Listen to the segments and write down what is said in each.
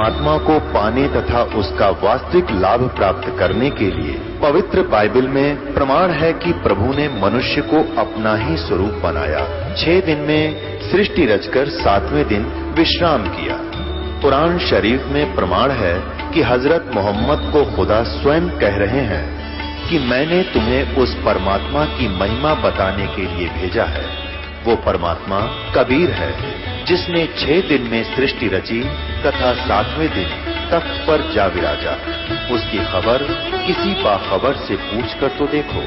परमात्मा को पाने तथा उसका वास्तविक लाभ प्राप्त करने के लिए पवित्र बाइबल में प्रमाण है कि प्रभु ने मनुष्य को अपना ही स्वरूप बनाया। 6 दिन में सृष्टि रचकर 7वें दिन विश्राम किया। कुरान शरीफ में प्रमाण है कि हजरत मोहम्मद को खुदा स्वयं कह रहे हैं कि मैंने तुम्हें उस परमात्मा की महिमा बताने के लिए भेजा है। वो परमात्मा कबीर है जिसने 6 दिन में सृष्टि रची तथा 7वें दिन तख्त पर जा विराजा। उसकी खबर किसी बाखबर से पूछकर तो देखो।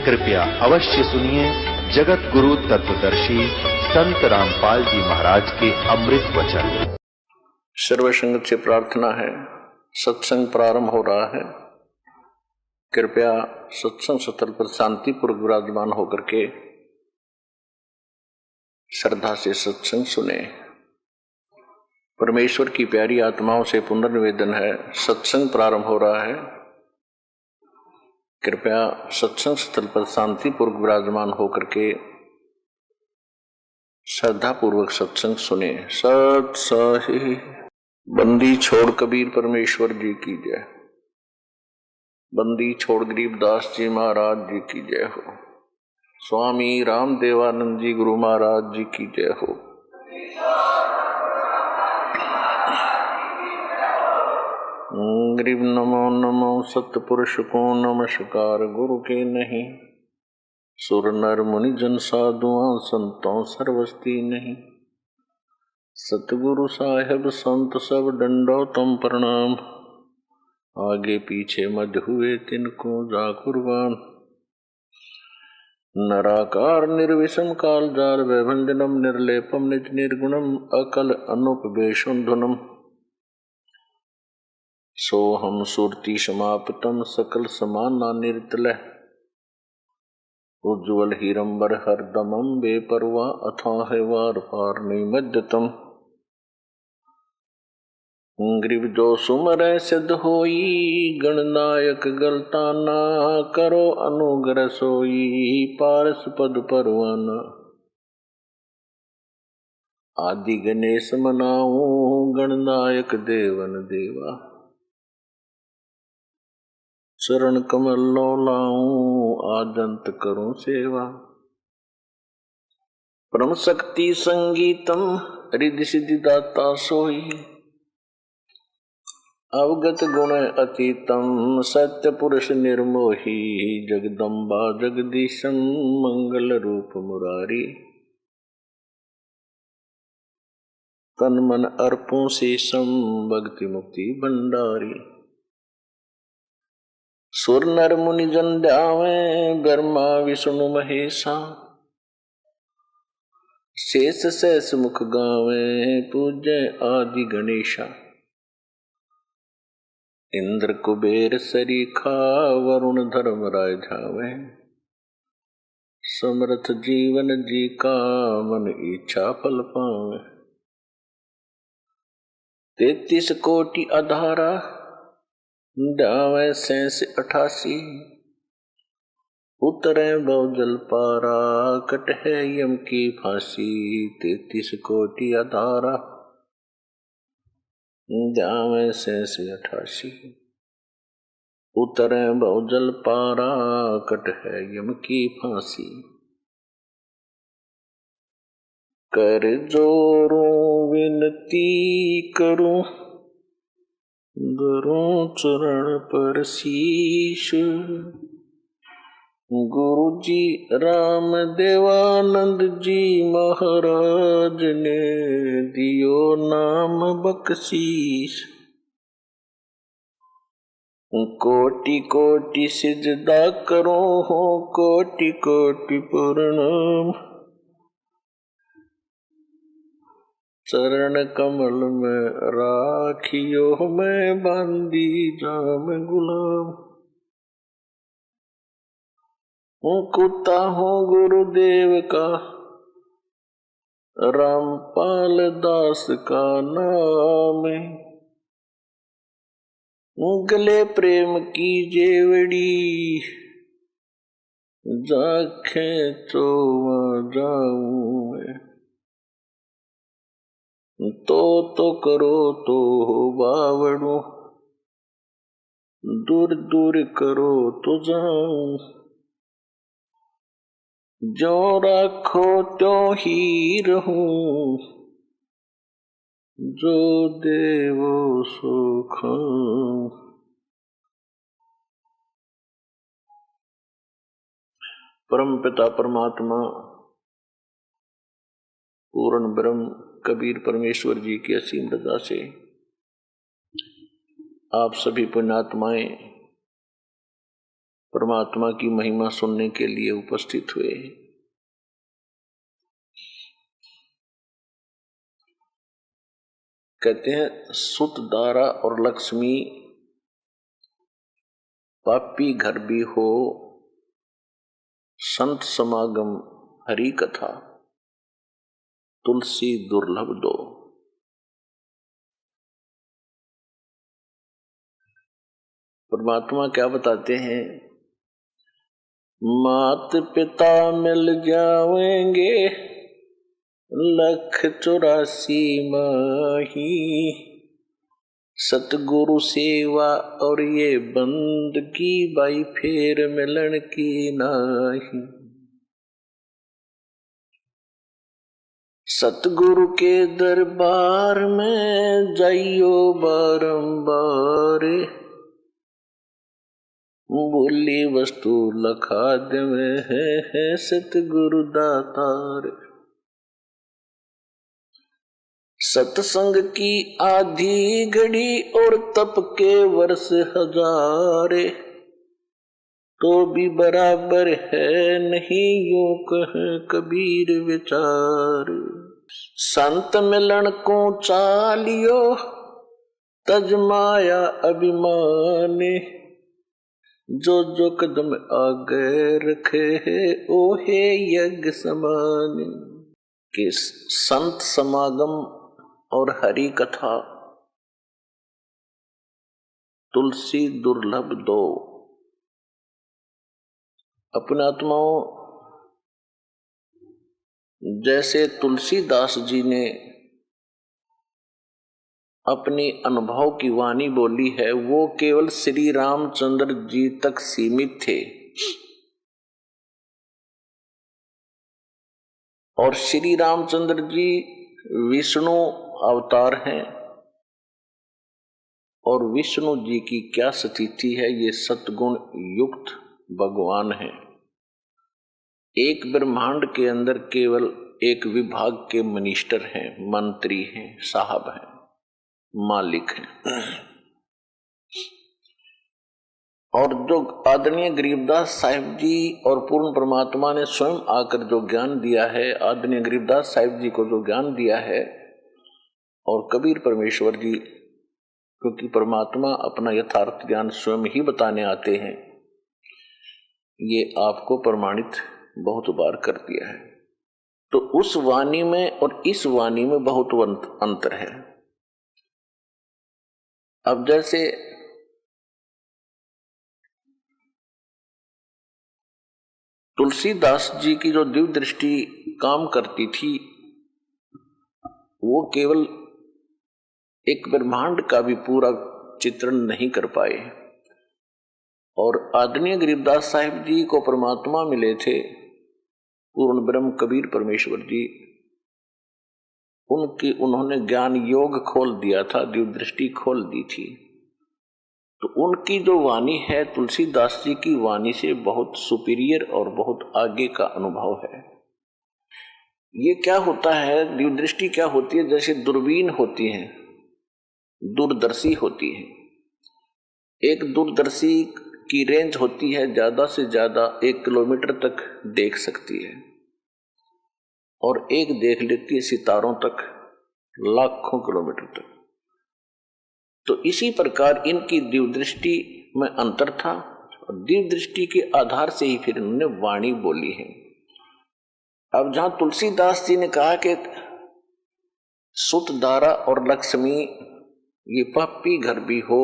कृपया अवश्य सुनिए जगत गुरु तत्वदर्शी संत रामपाल जी महाराज के अमृत वचन। सर्व संगत से प्रार्थना है, सत्संग प्रारंभ हो रहा है। कृपया सत्संग स्थल पर शांतिपूर्वक विराजमान होकर के श्रद्धा से सत्संग सुने। परमेश्वर की प्यारी आत्माओं से पुनर्निवेदन है, सत्संग प्रारंभ हो रहा है। कृपया सत्संग स्थल पर शांतिपूर्वक विराजमान होकर के श्रद्धा पूर्वक सत्संग सुने। सत सही बंदी छोड़ कबीर परमेश्वर जी की जय। बंदी छोड़ गरीबदास जी महाराज जी की जय हो। स्वामी रामदेवानंद जी गुरु महाराज जी की जय हो। गरीब नमो नमो सतपुरुष को नमस्कार गुरु के नहीं। सुर नर मुनि जन साधुआं संतों सर्वस्ती नहीं। सतगुरु साहेब संत सब डंडो तम प्रणाम। आगे पीछे मध हुए तिनको जा कुर्बान। नराकार निर्विषम काल जाल वैभंजनम निर्लेपम निज निर्गुणम अकल अनुपवेशम धुनम। सोहम सुरति समाप्तम सकल समाना निर्तल। उज्ज्वल हीरंबर हरदमम बेपरवा अथाह वार पार निमज्जतम। ग्रीव जो सुमर सिद्ध होई गणनायक गलताना। करो अनुग्रह सोई पारस पद परवाना। आदि गणेश मनाऊं गणनायक देवन देवा। चरण कमल लो लाऊं आदंत करूं सेवा। परम शक्ति संगीतम रिद्धि सिद्धि दाता सोई। अवगत गुण अतीतम सत्य पुरुष निर्मोही। जगदम्बा जगदीशम मंगल रूप मुरारी। तन मन अर्पों शेषम भक्ति मुक्ति भंडारी। सुर नर मुनि जन ध्यावे ब्रह्मा विष्णु महेशा। शेष सहस मुख गावे पूज्य आदि गणेशा। इंद्र कुबेर सरीखा वरुण धर्म राय झावे। समर्थ जीवन जी का मन इच्छा फल पावे। 33 कोटि अधारा ध्यावे 88। उतरे बहुजल पारा कटहे यम की फांसी। 33 कोटि अधारा ध्यावे 88। उतरे बहुजल पारा कटहे यम की फांसी। कर जोरों विनती करूं गुरु चरण पर शीश। गुरु जी राम देवानंद जी महाराज ने दियो नाम बख्शीश। कोटि कोटि सिजदा करो हो कोटि कोटि प्रणाम। चरण कमल में राखियो मैं बांदी जाम गुलाम। कुत्ता हूँ गुरुदेव का रामपाल दास का नाम। गले प्रेम की जेवड़ी जाखे तो जाऊं मैं। तो करो तो बावड़ू, दूर दूर करो तो जाऊं, जो राखो त्यों ही रहूं, जो देवो सुख। परम पिता परमात्मा पूर्ण ब्रह्म कबीर परमेश्वर जी की असीम रजा से आप सभी पुण्यात्माएं परमात्मा की महिमा सुनने के लिए उपस्थित हुए। कहते हैं सुत दारा और लक्ष्मी पापी घर भी हो, संत समागम हरि कथा तुलसी दुर्लभ दो। परमात्मा क्या बताते हैं? मात पिता मिल जाएंगे 184 माही, सतगुरु सेवा और ये बंदगी बाई फेर मिलन की नाही। सतगुरु के दरबार में जाइयो बारंबार, बोली वस्तु लखा देवे है सतगुरु दातार। सत्संग की आधी घड़ी और तप के वर्ष 1000, तो भी बराबर है नहीं यूं कहे कबीर विचार। संत मिलन को चालियो तजमाया अभिमान, जो जो कदम आगे रखे है ओ है यज्ञ समान। कि संत समागम और हरि कथा तुलसी दुर्लभ दो। अपने आत्माओं, जैसे तुलसीदास जी ने अपनी अनुभव की वाणी बोली है, वो केवल श्री रामचंद्र जी तक सीमित थे। और श्री रामचंद्र जी विष्णु अवतार हैं, और विष्णु जी की क्या स्थिति है? ये सतगुण युक्त भगवान है। एक ब्रह्मांड के अंदर केवल एक विभाग के मिनिस्टर हैं, मंत्री हैं, साहब हैं, मालिक हैं। और जो आदरणीय गरीबदास साहिब जी और पूर्ण परमात्मा ने स्वयं आकर जो ज्ञान दिया है, आदरणीय गरीबदास साहिब जी को जो ज्ञान दिया है, और कबीर परमेश्वर जी, क्योंकि परमात्मा अपना यथार्थ ज्ञान स्वयं ही बताने आते हैं, ये आपको प्रमाणित बहुत बार कर दिया है। तो उस वाणी में और इस वाणी में बहुत अंतर है। अब जैसे तुलसीदास जी की जो दिव्य दृष्टि काम करती थी, वो केवल एक ब्रह्मांड का भी पूरा चित्रण नहीं कर पाए। और आदरणीय गरीबदास साहिब जी को परमात्मा मिले थे, पूर्ण ब्रह्म कबीर परमेश्वर जी, उन्होंने ज्ञान योग खोल दिया था, दिव्य दृष्टि खोल दी थी। तो उनकी जो वाणी है तुलसीदास जी की वाणी से बहुत सुपीरियर और बहुत आगे का अनुभव है। ये क्या होता है, दिव्य दृष्टि क्या होती है? जैसे दूरबीन होती है, दूरदर्शी होती है। एक दूरदर्शी की रेंज होती है ज्यादा से ज्यादा 1 किलोमीटर तक देख सकती है, और एक देख लेती है सितारों तक, लाखों किलोमीटर तक। तो इसी प्रकार इनकी दिव्य दृष्टि में अंतर था, और दिव्य दृष्टि के आधार से ही फिर इन्होंने वाणी बोली है। अब जहां तुलसीदास जी ने कहा कि सुत दारा और लक्ष्मी ये पापी घर भी हो,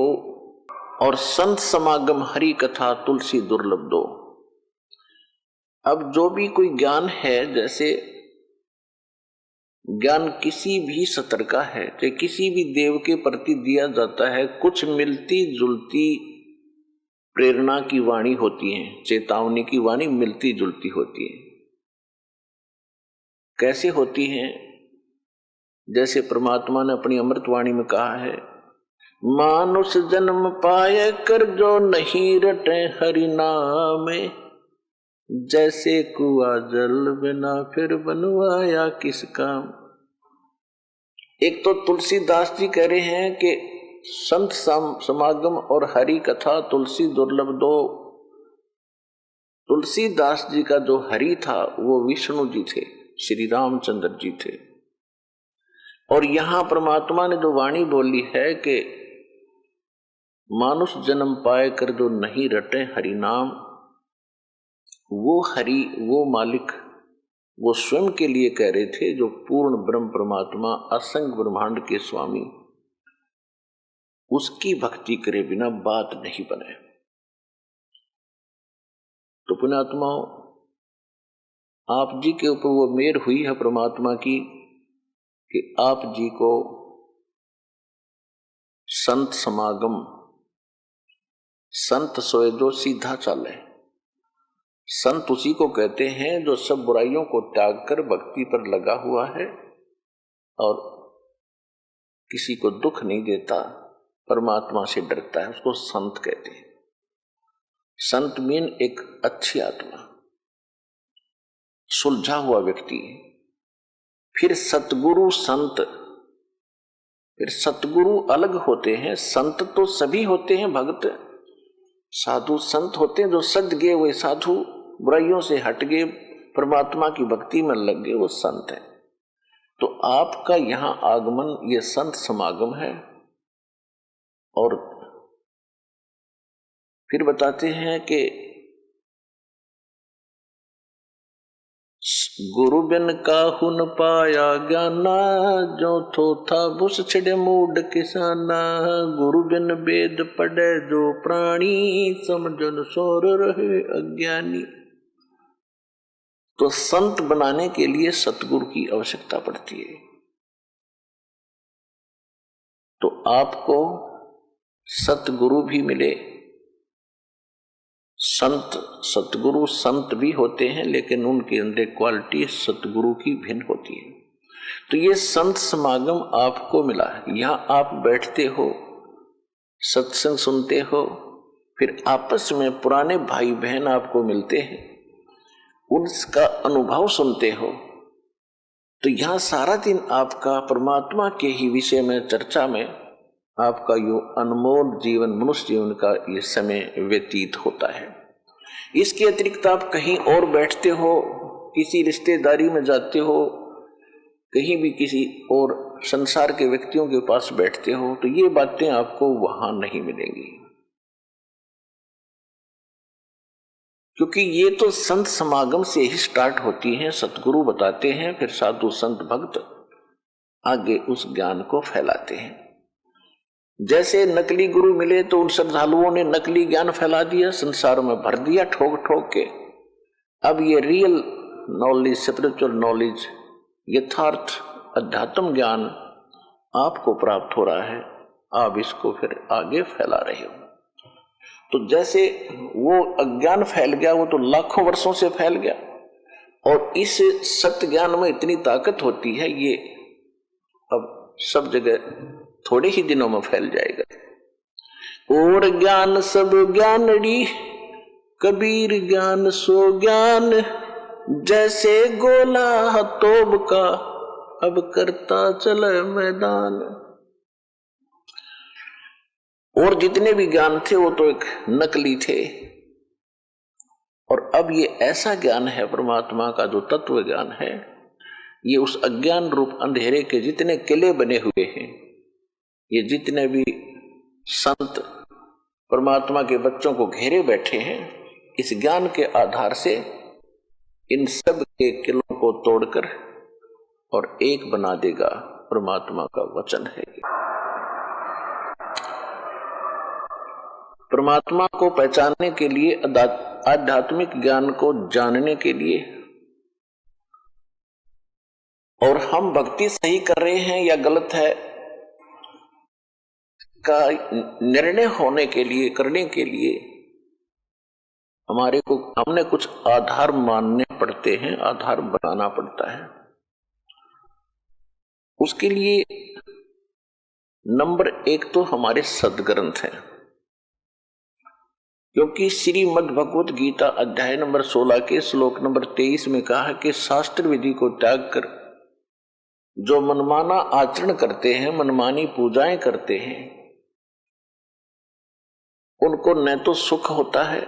और संत समागम हरि कथा तुलसी दुर्लभ दो। अब जो भी कोई ज्ञान है, जैसे ज्ञान किसी भी स्तर का है, चाहे किसी भी देव के प्रति दिया जाता है, कुछ मिलती जुलती प्रेरणा की वाणी होती है, चेतावनी की वाणी मिलती जुलती होती है। कैसे होती है? जैसे परमात्मा ने अपनी अमृतवाणी में कहा है, मानुष जन्म पाए कर जो नहीं रटे हरि नाम, जैसे कुआ जल बिना फिर बनवाया किस काम। एक तो तुलसीदास जी कह रहे हैं कि संत समागम और हरि कथा तुलसी दुर्लभ दो। तुलसीदास जी का जो हरि था वो विष्णु जी थे, श्री रामचंद्र जी थे। और यहां परमात्मा ने जो वाणी बोली है कि मानुष जन्म पाए कर जो नहीं रटे हरि नाम, वो हरि, वो मालिक, वो स्वयं के लिए कह रहे थे, जो पूर्ण ब्रह्म परमात्मा असंख्य ब्रह्मांड के स्वामी, उसकी भक्ति करे बिना बात नहीं बने। तो पुण्यात्माओं, आप जी के ऊपर वो मेहर हुई है परमात्मा की कि आप जी को संत समागम, संत सोए जो सीधा चले। संत उसी को कहते हैं जो सब बुराइयों को त्याग कर भक्ति पर लगा हुआ है और किसी को दुख नहीं देता, परमात्मा से डरता है, उसको संत कहते हैं। संत मीन एक अच्छी आत्मा, सुलझा हुआ व्यक्ति। फिर सतगुरु संत, फिर सतगुरु अलग होते हैं, संत तो सभी होते हैं, भक्त साधु संत होते हैं जो सज गए, वे साधु बुराइयों से हट गए, परमात्मा की भक्ति में लग गए, वो संत है। तो आपका यहां आगमन ये संत समागम है। और फिर बताते हैं कि गुरु बिन काहू न पाया ज्ञाना, जो थो था बुस छिड़े मूड किसाना। गुरु बिन वेद पढ़े जो प्राणी, समझन सोर रहे अज्ञानी। तो संत बनाने के लिए सतगुरु की आवश्यकता पड़ती है। तो आपको सतगुरु भी मिले। संत सतगुरु संत भी होते हैं, लेकिन उनके अंदर क्वालिटी सतगुरु की भिन्न होती है। तो ये संत समागम आपको मिला है। यहाँ आप बैठते हो, सत्संग सुनते हो, फिर आपस में पुराने भाई बहन आपको मिलते हैं, उनका अनुभव सुनते हो। तो यहाँ सारा दिन आपका परमात्मा के ही विषय में चर्चा में आपका यो अनमोल जीवन, मनुष्य जीवन का ये समय व्यतीत होता है। इसके अतिरिक्त आप कहीं और बैठते हो, किसी रिश्तेदारी में जाते हो, कहीं भी किसी और संसार के व्यक्तियों के पास बैठते हो, तो ये बातें आपको वहां नहीं मिलेंगी। क्योंकि ये तो संत समागम से ही स्टार्ट होती हैं। सतगुरु बताते हैं, फिर साधु संत भक्त आगे उस ज्ञान को फैलाते हैं। जैसे नकली गुरु मिले तो उन श्रद्धालुओं ने नकली ज्ञान फैला दिया, संसार में भर दिया ठोक ठोक के। अब ये रियल नॉलेज, स्पिरिचुअल नॉलेज, यथार्थ अध्यात्म ज्ञान आपको प्राप्त हो रहा है, आप इसको फिर आगे फैला रहे हो। तो जैसे वो अज्ञान फैल गया, वो तो लाखों वर्षों से फैल गया, और इस सत्य ज्ञान में इतनी ताकत होती है, ये अब सब जगह थोड़े ही दिनों में फैल जाएगा। और ज्ञान सब ज्ञानड़ी, कबीर ज्ञान सो ज्ञान, जैसे गोला तोब का अब करता चले मैदान। और जितने भी ज्ञान थे वो तो एक नकली थे, और अब ये ऐसा ज्ञान है परमात्मा का जो तत्व ज्ञान है, ये उस अज्ञान रूप अंधेरे के जितने किले बने हुए हैं, ये जितने भी संत परमात्मा के बच्चों को घेरे बैठे हैं, इस ज्ञान के आधार से इन सब के किलों को तोड़कर और एक बना देगा, परमात्मा का वचन है। परमात्मा को पहचानने के लिए, आध्यात्मिक ज्ञान को जानने के लिए और हम भक्ति सही कर रहे हैं या गलत है का निर्णय होने के लिए, करने के लिए हमने कुछ आधार मानने पड़ते हैं, आधार बनाना पड़ता है। उसके लिए नंबर 1 तो हमारे सदग्रंथ हैं, क्योंकि श्रीमद् भगवत गीता अध्याय नंबर 16 के श्लोक नंबर 23 में कहा है कि शास्त्र विधि को त्याग कर जो मनमाना आचरण करते हैं, मनमानी पूजाएं करते हैं, उनको न तो सुख होता है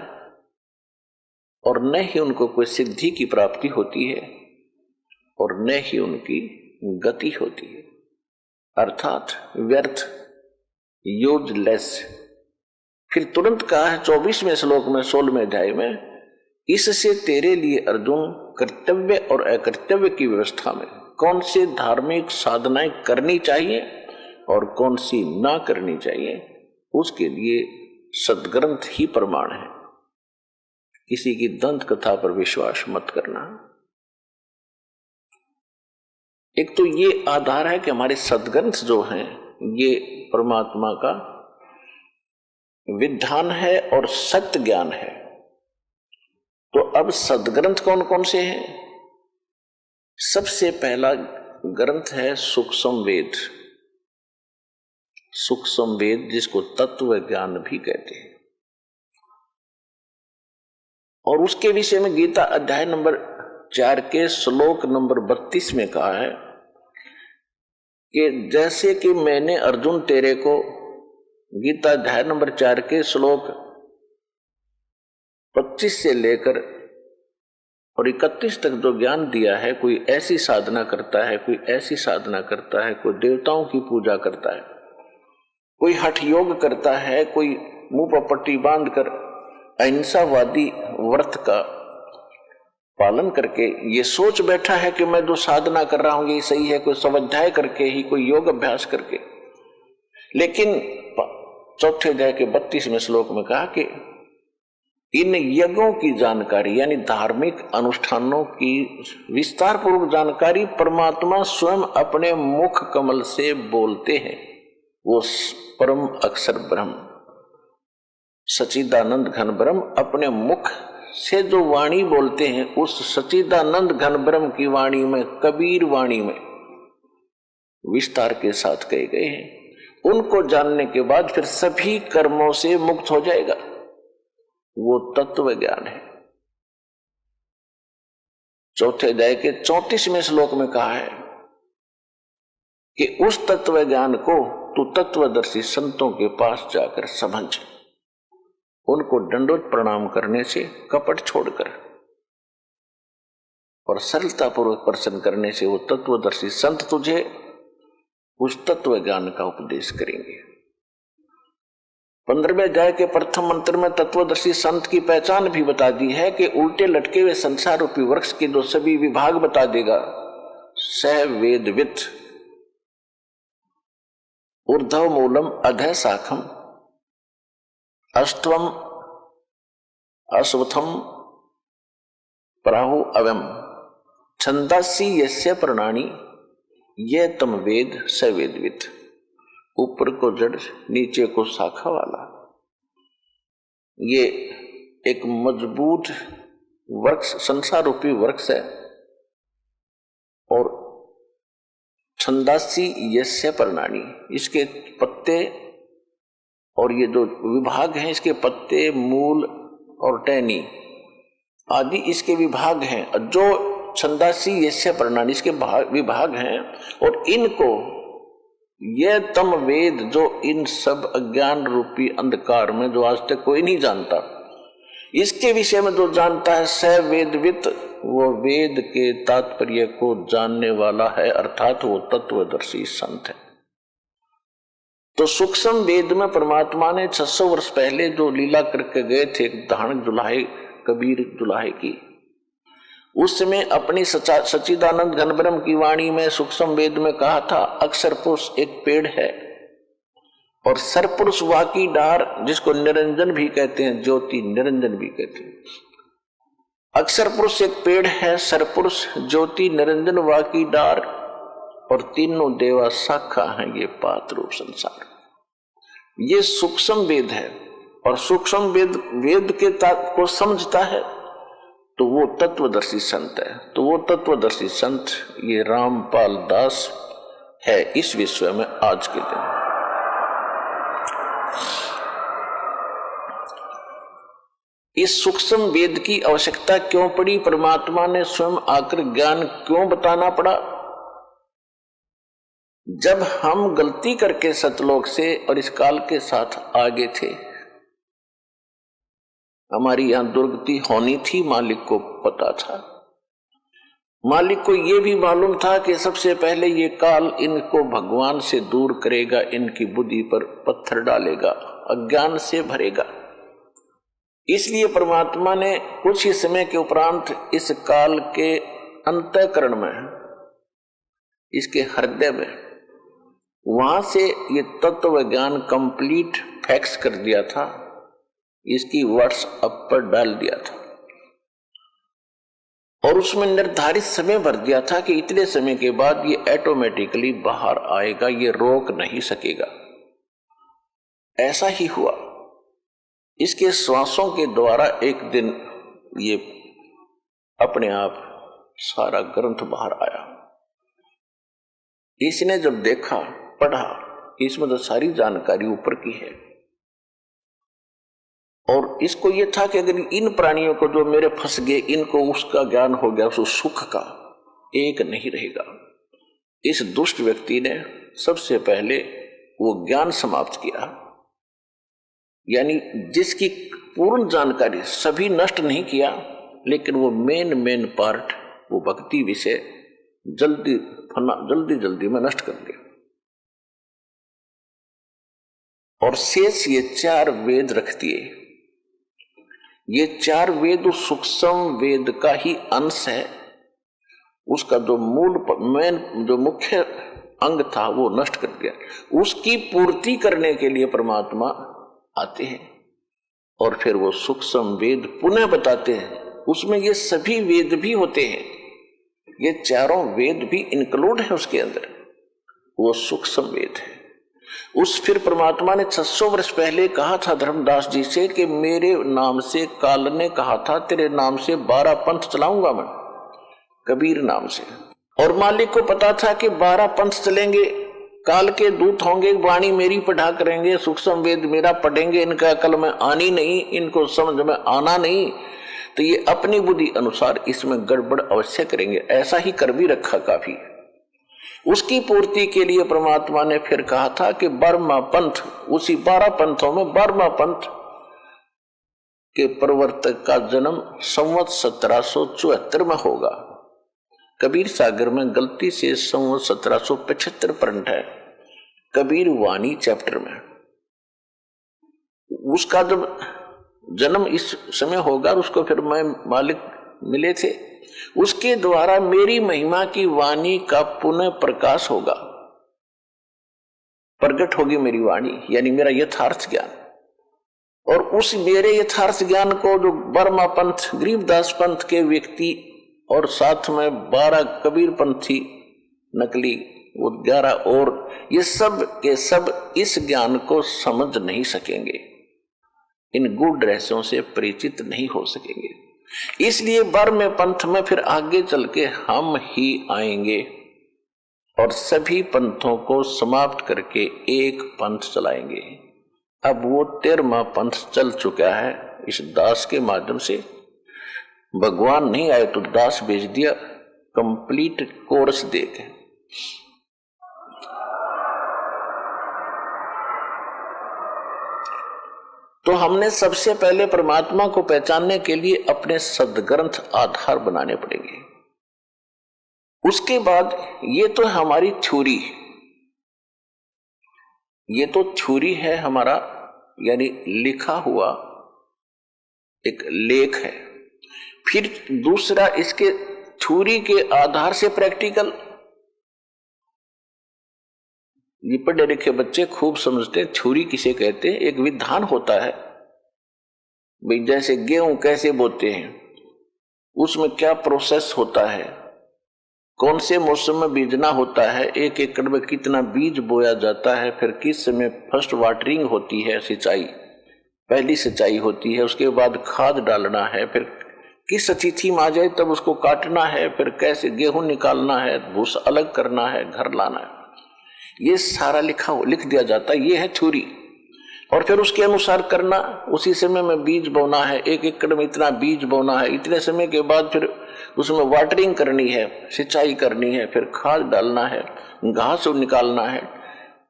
और न ही उनको कोई सिद्धि की प्राप्ति होती है और न ही उनकी गति होती है, अर्थात व्यर्थ, यूजलेस। फिर तुरंत कहा है 24वें श्लोक में 16वें अध्याय में, इससे तेरे लिए अर्जुन कर्तव्य और अकर्तव्य की व्यवस्था में कौन सी धार्मिक साधनाएं करनी चाहिए और कौन सी ना करनी चाहिए, उसके लिए सदग्रंथ ही प्रमाण है। किसी की दंत कथा पर विश्वास मत करना। एक तो ये आधार है कि हमारे सदग्रंथ जो हैं ये परमात्मा का विधान है और सत्य ज्ञान है। तो अब सदग्रंथ कौन कौन से हैं? सबसे पहला ग्रंथ है सूक्ष्म वेद। सूक्ष्म वेद जिसको तत्व ज्ञान भी कहते हैं, और उसके विषय में गीता अध्याय नंबर 4 के श्लोक नंबर 32 में कहा है कि जैसे कि मैंने अर्जुन तेरे को गीता अध्याय नंबर 4 के श्लोक 25 से लेकर और 31 तक जो ज्ञान दिया है, कोई ऐसी साधना करता है, कोई ऐसी साधना करता है, कोई देवताओं की पूजा करता है, कोई हठ योग करता है, कोई मुंह पर पट्टी बांधकर अहिंसावादी व्रत का पालन करके ये सोच बैठा है कि मैं जो साधना कर रहा हूं ये सही है, कोई स्वाध्याय करके ही, कोई योग अभ्यास करके। लेकिन चौथे अध्याय के 32वें श्लोक में कहा कि इन यज्ञों की जानकारी यानी धार्मिक अनुष्ठानों की विस्तार पूर्वक जानकारी परमात्मा स्वयं अपने मुख कमल से बोलते हैं। वो परम अक्षर ब्रह्म सच्चिदानंद घन ब्रह्म अपने मुख से जो वाणी बोलते हैं, उस सच्चिदानंद घन ब्रह्म की वाणी में, कबीर वाणी में विस्तार के साथ कहे गए हैं। उनको जानने के बाद फिर सभी कर्मों से मुक्त हो जाएगा। वो तत्व ज्ञान है। चौथे अध्याय के 34वें श्लोक में कहा है कि उस तत्व ज्ञान को तू तत्वदर्शी संतों के पास जाकर समझ, उनको दंडोत प्रणाम करने से, कपट छोड़कर और सरलता पूर्वक प्रसन्न करने से वो तत्वदर्शी संत तुझे उस तत्व ज्ञान का उपदेश करेंगे। 15वें अध्याय के प्रथम मंत्र में तत्वदर्शी संत की पहचान भी बता दी है कि उल्टे लटके हुए संसार रूपी वृक्ष के जो सभी विभाग बता देगा। सह वेदवित ऊर्ध्व मूलम अधः शाखम अष्टवम अश्वत्थम प्राहु अवम छंदासी यस्य प्रणानी ये तम वेद स वेदवित। ऊपर को जड़, नीचे को शाखा वाला, ये एक मजबूत वृक्ष, संसार रूपी वृक्ष है। और छंदासी यस्य प्रणानी, इसके पत्ते और ये जो विभाग हैं, इसके पत्ते, मूल और टहनी आदि इसके विभाग हैं। जो छंदासी यस्य प्रणानी इसके विभाग हैं, और इनको ये तम वेद, जो इन सब अज्ञान रूपी अंधकार में जो आज तक कोई नहीं जानता, इसके विषय में जो जानता है स वेदवित, वो वेद के तात्पर्य को जानने वाला है, अर्थात वो तत्वदर्शी संत है। तो सूक्ष्म वेद में परमात्मा ने 600 वर्ष पहले जो लीला करके गए थे, धारण जुलाहे, कबीर जुलाहे की, उसमें अपनी सच्चिदानंद घन ब्रह्म की वाणी में सूक्ष्म वेद में कहा था, अक्षर पुरुष एक पेड़ है और सरपुरुष वाकी डार, जिसको निरंजन भी कहते हैं, ज्योति निरंजन भी कहते हैं। अक्षर पुरुष एक पेड़ है, सरपुरुष ज्योति निरंजन वाकी डार और तीनों देवा शाखा हैं ये पात रूप संसार। ये सूक्ष्म वेद है और सूक्ष्म वेद के तात्पर्य को समझता है तो वो तत्वदर्शी संत है। तो वो तत्वदर्शी संत ये रामपाल दास है इस विश्व में आज के दिन। इस सूक्ष्म वेद की आवश्यकता क्यों पड़ी? परमात्मा ने स्वयं आकर ज्ञान क्यों बताना पड़ा? जब हम गलती करके सतलोक से और इस काल के साथ आगे थे, हमारी यहां दुर्गति होनी थी, मालिक को पता था। मालिक को यह भी मालूम था कि सबसे पहले ये काल इनको भगवान से दूर करेगा, इनकी बुद्धि पर पत्थर डालेगा, अज्ञान से भरेगा। इसलिए परमात्मा ने कुछ ही समय के उपरांत इस काल के अंतःकरण में, इसके हृदय में, वहां से ये तत्व ज्ञान कंप्लीट फैक्स कर दिया था, इसकी व्हाट्सएप पर डाल दिया था और उसमें निर्धारित समय भर दिया था कि इतने समय के बाद ये ऑटोमेटिकली बाहर आएगा, ये रोक नहीं सकेगा। ऐसा ही हुआ। इसके श्वासों के द्वारा एक दिन ये अपने आप सारा ग्रंथ बाहर आया। इसने जब देखा, पढ़ा, इसमें तो सारी जानकारी ऊपर की है और इसको ये था कि अगर इन प्राणियों को जो मेरे फंस गए, इनको उसका ज्ञान हो गया, उस सुख का एक नहीं रहेगा। इस दुष्ट व्यक्ति ने सबसे पहले वो ज्ञान समाप्त किया, यानी जिसकी पूर्ण जानकारी सभी नष्ट नहीं किया, लेकिन वो मेन पार्ट, वो भक्ति विषय जल्दी में नष्ट कर दिया। और शेष ये 4 वेद रख दिए। ये 4 वेद उस सूक्ष्म वेद का ही अंश है। उसका जो जो मुख्य अंग था वो नष्ट कर दिया। उसकी पूर्ति करने के लिए परमात्मा आते हैं और फिर वो सूक्ष्म वेद पुनः बताते हैं। उसमें ये सभी वेद भी होते हैं, ये चारों वेद भी इंक्लूड है उसके अंदर, वो सूक्ष्म वेद है। उस फिर परमात्मा ने 600 वर्ष पहले कहा था धर्मदास जी से कि मेरे नाम से काल ने कहा था तेरे नाम से 12 पंथ चलाऊंगा मैं, कबीर नाम से। और मालिक को पता था कि 12 पंथ चलेंगे, काल के दूत होंगे, वाणी मेरी पढ़ा करेंगे, सूक्ष्म वेद मेरा पढ़ेंगे, इनका अकल में आनी नहीं, इनको समझ में आना नहीं, तो ये अपनी बुद्धि अनुसार इसमें गड़बड़ अवश्य करेंगे। ऐसा ही कर भी रखा काफी। उसकी पूर्ति के लिए परमात्मा ने फिर कहा था कि 12वां पंथ, उसी 12 पंथों में 12वां पंथ के प्रवर्तक का जन्म संवत 1774 में होगा। कबीर सागर में गलती से संवत 1775 प्रिंट है, कबीर वाणी चैप्टर में। उसका जब जन्म इस समय होगा, उसको फिर मैं मालिक मिले थे, उसके द्वारा मेरी महिमा की वाणी का पुनः प्रकाश होगा, प्रकट होगी मेरी वाणी, यानी मेरा यथार्थ ज्ञान। और उस मेरे यथार्थ ज्ञान को जो बर्मा पंथ, गरीबदास पंथ के व्यक्ति और साथ में 12 कबीर पंथी नकली, वो 11 और, ये सब के सब इस ज्ञान को समझ नहीं सकेंगे, इन गूढ़ रहस्यों से परिचित नहीं हो सकेंगे। इसलिए बर्मे पंथ में फिर आगे चल के हम ही आएंगे और सभी पंथों को समाप्त करके एक पंथ चलाएंगे। अब वो 13वां पंथ चल चुका है इस दास के माध्यम से। भगवान नहीं आए तो दास भेज दिया कंप्लीट कोर्स देके। तो हमने सबसे पहले परमात्मा को पहचानने के लिए अपने सदग्रंथ आधार बनाने पड़ेंगे। उसके बाद ये तो हमारी थ्योरी, ये तो थ्योरी है हमारा, यानी लिखा हुआ एक लेख है। फिर दूसरा इसके थ्योरी के आधार से प्रैक्टिकल। ये पढ़े लिखे बच्चे खूब समझते हैं थ्योरी किसे कहते हैं। एक विधान होता है भाई, जैसे गेहूं कैसे बोते हैं, उसमें क्या प्रोसेस होता है, कौन से मौसम में बीजना होता है, 1 एकड़ में कितना बीज बोया जाता है, फिर किस समय फर्स्ट वाटरिंग होती है, सिंचाई, पहली सिंचाई होती है, उसके बाद खाद डालना है, फिर किस तिथि में आ जाए तब उसको काटना है, फिर कैसे गेहूं निकालना है, भूसा अलग करना है, घर लाना है, ये सारा लिख दिया जाता है। ये है थ्योरी। और फिर उसके अनुसार करना, उसी समय में बीज बोना है, 1 एकड़ में इतना बीज बोना है, इतने समय के बाद फिर उसमें वाटरिंग करनी है, सिंचाई करनी है, फिर खाद डालना है, घास निकालना है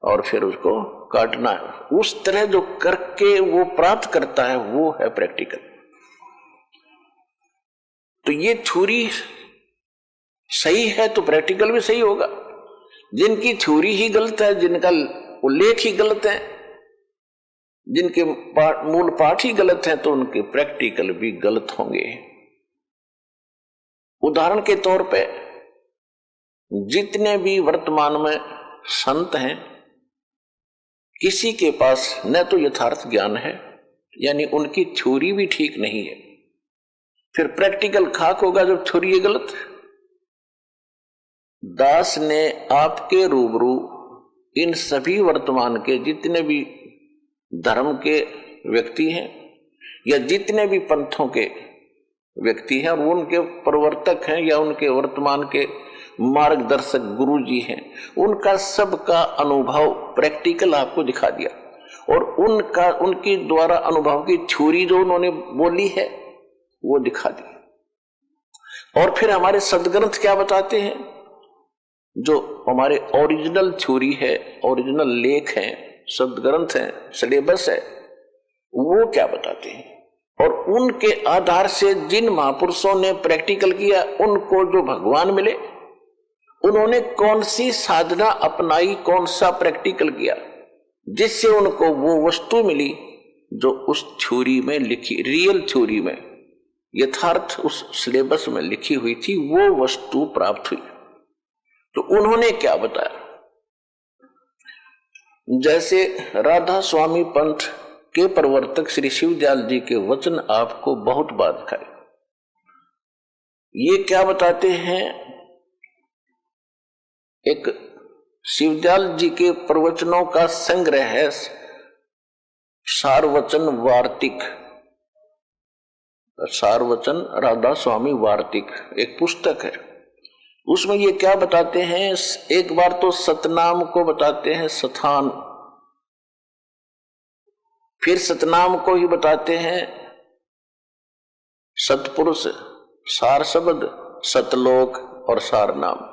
और फिर उसको काटना है। उस तरह जो करके वो प्राप्त करता है वो है प्रैक्टिकल। तो ये थ्योरी सही है तो प्रैक्टिकल भी सही होगा। जिनकी थ्योरी ही गलत है, जिनका उल्लेख ही गलत है, जिनके मूल पाठ ही गलत है, तो उनके प्रैक्टिकल भी गलत होंगे। उदाहरण के तौर पे जितने भी वर्तमान में संत हैं, किसी के पास न तो यथार्थ ज्ञान है, यानी उनकी थ्योरी भी ठीक नहीं है, फिर प्रैक्टिकल खाक होगा जब थ्योरी है गलत। दास ने आपके रूबरू इन सभी वर्तमान के जितने भी धर्म के व्यक्ति हैं या जितने भी पंथों के व्यक्ति हैं और उनके प्रवर्तक हैं या उनके वर्तमान के मार्गदर्शक गुरु जी हैं, उनका सबका अनुभव प्रैक्टिकल आपको दिखा दिया और उनकी द्वारा अनुभव की थ्योरी जो उन्होंने बोली है वो दिखा दी। और फिर हमारे सदग्रंथ क्या बताते हैं, जो हमारे ओरिजिनल थ्योरी है, ओरिजिनल लेख हैं, सदग्रंथ हैं, सिलेबस है, वो क्या बताते हैं। और उनके आधार से जिन महापुरुषों ने प्रैक्टिकल किया, उनको जो भगवान मिले, उन्होंने कौन सी साधना अपनाई, कौन सा प्रैक्टिकल किया, जिससे उनको वो वस्तु मिली जो उस थ्योरी में लिखी, रियल थ्योरी में, यथार्थ उस सिलेबस में लिखी हुई थी, वो वस्तु प्राप्त हुई। तो उन्होंने क्या बताया, जैसे राधा स्वामी पंथ के प्रवर्तक श्री शिवदयाल जी के वचन आपको बहुत बार दिखाए। ये क्या बताते हैं, एक शिवदयाल जी के प्रवचनों का संग्रह है सारवचन वार्तिक, सारवचन राधा स्वामी वार्तिक एक पुस्तक है। उसमें ये क्या बताते हैं, एक बार तो सतनाम को बताते हैं सथान, फिर सतनाम को ही बताते हैं सतपुरुष, सार शब्द, सतलोक और सार नाम।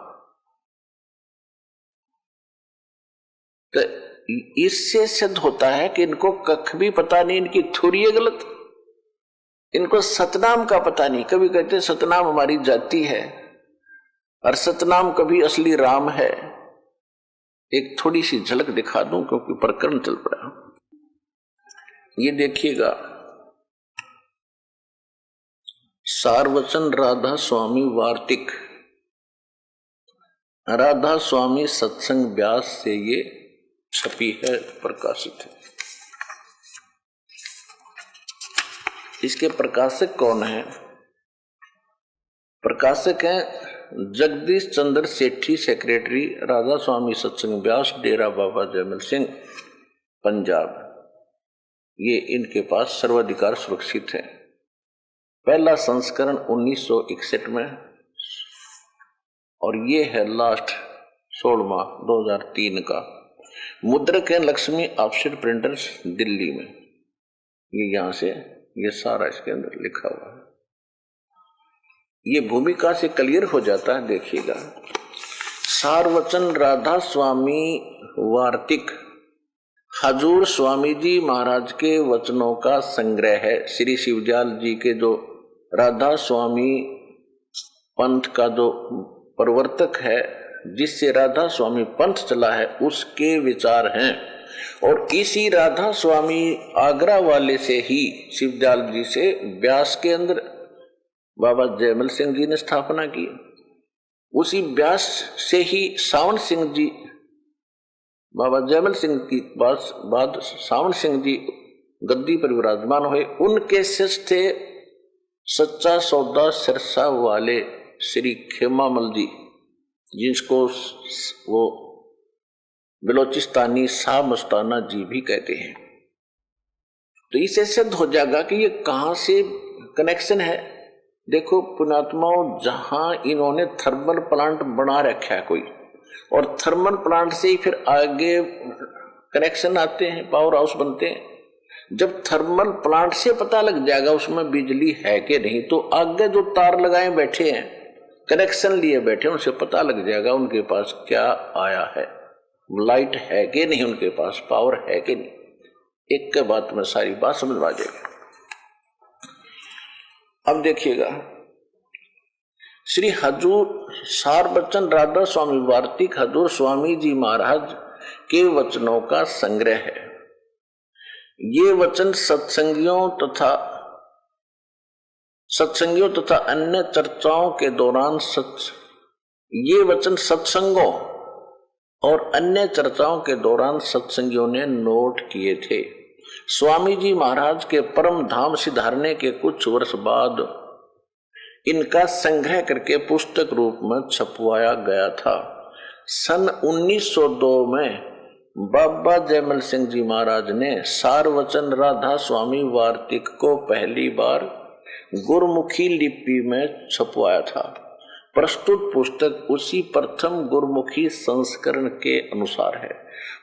तो इससे सिद्ध होता है कि इनको कख भी पता नहीं, इनकी थ्योरी है गलत, इनको सतनाम का पता नहीं। कभी कहते सतनाम हमारी जाति है और सतनाम कभी असली राम है। एक थोड़ी सी झलक दिखा दूं क्योंकि प्रकरण चल पड़ा। ये देखिएगा, सारवचन राधा स्वामी वार्तिक, राधा स्वामी सत्संग व्यास से ये छपी है, प्रकाशित है। इसके प्रकाशक कौन है? प्रकाशक हैं जगदीश चंद्र सेठी, सेक्रेटरी, राधा स्वामी सत्संग व्यास, डेरा बाबा जयमल सिंह, पंजाब। ये इनके पास सर्वाधिकार सुरक्षित है। पहला संस्करण 1961 में और ये है लास्ट 16वां 2003 का। मुद्रक है लक्ष्मी ऑफसेट प्रिंटर्स, दिल्ली में। ये यहां से ये सारा इसके अंदर लिखा हुआ है। ये भूमिका से क्लियर हो जाता है, देखिएगा। सारवचन राधा स्वामी वार्तिक हजूर स्वामी जी महाराज के वचनों का संग्रह है। श्री शिवदयाल जी के जो राधा स्वामी पंथ का जो प्रवर्तक है, जिससे राधा स्वामी पंथ चला है, उसके विचार हैं। और इसी राधा स्वामी आगरा वाले से ही शिवदयाल जी से व्यास के अंदर बाबा जयमल सिंह जी ने स्थापना की। उसी व्यास से ही सावन सिंह जी, बाबा जयमल सिंह की बाद सावन सिंह जी गद्दी पर विराजमान हुए। उनके शिष्य थे सच्चा सौदा सिरसा वाले श्री खेमामल जी, जिसको वो बलोचिस्तानी शाह मस्ताना जी भी कहते हैं। तो इससे सिद्ध हो जाएगा कि ये कहां से कनेक्शन है। देखो पुण्यात्माओं, जहां इन्होंने थर्मल प्लांट बना रखा है कोई, और थर्मल प्लांट से ही फिर आगे कनेक्शन आते हैं, पावर हाउस बनते हैं। जब थर्मल प्लांट से पता लग जाएगा उसमें बिजली है कि नहीं, तो आगे जो तार लगाए बैठे हैं, कनेक्शन लिए बैठे, उनसे पता लग जाएगा उनके पास क्या आया है, लाइट है कि नहीं, उनके पास पावर है कि नहीं। एक के बाद में सारी बात समझ में आ जाएगी। अब देखिएगा, श्री हजूर सार बच्चन राधा स्वामी वार्तिक हजूर स्वामी जी महाराज के वचनों का संग्रह है। ये वचन सत्संगियों तथा अन्य चर्चाओं के दौरान ये वचन सत्संगों और अन्य चर्चाओं के दौरान सत्संगियों ने नोट किए थे। स्वामी जी महाराज के परम धाम सिधारने के कुछ वर्ष बाद इनका संग्रह करके पुस्तक रूप में छपवाया गया था। सन 1902 में बाबा जयमल सिंह जी महाराज ने सार वचन राधा स्वामी वार्तिक को पहली बार गुरमुखी लिपि में छपवाया था। प्रस्तुत पुस्तक उसी प्रथम गुरमुखी संस्करण के अनुसार है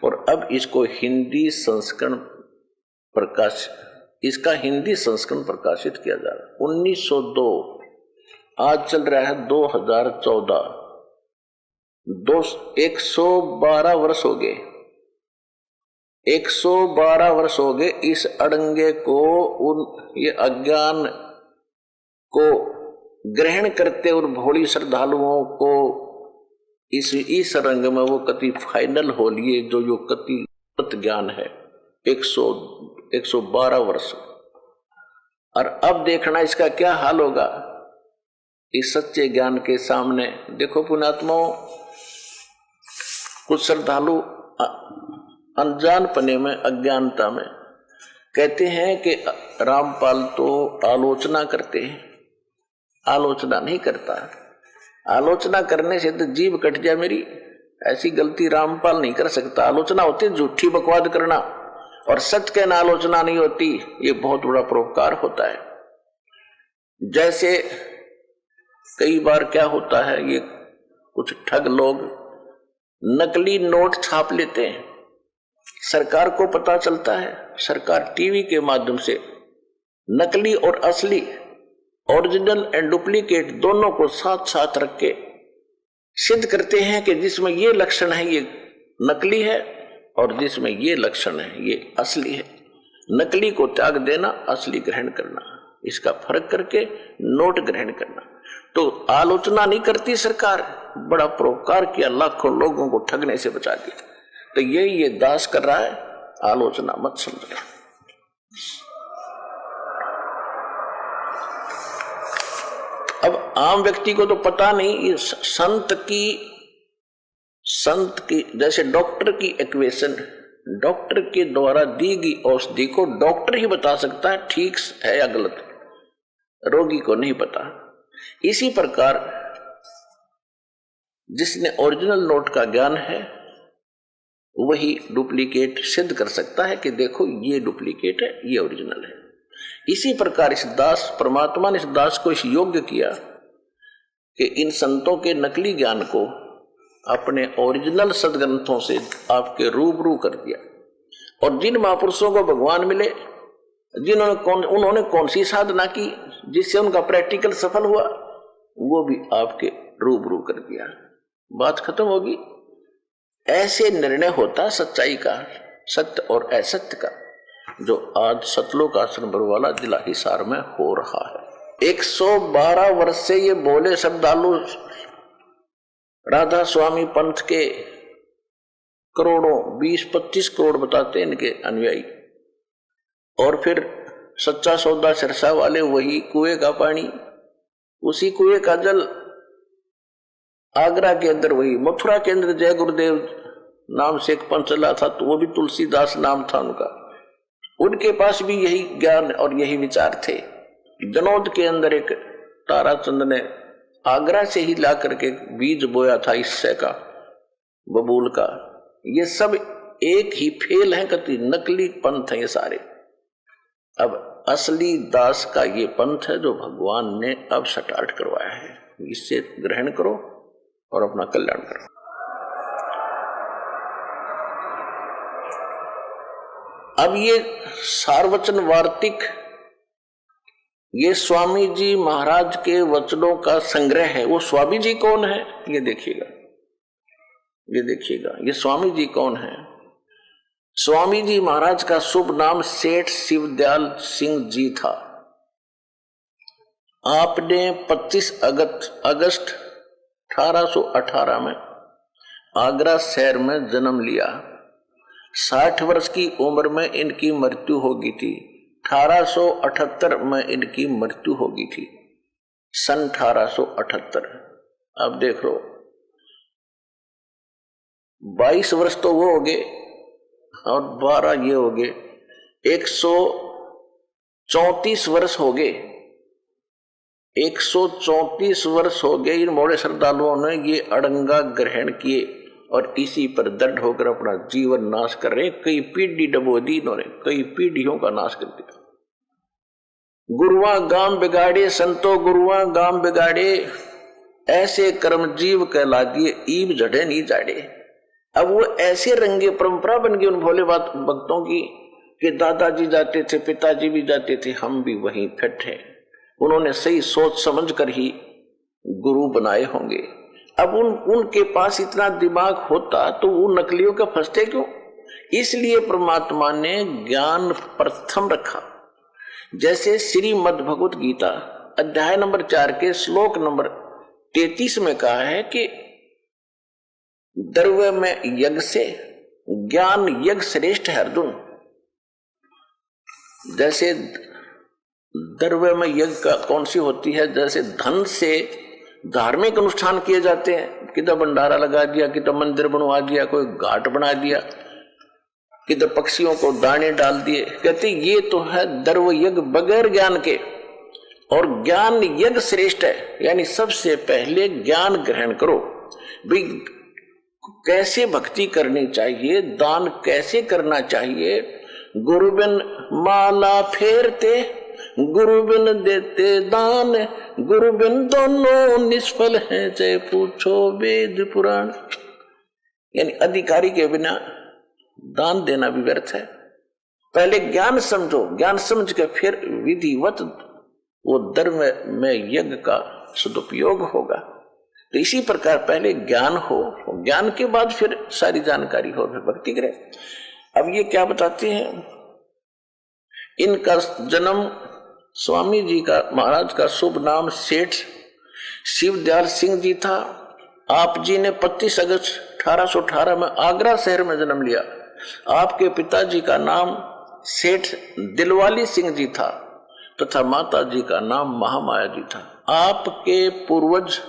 और अब इसको हिंदी संस्करण हिंदी संस्करण प्रकाशित किया जा रहा है। 1902, आज चल रहा है 2014, 112 वर्ष हो गए। 112 वर्ष हो गए इस अड़ंगे को, ये अज्ञान को ग्रहण करते और भोली श्रद्धालुओं को इस रंग में वो कति फाइनल हो लिए जो कति ज्ञान है। 112 वर्ष, और अब देखना इसका क्या हाल होगा इस सच्चे ज्ञान के सामने। देखो पुण्यात्माओं, कुछ श्रद्धालु अनजान पने में, अज्ञानता में कहते हैं कि रामपाल तो आलोचना करते हैं। आलोचना नहीं करता, आलोचना करने से तो जीभ कट जाए मेरी, ऐसी गलती रामपाल नहीं कर सकता। आलोचना होती है झूठी बकवाद करना, और सच कहना आलोचना नहीं होती। ये बहुत बड़ा परोपकार होता है। जैसे कई बार क्या होता है, ये कुछ ठग लोग नकली नोट छाप लेते हैं, सरकार को पता चलता है, सरकार टीवी के माध्यम से नकली और असली, ओरिजिनल एंड डुप्लीकेट दोनों को साथ साथ रख के सिद्ध करते हैं कि जिसमें ये लक्षण है ये नकली है और जिसमें ये लक्षण है ये असली है। नकली को त्याग देना, असली ग्रहण करना, इसका फर्क करके नोट ग्रहण करना। तो आलोचना नहीं करती सरकार, बड़ा परोपकार किया, लाखों लोगों को ठगने से बचा दिया। तो ये दास कर रहा है, आलोचना मत समझना। अब आम व्यक्ति को तो पता नहीं, ये संत की जैसे डॉक्टर की इक्वेशन, डॉक्टर के द्वारा दी गई औषधि को डॉक्टर ही बता सकता है ठीक है या गलत, रोगी को नहीं पता। इसी प्रकार जिसने ओरिजिनल नोट का ज्ञान है वही डुप्लीकेट सिद्ध कर सकता है कि देखो ये डुप्लीकेट है, ये ओरिजिनल है। इसी प्रकार इस दास, परमात्मा ने इस दास को इस योग्य किया कि इन संतों के नकली ज्ञान को अपने ओरिजिनल सदग्रंथों से आपके रूबरू कर दिया। और जिन महापुरुषों को भगवान मिले, उन्होंने कौन सी साधना की जिससे उनका प्रैक्टिकल सफल हुआ, वो भी आपके रूबरू कर दिया। बात खत्म होगी। ऐसे निर्णय होता सच्चाई का, सत्य और असत्य का, जो आज सतलोक आश्रम बरवाला जिला हिसार में हो रहा है। 112 वर्ष से ये बोले श्रद्धालु राधा स्वामी पंथ के करोड़ों, 20-25 करोड़ बताते इनके अनुयायी, और फिर सच्चा सौदा सिरसा वाले वही कुएं का पानी, उसी कुएं का जल, आगरा के अंदर वही, मथुरा के अंदर जय गुरुदेव नाम से एक पंथ चला था, तो वो भी तुलसीदास नाम था उनका, उनके पास भी यही ज्ञान और यही विचार थे। जनौद के अंदर एक ताराचंद ने आगरा से ही ला करके बीज बोया था इससे का, बबूल का। ये सब एक ही फेल है, कति नकली पंथ है ये सारे। अब असली दास का ये पंथ है जो भगवान ने अब स्टार्ट करवाया है, इससे ग्रहण करो और अपना कल्याण करो। अब ये सार्वचन वार्तिक, ये स्वामी जी महाराज के वचनों का संग्रह है। वो स्वामी जी कौन है ये देखिएगा, ये देखिएगा ये स्वामी जी कौन है। स्वामी जी महाराज का शुभ नाम सेठ शिवदयाल सिंह जी था। आपने 25 अगस्त 1818 में आगरा शहर में जन्म लिया। 60 वर्ष की उम्र में इनकी मृत्यु हो गई थी। 1878 में इनकी मृत्यु हो गई थी, सन 1878। अब देख लो 22 वर्ष तो वो हो गए और 12 ये हो गए, 134 वर्ष हो गए। 134 वर्ष हो गए इन मोड़े श्रद्धालुओं ने ये अड़ंगा ग्रहण किए और इसी पर दृढ़ होकर अपना जीवन नाश कर रहे। कई पीढ़ी डबो दी इन्होंने, कई पीढ़ियों का नाश कर दिया। गुरुआ गांव बिगाड़े संतो, गुरुआ गांव बिगाड़े, ऐसे कर्म जीव कहला दिए, ईब जड़े नहीं जाड़े। अब वो ऐसे रंगे परंपरा बन गई उन भोले भक्तों की कि दादाजी जाते थे, पिताजी भी जाते थे, हम भी वहीं फिट हैं। उन्होंने सही सोच समझ कर ही गुरु बनाए होंगे। अब उनके पास इतना दिमाग होता तो वो नकलियों का फंसते क्यों? इसलिए परमात्मा ने ज्ञान प्रथम रखा। जैसे श्रीमद् भगवत गीता अध्याय नंबर 4 के श्लोक नंबर 33 में कहा है कि द्रव्य में यज्ञ से ज्ञान यज्ञ श्रेष्ठ है अर्जुन। जैसे द्रव्य में यज्ञ का कौन सी होती है, जैसे धन से धार्मिक अनुष्ठान किए जाते हैं, किधर भंडारा लगा दिया, किधर मंदिर बनवा दिया, कोई घाट बना दिया, किधर पक्षियों को दाने डाल दिए। कहते ये तो है द्रव्य यज्ञ बगैर ज्ञान के, और ज्ञान यज्ञ श्रेष्ठ है। यानी सबसे पहले ज्ञान ग्रहण करो भाई, कैसे भक्ति करनी चाहिए, दान कैसे करना चाहिए। गुरु बिन माला फेरते, गुरु बिन देते दान, गुरु बिन दोनों निष्फल हैं, चाहे पूछो वेद पुराण। यानी अधिकारी के बिना दान देना भी व्यर्थ है। पहले ज्ञान समझो, ज्ञान समझ के फिर विधिवत वो धर्म में यज्ञ का सदुपयोग होगा। तो इसी प्रकार पहले ज्ञान हो, ज्ञान के बाद फिर सारी जानकारी हो, फिर भक्ति करे। अब ये क्या बताते हैं, इनका जन्म स्वामी जी का महाराज का शुभ नाम सेठ शिवदयाल सिंह जी था। आप जी ने 25 अगस्त 1818 में आगरा शहर में जन्म लिया। आपके पिताजी का नाम सेठ दिलवाली सिंह जी था तथा माता जी का नाम महामाया जी था। आपके पूर्वज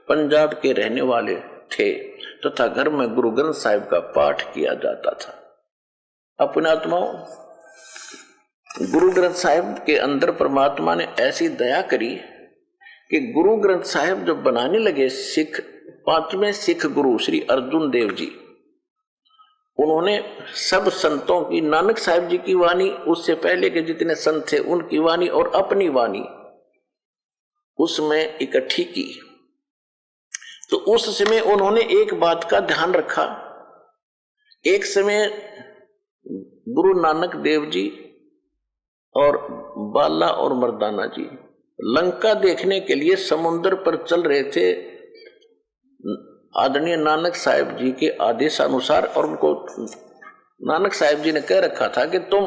पंजाब के रहने वाले थे तथा घर में गुरु ग्रंथ साहिब का पाठ किया जाता था। अपने आत्माओं, गुरु ग्रंथ साहिब के अंदर परमात्मा ने ऐसी दया करी कि गुरु ग्रंथ साहिब जब बनाने लगे, सिख 5वें सिख गुरु श्री अर्जुन देव जी, उन्होंने सब संतों की, नानक साहिब जी की वाणी, उससे पहले के जितने संत थे उनकी वाणी और अपनी वाणी उसमें इकट्ठी की। तो उस समय उन्होंने एक बात का ध्यान रखा। एक समय गुरु नानक देव जी और बाला और मर्दाना जी लंका देखने के लिए समुद्र पर चल रहे थे आदरणीय नानक साहिब जी के आदेशानुसार, और उनको नानक साहिब जी ने कह रखा था कि तुम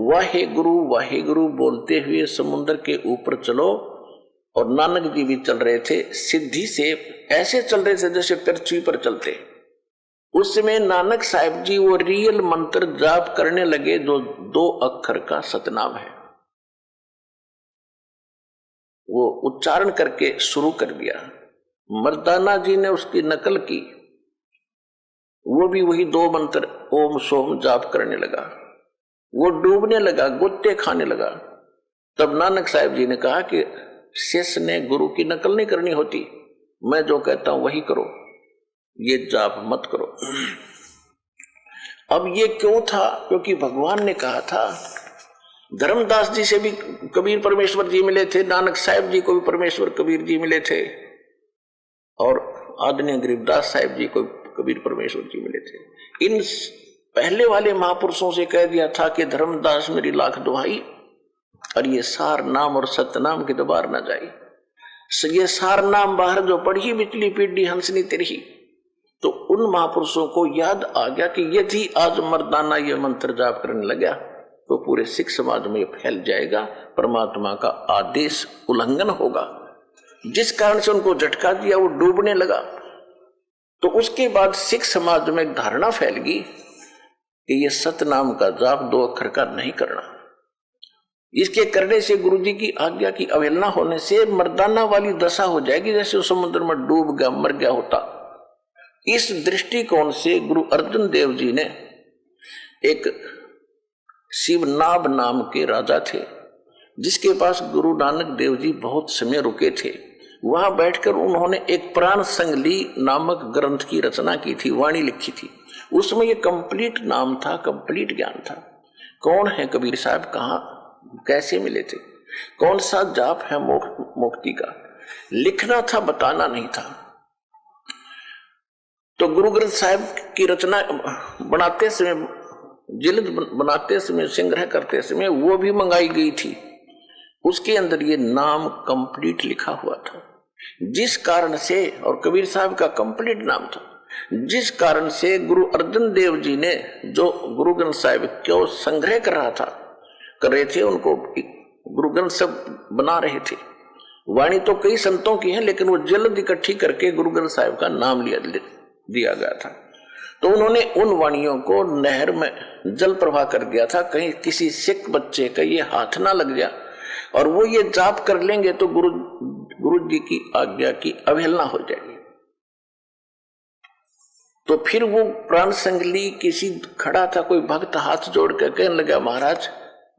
वाहे गुरु बोलते हुए समुद्र के ऊपर चलो। और नानक जी भी चल रहे थे सिद्धि से, ऐसे चल रहे थे जैसे पृथ्वी पर चलते। उस समय नानक साहिब जी वो रियल मंत्र जाप करने लगे जो 2 अक्षर का सतनाम है, वो उच्चारण करके शुरू कर दिया। मर्दाना जी ने उसकी नकल की, वो भी वही 2 मंत्र ओम सोम जाप करने लगा। वो डूबने लगा, गुत्ते खाने लगा। तब नानक साहिब जी ने कहा कि शिष्य ने गुरु की नकल नहीं करनी होती, मैं जो कहता हूं वही करो, ये जाप मत करो। अब ये क्यों था? क्योंकि भगवान ने कहा था, धर्मदास जी से भी कबीर परमेश्वर जी मिले थे, नानक साहिब जी को भी परमेश्वर कबीर जी मिले थे, और आदरणीय गरीबदास साहिब जी को कबीर परमेश्वर जी मिले थे। इन पहले वाले महापुरुषों से कह दिया था कि धर्मदास मेरी लाख दुहाई, और ये सार नाम और सतनाम की दबार न जाए। ये सार नाम बाहर जो पढ़ी बिचली पीढ़ी हंसनी तिरही, तो उन महापुरुषों को याद आ गया कि यदि आज मर्दाना ये मंत्र जाप करने लगा तो पूरे सिख समाज में फैल जाएगा, परमात्मा का आदेश उल्लंघन होगा। जिस कारण से उनको झटका दिया, वो डूबने लगा। तो उसके बाद सिख समाज में एक धारणा फैल गई कि ये सतनाम का जाप 2 अक्षर का नहीं करना। इसके करने से गुरु जी की आज्ञा की अवहेलना होने से मर्दाना वाली दशा हो जाएगी, जैसे वो समुद्र में डूब गया, मर गया होता। इस दृष्टिकोण से गुरु अर्जुन देव जी ने, एक शिवनाभ नाम के राजा थे जिसके पास गुरु नानक देव जी बहुत समय रुके थे, वहां बैठकर उन्होंने एक प्राण संगली नामक ग्रंथ की रचना की थी, वाणी लिखी थी। उसमें ये कंप्लीट नाम था, कंप्लीट ज्ञान था। कौन है कबीर साहब, कहाँ कैसे मिले थे, कौन सा जाप है मुक्ति का, लिखना था, बताना नहीं था। तो गुरु ग्रंथ साहिब की रचना बनाते समय, जिल्द बनाते समय, संग्रह करते समय वो भी मंगाई गई थी। उसके अंदर ये नाम कंप्लीट लिखा हुआ था, जिस कारण से, और कबीर साहब का कंप्लीट नाम था, जिस कारण से गुरु अर्जन देव जी ने जो गुरु ग्रंथ साहिब क्यों संग्रह कर रहे थे, उनको गुरु ग्रंथ सब बना रहे थे। वाणी तो कई संतों की है, लेकिन वो जल्द इकट्ठी करके गुरु ग्रंथ साहिब का नाम दिया गया था। तो उन्होंने उन वाणियों को नहर में जल प्रवाह कर दिया था, कहीं किसी सिख बच्चे का ये हाथ ना लग गया और वो ये जाप कर लेंगे तो गुरु जी की आज्ञा की अवहेलना हो जाएगी। तो फिर वो प्राण संगली किसी खड़ा था, कोई भक्त हाथ जोड़ कर कहने लगा, महाराज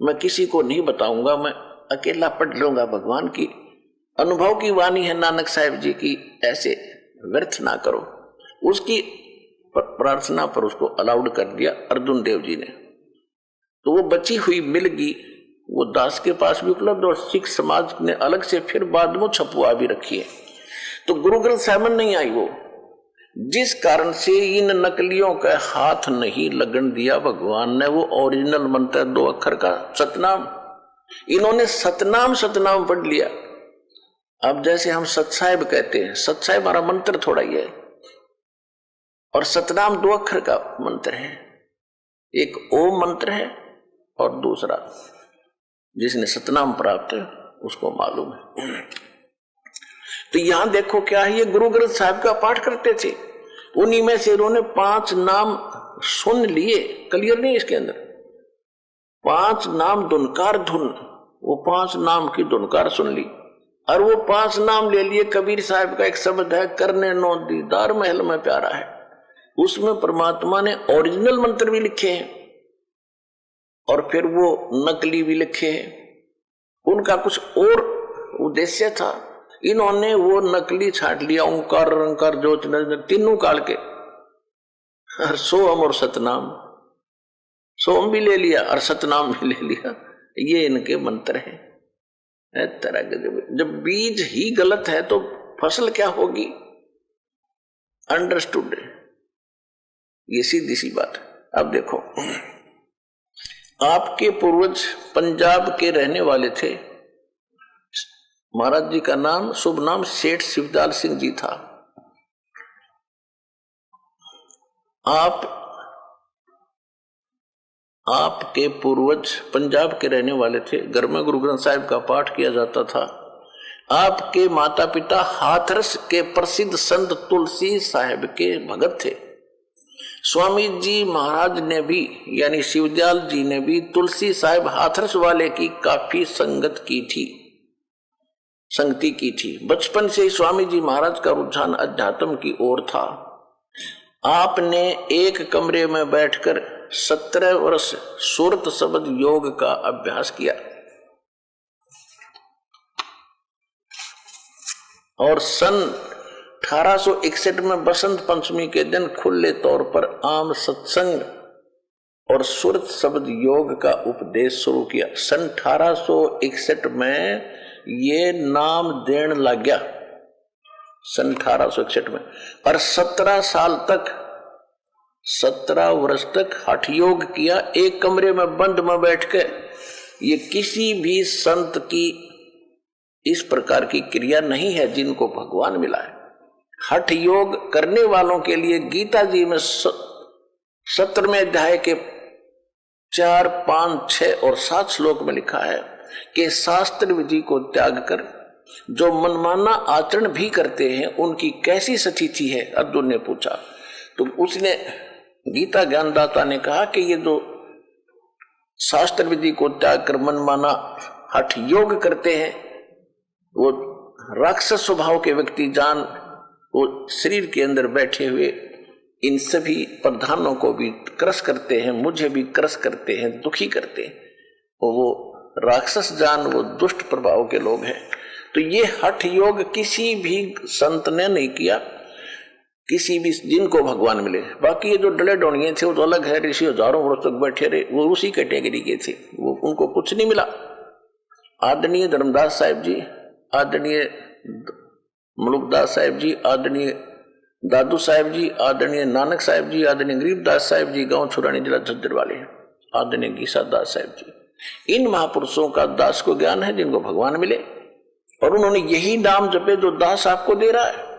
मैं किसी को नहीं बताऊंगा, मैं अकेला पढ़ लूंगा, भगवान की अनुभव की वाणी है नानक साहिब जी की, ऐसे व्यर्थ ना करो। उसकी प्रार्थना पर उसको अलाउड कर दिया अर्जुन देव जी ने। तो वो बची हुई मिल गई, वो दास के पास भी उपलब्ध, और सिख समाज ने अलग से फिर बाद में छपुआ भी रखी है। तो गुरु ग्रंथ साहिब नहीं आई वो, जिस कारण से इन नकलियों का हाथ नहीं लगन दिया भगवान ने। वो ओरिजिनल मंत्र 2 अक्षर का सतनाम, इन्होंने सतनाम सतनाम पढ़ लिया। अब जैसे हम सतसाहिब कहते हैं, सतसाहिब हमारा मंत्र थोड़ा ही है, और सतनाम 2 अक्षर का मंत्र है। एक ओम मंत्र है और दूसरा जिसने सतनाम प्राप्त है उसको मालूम है। तो यहां देखो क्या है, ये गुरु ग्रंथ साहिब का पाठ करते थे, उन्हीं में से इन्होंने 5 नाम सुन लिए। क्लियर नहीं इसके अंदर, 5 नाम धुनकार धुन, वो 5 नाम की धुनकार सुन ली, और वो 5 नाम ले लिए। कबीर साहब का एक शब्द है, करने नो दीदार महल में प्यारा है, उसमें परमात्मा ने ओरिजिनल मंत्र भी लिखे हैं और फिर वो नकली भी लिखे हैं। उनका कुछ और उद्देश्य था, इन्होंने वो नकली छाट लिया, ओंकार रंकार ज्योत तीनों काल के, और सोम और सतनाम, सोम भी ले लिया और सतनाम भी ले लिया। ये इनके मंत्र हैं। तरह के जब बीज ही गलत है तो फसल क्या होगी, अंडरस्टूड है, ये सीधी सी बात है। अब देखो, आपके पूर्वज पंजाब के रहने वाले थे, महाराज जी का नाम, शुभ नाम सेठ शिवदयाल सिंह जी था। आपके पूर्वज पंजाब के रहने वाले थे, घर में गुरु ग्रंथ साहिब का पाठ किया जाता था। आपके माता पिता हाथरस के प्रसिद्ध संत तुलसी साहिब के भगत थे। स्वामी जी महाराज ने भी, यानी शिवदयाल जी ने भी तुलसी साहिब हाथरस वाले की काफी संगति की थी। बचपन से ही स्वामी जी महाराज का रुझान अध्यात्म की ओर था। आपने एक कमरे में बैठकर 17 वर्ष सुरत शब्द योग का अभ्यास किया। और सन 1861 में बसंत पंचमी के दिन खुले तौर पर आम सत्संग और सुरत शब्द योग का उपदेश शुरू किया। सन 1861 में ये नाम देने लग गया, सन 1861 में। और 17 साल तक, 17 वर्ष तक हठ योग किया, एक कमरे में बंद में बैठ के। ये किसी भी संत की इस प्रकार की क्रिया नहीं है जिनको भगवान मिला है। हठ योग करने वालों के लिए गीता जी में 17वें अध्याय के 4, 5, 6 और 7 श्लोक में लिखा है कि शास्त्र विधि को त्याग कर जो मनमाना आचरण भी करते हैं उनकी कैसी स्थिति है, अर्जुन ने पूछा। तो उसने, गीता ज्ञानदाता ने कहा कि ये जो शास्त्र विधि को त्याग कर मनमाना हठ योग करते हैं वो राक्षस स्वभाव के व्यक्ति, जान वो शरीर के अंदर बैठे हुए इन सभी प्रधानों को भी क्रस करते हैं, मुझे भी क्रस करते हैं, दुखी करते हैं। वो राक्षस जान, वो दुष्ट प्रभाव के लोग हैं। तो ये हठ योग किसी भी संत ने नहीं किया, किसी भी जिनको भगवान मिले। बाकी ये जो डले डोनिये थे वो तो अलग है, ऋषि हजारों वर्ष तक बैठे रहे, वो उसी कैटेगरी के थे, वो उनको कुछ नहीं मिला। आदरणीय धर्मदास साहिब जी, आदरणीय मलुकदास साहिब जी, आदरणीय दादू साहिब जी, आदरणीय नानक साहिब जी, आदरणीय गरीबदास साहिब जी, गांव छुरानी जिला झज्जर वाले हैं, आदरणीय गीसा दास साहिब जी, इन महापुरुषों का दास को ज्ञान है जिनको भगवान मिले, और उन्होंने यही नाम जपे जो दास आपको दे रहा है।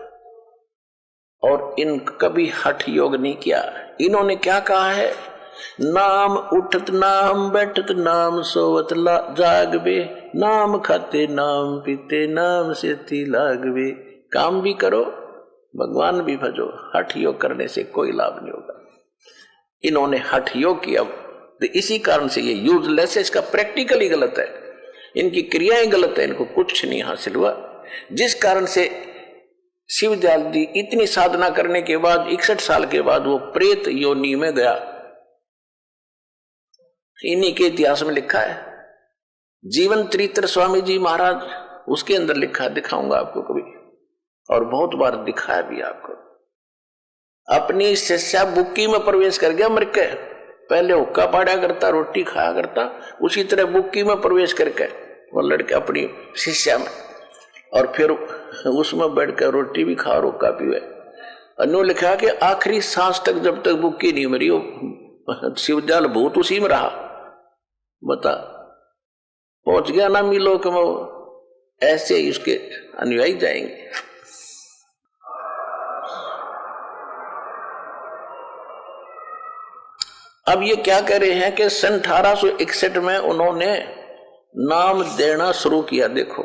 और इन कभी हठ योग नहीं किया। इन्होंने क्या कहा है, नाम उठत नाम बैठत नाम सोवत जागवे, नाम खाते नाम पीते नाम सेती लागवे। काम भी करो, भगवान भी भजो, हठ योग करने से कोई लाभ नहीं होगा। इन्होंने हठ योग किया, तो इसी कारण से ये यूजलेस है, इसका प्रैक्टिकल ही गलत है, इनकी क्रियाएं गलत है, इनको कुछ नहीं हासिल हुआ। जिस कारण से शिवदयाल जी इतनी साधना करने के बाद 61 साल के बाद वो प्रेत योनि में गया। इन्हीं के इतिहास में लिखा है। जीवन चरित्र स्वामी जी महाराज, उसके अंदर लिखा है, दिखाऊंगा आपको कभी, और बहुत बार दिखाया भी आपको। अपनी शिष्या बुक्की में प्रवेश कर गया मर के, पहले हुक्का पाड़ा करता, रोटी खाया करता, उसी तरह बुक्की में प्रवेश करके वो लड़के अपनी शिष्या में, और फिर उसमें बैठकर रोटी भी खा और हुक्का पीवे। अनु लिखा कि आखिरी सांस तक जब तक बुक्की नहीं मरी वो शिवदयाल भूत उसी में रहा। बता, पहुंच गया ना मिलोक में, ऐसे ही उसके अनुयायी जाएंगे। अब ये क्या कह रहे हैं कि सन 1861 में उन्होंने नाम देना शुरू किया। देखो,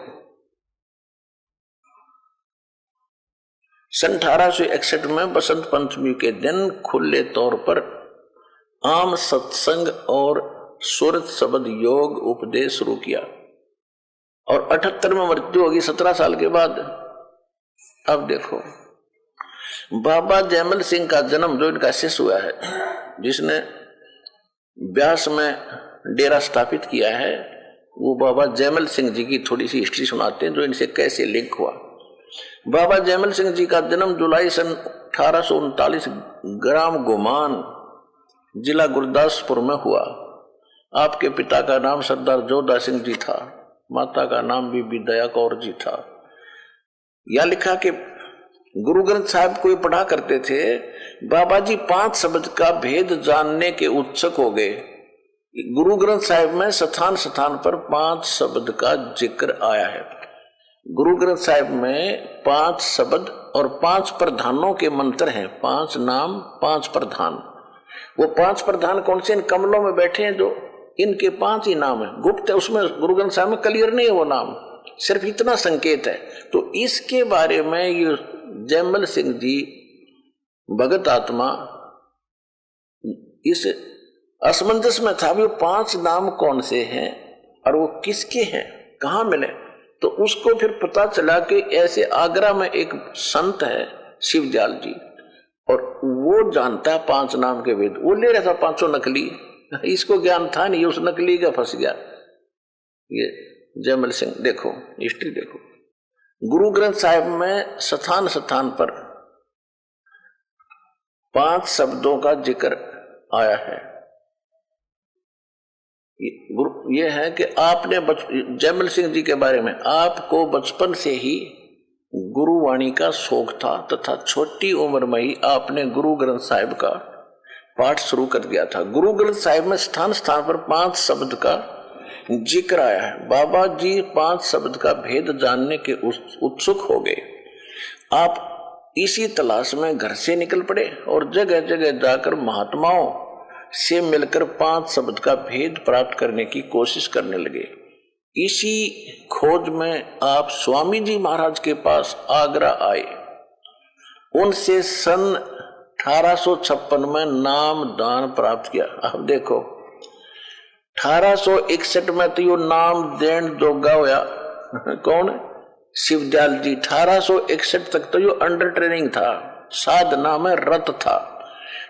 सन 1861 में बसंत पंचमी के दिन खुले तौर पर आम सत्संग और सुरत शब्द योग उपदेश शुरू किया, और 78 में मृत्यु होगी 17 साल के बाद। अब देखो, बाबा जयमल सिंह का जन्म, जो इनका शिष्य हुआ है, जिसने ब्यास में डेरा स्थापित किया है, वो बाबा जयमल सिंह जी की थोड़ी सी हिस्ट्री सुनाते हैं, जो इनसे कैसे लिंक हुआ। बाबा जयमल सिंह जी का जन्म जुलाई सन 1839 ग्राम गोमान, जिला गुरदासपुर में हुआ। आपके पिता का नाम सरदार जोधा सिंह जी था, माता का नाम बीबी दया कौर जी था। यह लिखा कि गुरु ग्रंथ साहिब को पढ़ा करते थे। बाबा जी 5 शब्द का भेद जानने के उत्सुक हो गए। गुरु ग्रंथ साहिब में स्थान स्थान पर 5 शब्द का जिक्र आया है। गुरु ग्रंथ साहिब में 5 शब्द और 5 प्रधानों के मंत्र हैं, 5 नाम 5 प्रधान। वो 5 प्रधान कौन से? इन कमलों में बैठे हैं, जो इनके 5 ही नाम है। गुप्त है, उसमें गुरु ग्रंथ साहिब में क्लियर नहीं है वो नाम, सिर्फ इतना संकेत है। तो इसके बारे में ये जयमल सिंह जी भगत आत्मा इस असमंजस में था, वो 5 नाम कौन से हैं और वो किसके हैं, कहाँ मिले। तो उसको फिर पता चला कि ऐसे आगरा में एक संत है शिवदयाल जी, और वो जानता है 5 नाम के वेद। वो ले रहा था 500 नकली, इसको ज्ञान था नहीं, उस नकली का फंस गया। ये जयमल सिंह, देखो हिस्ट्री देखो। गुरु ग्रंथ साहिब में स्थान स्थान पर 5 शब्दों का जिक्र आया है। ये है कि आपने जयमल सिंह जी के बारे में, आपको बचपन से ही गुरुवाणी का शौक था तथा छोटी उम्र में ही आपने गुरु ग्रंथ साहिब का पाठ शुरू कर दिया था। गुरु ग्रंथ साहिब में स्थान स्थान पर 5 शब्द का जिक्र आया है। बाबा जी 5 शब्द का भेद जानने के उत्सुक हो गए। आप इसी तलाश में घर से निकल पड़े और जगह जगह जाकर महात्माओं से मिलकर 5 शब्द का भेद प्राप्त करने की कोशिश करने लगे। इसी खोज में आप स्वामी जी महाराज के पास आगरा आए। उनसे सन 1856 में नाम दान प्राप्त किया। अब देखो 1861 में तो यो नाम देन जोगा होया कौन? शिवदयाल जी। 1861 तक तो यो अंडर ट्रेनिंग था, साधना में रत था।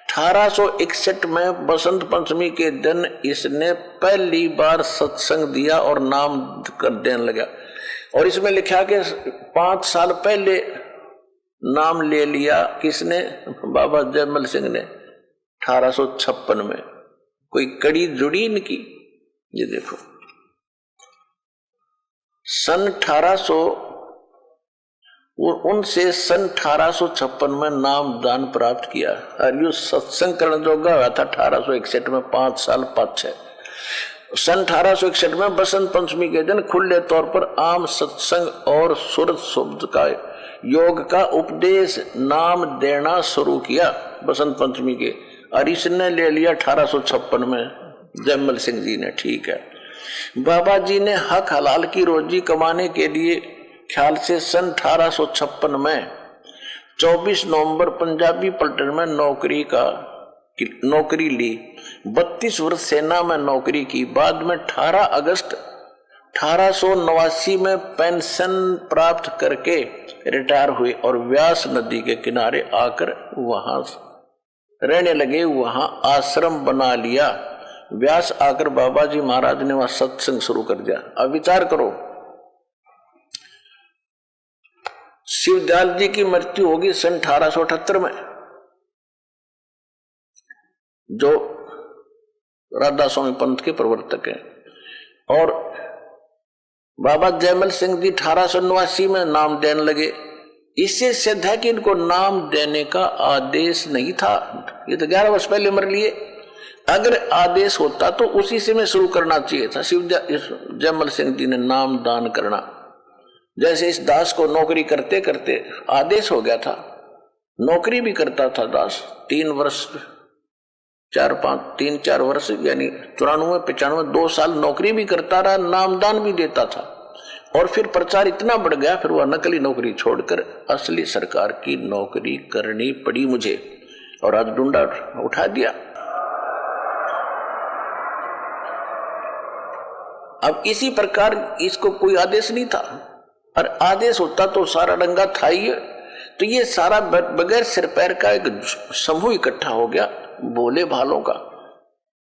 1861 में बसंत पंचमी के दिन इसने पहली बार सत्संग दिया और नाम कर देने लगा। और इसमें लिखा कि 5 साल पहले नाम ले लिया किसने? बाबा जयमल सिंह ने 1856 में। कोई कड़ी जुड़ी इनकी। ये देखो सन 1800 उनसे सन 1856 में नाम दान प्राप्त किया और यो सत्संग करने जोगा हुआ था 1861 में, 5 साल पाछे। सन 1861 में बसंत पंचमी के दिन खुले तौर पर आम सत्संग और सुरत शब्द का योग का उपदेश नाम देना शुरू किया बसंत पंचमी के। और इसने ले लिया 1856 में जयमल सिंह जी ने। ठीक है। बाबा जी ने हक हलाल की रोजी कमाने के लिए ख्याल से सन 1856 में 24 नवंबर पंजाबी पलटन में नौकरी ली। 32 वर्ष सेना में नौकरी की। बाद में 18 अगस्त 1889 में पेंशन प्राप्त करके रिटायर हुए और व्यास नदी के किनारे आकर वहां रहने लगे। वहां आश्रम बना लिया। व्यास आकर बाबा जी महाराज ने वहां सत्संग शुरू कर दिया। अब विचार करो, शिवदयाल जी की मृत्यु होगी सन 1878 में, जो राधा स्वामी पंथ के प्रवर्तक हैं। और बाबा जयमल सिंह जी 1889 में नाम देने लगे। इससे सिद्ध है कि इनको नाम देने का आदेश नहीं था। ये तो 11 वर्ष पहले मर लिए। अगर आदेश होता तो उसी से में शुरू करना चाहिए था जयमल सिंह जी ने नाम दान करना। जैसे इस दास को नौकरी करते करते आदेश हो गया था। नौकरी भी करता था दास 3 वर्ष 3-4 वर्ष यानी 94-95 2 साल नौकरी भी करता रहा, नामदान भी देता था। और फिर प्रचार इतना बढ़ गया, फिर वह नकली नौकरी छोड़कर असली सरकार की नौकरी करनी पड़ी मुझे। और आज डंडा उठा दिया। अब इसी प्रकार इसको कोई आदेश नहीं था, और आदेश होता तो सारा डंगा था ही। तो ये सारा बगैर सिर पैर का एक समूह इकट्ठा हो गया भोले भालों का।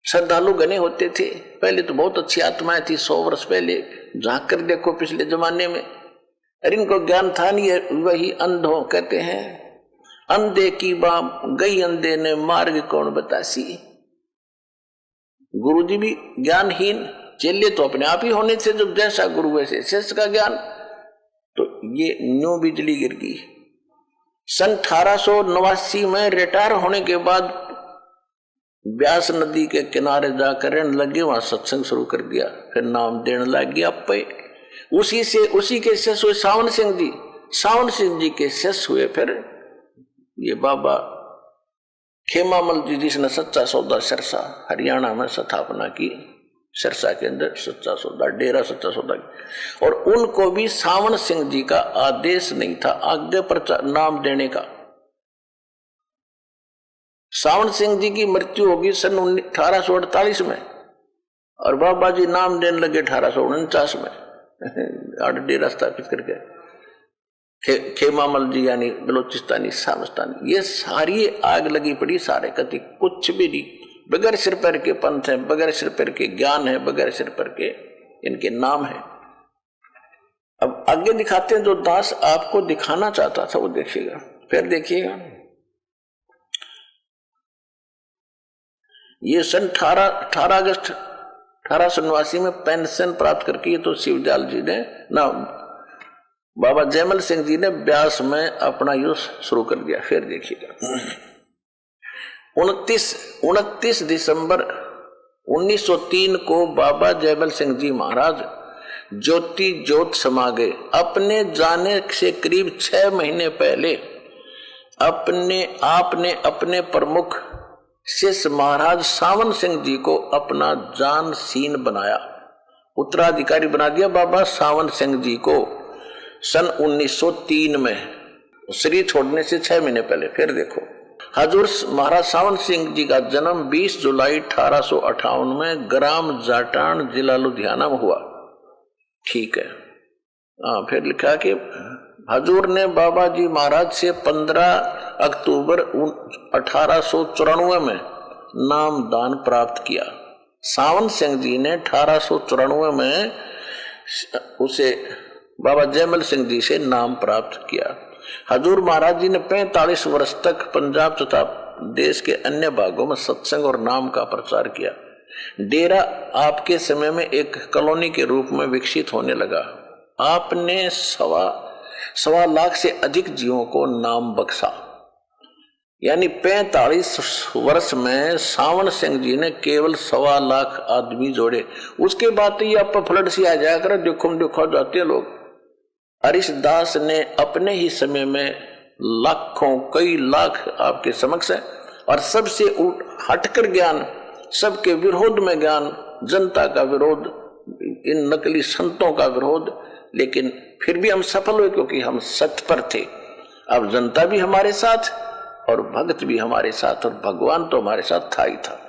श्रद्धालु गने होते थे। पहले तो बहुत अच्छी आत्माएं थी। 100 वर्ष पहले झांक कर देखो पिछले जमाने में। अरे इनको ज्ञान था नहीं। वही अंधों कहते हैं, अंधे की बाप गई अंधे ने मार्ग कौन बतासी। गुरु जी भी ज्ञानहीन, चेले तो अपने आप ही होने से जब जैसा गुरु वैसे शिष्य का ज्ञान। तो ये न्यू बिजली गिर गई। सन 1889 में रिटायर होने के बाद व्यास नदी के किनारे जाकर रहने लगे। वहां सत्संग शुरू कर दिया। फिर नाम देने लग गया पे। उसी के शिष्य हुए सावन सिंह जी। सावन सिंह जी के शिष्य हुए फिर ये बाबा खेमामल जी, जिसने सच्चा सौदा सिरसा हरियाणा में स्थापना की। सिरसा के अंदर सच्चा सौदा डेरा सच्चा सौदा की। और उनको भी सावन सिंह जी का आदेश नहीं था आगे प्रचार नाम देने का। सावन सिंह जी की मृत्यु होगी सन 1848 में और बाबा जी नाम देने लगे 1849 में डेरा स्थापित करके। खेमामल जी यानी बलोचिस्तानी सामस्तानी, ये सारी आग लगी पड़ी सारे कति। कुछ भी नहीं, बगैर सिर पैर के पंथ है, बगैर सिर पैर के ज्ञान है, बगैर सिर पैर के इनके नाम है। अब आगे दिखाते हैं, जो दास आपको दिखाना चाहता था वो देखिएगा। फिर देखिएगा, ये सन 18 अगस्त 1889 में पेंशन प्राप्त करके, ये तो शिवदयाल जी ने ना बाबा जयमल सिंह जी ने ब्यास में अपना युद्ध शुरू कर दिया। फिर देखिएगा 29 दिसंबर 1903 को बाबा जयमल सिंह जी महाराज ज्योति ज्योत समा गए। अपने जाने से करीब 6 महीने पहले आपने अपने प्रमुख शिष्य महाराज सावन सिंह जी को अपना जानशीन बनाया, उत्तराधिकारी बना दिया बाबा सावन सिंह जी को सन 1903 में, शरीर छोड़ने से 6 महीने पहले। फिर देखो, हजूर महाराज सावन सिंह जी का जन्म 20 जुलाई 1858 में ग्राम जाटान जिला लुधियाना में हुआ। ठीक है। फिर लिखा कि हजूर ने बाबा जी महाराज से 15 अक्टूबर 1894 में नाम दान प्राप्त किया। सावन सिंह जी ने 1894 में उसे बाबा जयमल सिंह जी से नाम प्राप्त किया। हजूर महाराज जी ने 45 वर्ष तक पंजाब तथा देश के अन्य भागों में सत्संग और नाम का प्रचार किया। डेरा आपके समय में एक कॉलोनी के रूप में विकसित होने लगा। आपने सवा लाख से अधिक जीवों को नाम बख्शा। यानी 45 वर्ष में सावन सिंह जी ने केवल 1.25 लाख आदमी जोड़े। उसके बाद तो ये आप फ्लड सी आ जाया कर, देखो जाते हैं लोग। हरीश दास ने अपने ही समय में लाखों कई लाख आपके समक्ष है, और सबसे हटकर ज्ञान, सबके विरोध में ज्ञान, जनता का विरोध, इन नकली संतों का विरोध, लेकिन फिर भी हम सफल हुए क्योंकि हम सत्य पर थे। अब जनता भी हमारे साथ और भक्त भी हमारे साथ, और भगवान तो हमारे साथ था ही था।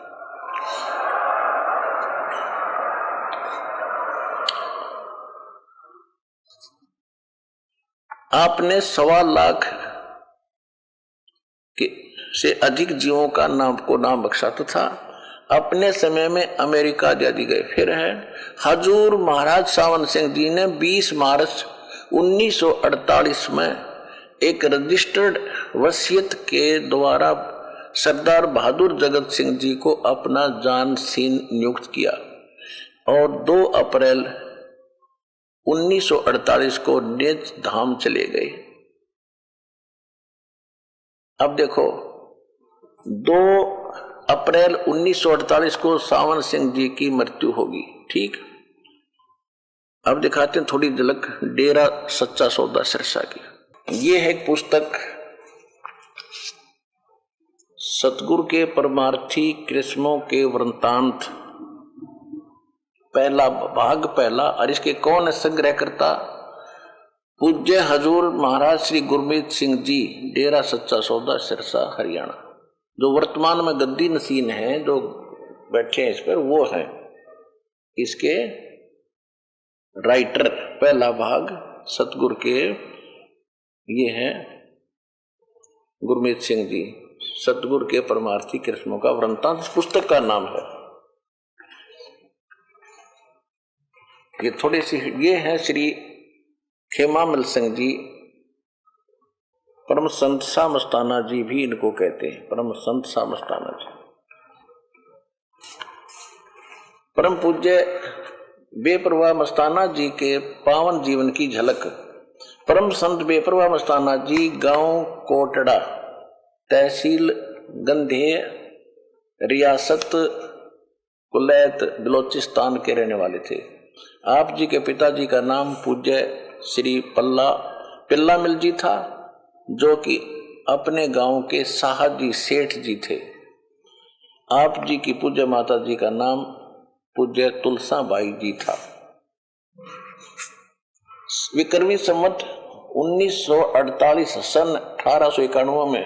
आपने 1.25 लाख से अधिक जीवों का नाम बख्शा तो था। अपने समय में अमेरिका आदि गए। फिर है, हजूर महाराज सावन सिंह जी ने 20 मार्च 1948 में एक रजिस्टर्ड वसीयत के द्वारा सरदार बहादुर जगत सिंह जी को अपना जानशीन नियुक्त किया, और 2 अप्रैल 1948 को नेज धाम चले गए। अब देखो, 2 अप्रैल 1948 को सावन सिंह जी की मृत्यु होगी। ठीक। अब दिखाते हैं थोड़ी झलक डेरा सच्चा सौदा सिरसा की। ये है एक पुस्तक, सतगुरु के परमार्थी कृष्णों के वृंतांत, पहला भाग पहला। और इसके कौन है संग्रहकर्ता? पूज्य हजूर महाराज श्री गुरमीत सिंह जी, डेरा सच्चा सौदा सिरसा हरियाणा। जो वर्तमान में गद्दी नसीन है, जो बैठे हैं इस पर, वो है इसके राइटर। पहला भाग सतगुरु के, ये है गुरमीत सिंह जी, सतगुरु के परमार्थी कृष्णों का वृंतांत पुस्तक का नाम है। ये थोड़ी सी, ये है श्री खेमामल सिंह जी, परम संत सा मस्ताना जी भी इनको कहते हैं, परम संत सा मस्ताना जी। परम पूज्य बेपरवाह मस्ताना जी के पावन जीवन की झलक। परम संत बेपरवाह मस्ताना जी गांव कोटड़ा, तहसील गंधेय, रियासत कुलैत, बलोचिस्तान के रहने वाले थे। आप जी के पिताजी का नाम पूज्य श्री पिल्ला मिल जी था, जो कि अपने गांव के साहजी सेठ जी थे। आप जी की पूज्य माता जी का नाम पूज्य तुलसा बाई जी था। विक्रमी संवत 1948 सन 1891 में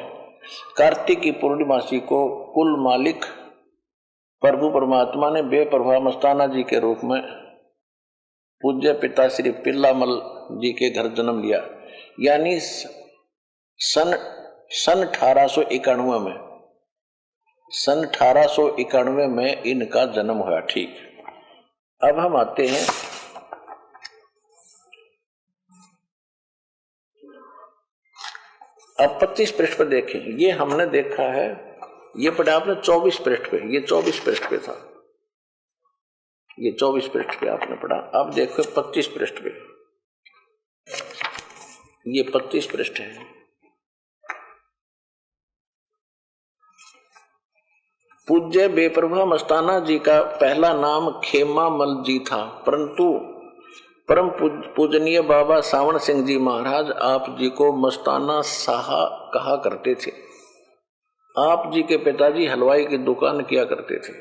कार्तिक की पूर्णिमासी को कुल मालिक प्रभु परमात्मा ने बेपरवाह मस्ताना जी के रूप में पूज्य पिता श्री पिल्लामल जी के घर जन्म लिया। यानी सन 1891 में, सन 1891 में इनका जन्म हुआ। ठीक। अब हम आते हैं अब 25 पृष्ठ पर देखें, ये हमने देखा है, ये पढ़ा आपने 24 पृष्ठ पे, ये 24 पृष्ठ पे था, ये 24 पृष्ठ पे आपने पढ़ा। अब देखो 25 पृष्ठ पे, ये 25 पृष्ठ है। पूज्य बेप्रभा मस्ताना जी का पहला नाम खेमामल जी था, परंतु परम पूजनीय बाबा सावण सिंह जी महाराज आप जी को मस्ताना साहा कहा करते थे। आप जी के पिताजी हलवाई की दुकान किया करते थे।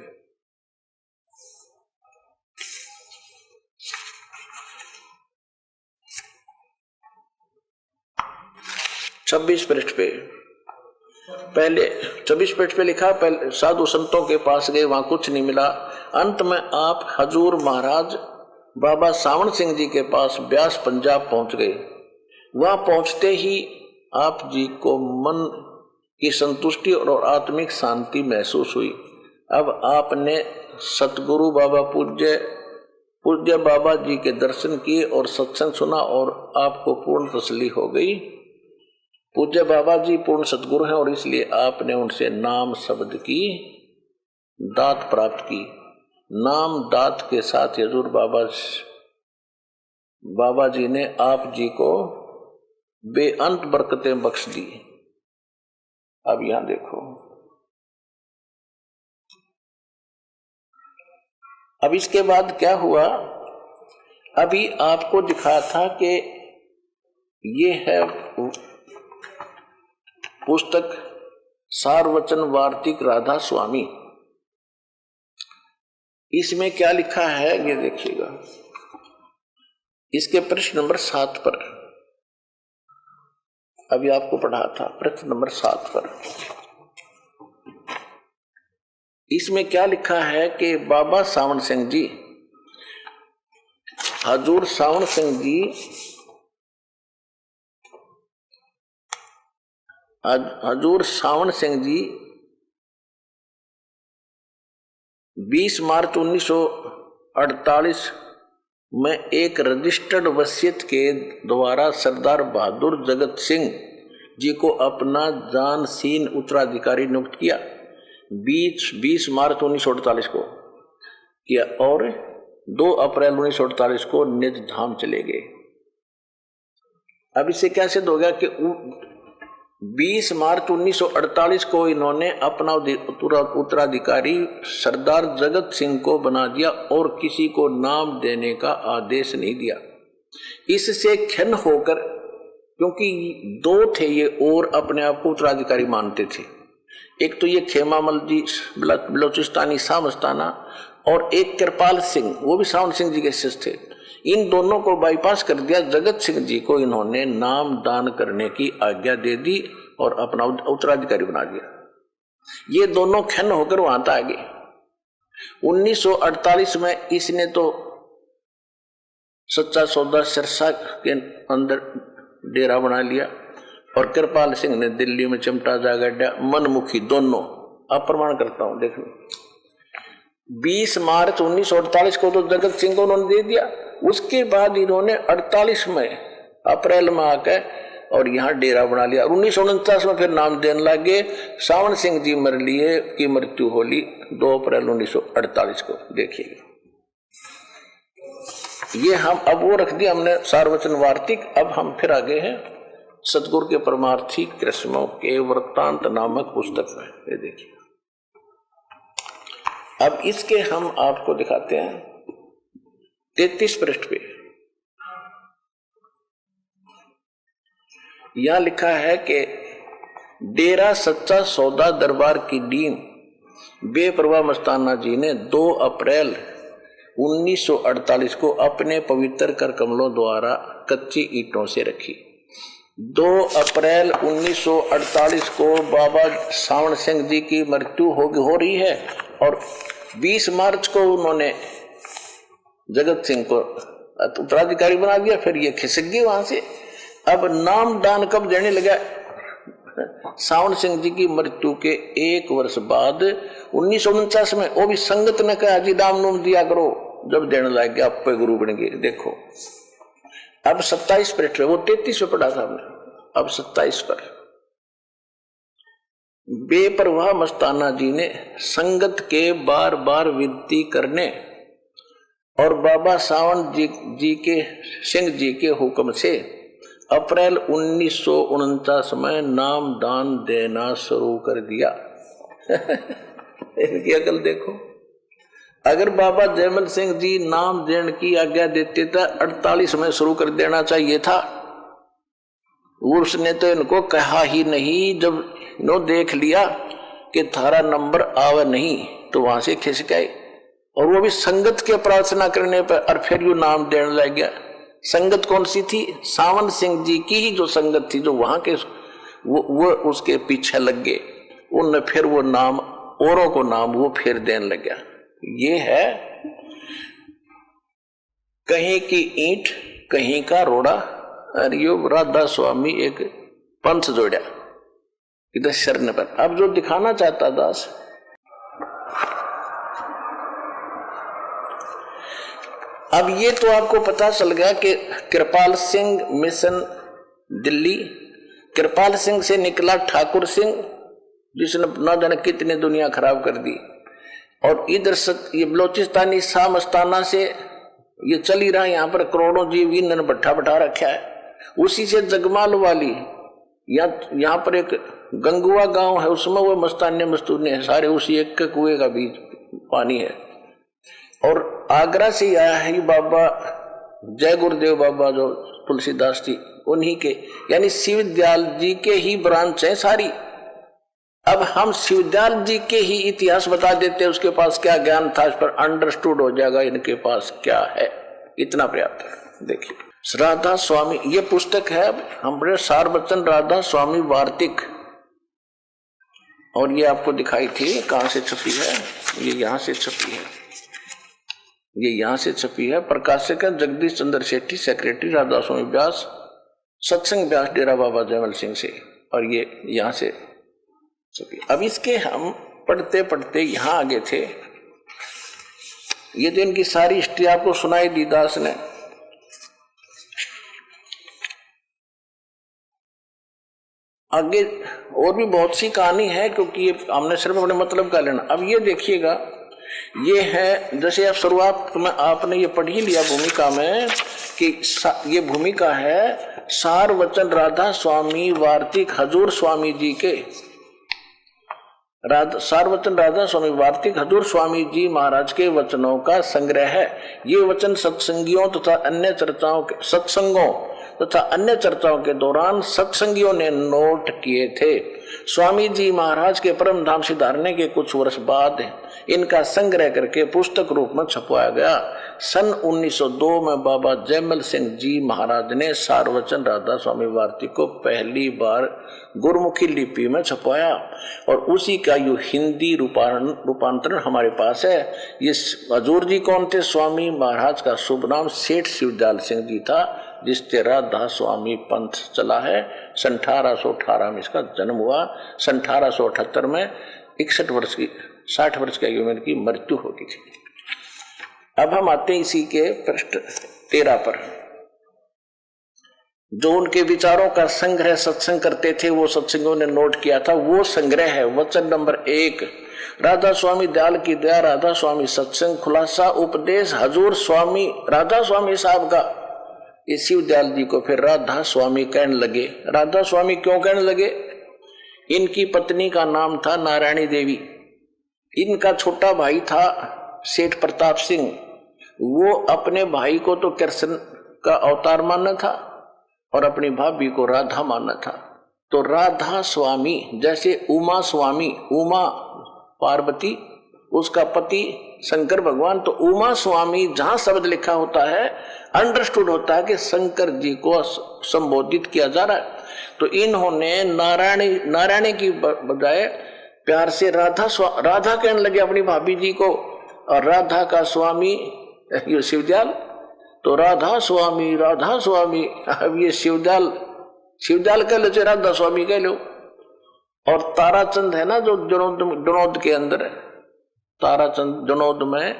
छब्बीस पृष्ठ पे पहले 24 पृष्ठ पे लिखा, पहले साधु संतों के पास गए, वहां कुछ नहीं मिला। अंत में आप हजूर महाराज बाबा सावण सिंह जी के पास ब्यास पंजाब पहुंच गए। वहां पहुंचते ही आप जी को मन की संतुष्टि और आत्मिक शांति महसूस हुई। अब आपने सतगुरु बाबा पूज्य बाबा जी के दर्शन किए और सत्संग सुना और आपको पूर्ण तसल्ली हो गई। पूज्य बाबा जी पूर्ण सतगुरु हैं और इसलिए आपने उनसे नाम शब्द की दात प्राप्त की। नाम दात के साथ हजूर बाबा जी ने आप जी को बेअंत बरकतें बख्श दी। अब यहां देखो, अब इसके बाद क्या हुआ, अभी आपको दिखा था कि ये है पुस्तक सारवचन वार्तिक राधा स्वामी। इसमें क्या लिखा है ये देखिएगा, इसके प्रश्न नंबर 7 पर, अभी आपको पढ़ा था प्रश्न नंबर 7 पर। इसमें क्या लिखा है कि बाबा सावण सिंह जी, हजूर सावण सिंह जी हजूर सावण सिंह जी 20 मार्च 1948 में एक रजिस्टर्ड वसीयत के द्वारा सरदार बहादुर जगत सिंह जी को अपना जानशीन उत्तराधिकारी नियुक्त किया। 20 मार्च 1948 को किया और 2 अप्रैल 1948 को निज धाम चले गए। अब इससे क्या सिद्ध हो गया कि 20 मार्च 1948 को इन्होंने अपना उत्तराधिकारी सरदार जगत सिंह को बना दिया और किसी को नाम देने का आदेश नहीं दिया। इससे खिन्न होकर, क्योंकि 2 थे ये और अपने आप को उत्तराधिकारी मानते थे, एक तो ये खेमामल जी बलोचिस्तानी सामस्ताना और एक कृपाल सिंह, वो भी सावण सिंह जी के शिष्य थे। इन दोनों को बाईपास कर दिया। जगत सिंह जी को इन्होंने नाम दान करने की आज्ञा दे दी और अपना उत्तराधिकारी बना दिया। ये दोनों खिन्न होकर वहां तक आ गए। 1948 में इसने तो सच्चा सौदा सिरसा के अंदर डेरा बना लिया और कृपाल सिंह ने दिल्ली में चिमटा जागड्या, मनमुखी दोनों। अब प्रमाण करता हूं, देखो 20 मार्च 1948 को तो जगत सिंह को उन्होंने दे दिया। उसके बाद इन्होंने 48 में अप्रैल में आकर और यहाँ डेरा बना लिया। 1949 में फिर नाम देने लगे। सावण सिंह जी मर लिए की मृत्यु होली 2 अप्रैल 1948 को। देखिएगा ये हम अब वो रख दिया हमने सारवचन वार्तिक। अब हम फिर आगे हैं सतगुरु के परमार्थी कृष्णों के वृत्तांत नामक पुस्तक में। ये देखिए अब इसके हम आपको दिखाते हैं 33 पृष्ठ पे। यहां लिखा है कि डेरा सच्चा सौदा दरबार की डीम बेपरवाह मस्ताना जी ने 2 अप्रैल 1948 को अपने पवित्र कर कमलों द्वारा कच्ची ईंटों से रखी। 2 अप्रैल 1948 को बाबा सावण सिंह जी की मृत्यु हो रही है और 20 मार्च को उन्होंने जगत सिंह को उत्तराधिकारी बना दिया। फिर ये खिसक गई वहां से। अब नाम दान कब देने लगा? सावण सिंह जी की मृत्यु के 1 वर्ष बाद 1949 में। वो भी संगत ने कहा जी दाम नूम दिया करो, जब देने लग गया आप पे गुरु बन गए। देखो अब 27 पृष्ठ वो 33 पे पढ़ा था हमने, अब 27 पर बेपरवाह मस्ताना जी ने संगत के बार बार विनती करने और बाबा सावन जी के सिंह जी के हुक्म से अप्रैल 1949 में नाम दान देना शुरू कर दिया। इनकी अकल देखो, अगर बाबा जयमल सिंह जी नाम देने की आज्ञा देते तो 48 में शुरू कर देना चाहिए था। उसने तो इनको कहा ही नहीं। जब नो देख लिया कि थारा नंबर आवा नहीं तो वहां से खिसक गए, और वो भी संगत के प्रार्थना करने पर, और फिर यू नाम देने लग गया। संगत कौन सी थी? सावन सिंह जी की ही जो संगत थी, जो वहां के वो उसके पीछे लग गए। उनने फिर वो नाम, औरों को नाम वो फिर देने लग गया। ये है कहीं की ईंट कहीं का रोड़ा। और यो राधा स्वामी एक पंथ जोड़ा इधर शरण पर। अब जो दिखाना चाहता दास, अब ये तो आपको पता चल गया कि कृपाल सिंह मिशन दिल्ली, कृपाल सिंह से निकला ठाकुर सिंह, जिसने न जाने कितनी दुनिया खराब कर दी। और इधर ये बलोचिस्तानी शाह मस्ताना से ये चल ही रहा, यहाँ पर करोड़ों जीव ईंधन भट्ठा बैठा रखा है। उसी से जगमाल वाली, यहाँ पर एक गंगुआ गांव है, उसमें वो मस्ताने मस्तूने हैं सारे, उसी एक के कुएं का बीच पानी है। और आगरा से आया है बाबा जय गुरुदेव बाबा जो तुलसीदास जी, उन्हीं के, यानी शिवदयाल जी के ही ब्रांच है सारी। अब हम शिवदयाल जी के ही इतिहास बता देते हैं, उसके पास क्या ज्ञान था, इस पर अंडरस्टूड हो जाएगा इनके पास क्या है। इतना पर्याप्त है। देखिए राधा स्वामी, ये पुस्तक है हमारे सारवचन राधा स्वामी वार्तिक, और ये आपको दिखाई थी कहां से छपी है, ये यहां से छपी है, ये यहां से छपी है। प्रकाशक है जगदीश चंद्र सेठी, सेक्रेटरी राधा स्वामी व्यास, सत्संग व्यास डेरा बाबा जयमल सिंह से, और ये यहां से छपी। अब इसके हम पढ़ते पढ़ते यहां आगे थे। ये तो इनकी सारी हिस्ट्री आपको सुनाई दी दास ने। आगे और भी बहुत सी कहानी है, क्योंकि ये हमने सिर्फ अपने मतलब का लेना। अब ये देखिएगा, ये है जैसे आप शुरुआत में आपने ये पढ़ ही लिया भूमिका में कि ये भूमिका है सारवचन राधा स्वामी वार्तिक हजूर स्वामी जी के, सारवचन राधा स्वामी वार्तिक हजूर स्वामी जी महाराज के वचनों का संग्रह है। ये वचन सत्संगियों तथा अन्य चर्चाओं के सत्संगों तथा अन्य चर्चाओं के दौरान सत्संगियों ने नोट किए थे। स्वामी जी महाराज के परम धाम सिधारने के कुछ वर्ष बाद इनका संग्रह करके पुस्तक रूप में छपवाया गया। सन 1902 में बाबा जयमल सिंह जी महाराज ने सारवचन राधा स्वामी वार्तिक को पहली बार गुरमुखी लिपि में छपवाया, और उसी का यो हिंदी रूपांतरण हमारे पास है। ये हजूर जी कौन थे? स्वामी महाराज का शुभ नाम सेठ शिवदयाल सिंह जी था, जिससे राधा स्वामी पंथ चला है। 1818 में इसका जन्म हुआ। 1878 में 60 वर्ष की उम्र की मृत्यु हो गई थी। अब हम आते हैं इसी के पृष्ठ 13 पर। जो उनके विचारों का संग्रह सत्संग करते थे, वो सत्संगों ने नोट किया था, वो संग्रह है। वचन नंबर 1, राधा स्वामी दयाल की दया, राधा स्वामी सत्संग, खुलासा उपदेश हजूर स्वामी राधा स्वामी साहब का। ये शिवदयाल जी को फिर राधा स्वामी कहने लगे। राधा स्वामी क्यों कहने लगे? इनकी पत्नी का नाम था नारायणी देवी। इनका छोटा भाई था सेठ प्रताप सिंह। वो अपने भाई को तो कृष्ण का अवतार मानना था और अपनी भाभी को राधा मानना था। तो राधा स्वामी, जैसे उमा स्वामी, उमा पार्वती, उसका पति शंकर भगवान, तो उमा स्वामी जहां शब्द लिखा होता है अंडरस्टूड होता है कि शंकर जी को संबोधित किया जा रहा है। तो इन्होंने नारायणी की बजाय प्यार से राधा कहने लगे अपनी भाभी जी को, और राधा का स्वामी ये शिवदयाल, तो राधा स्वामी राधा स्वामी। अब ये शिवदयाल कह लो, राधा स्वामी कह लो। और ताराचंद है ना जो जनोद के अंदर है, ताराचंद जनोद में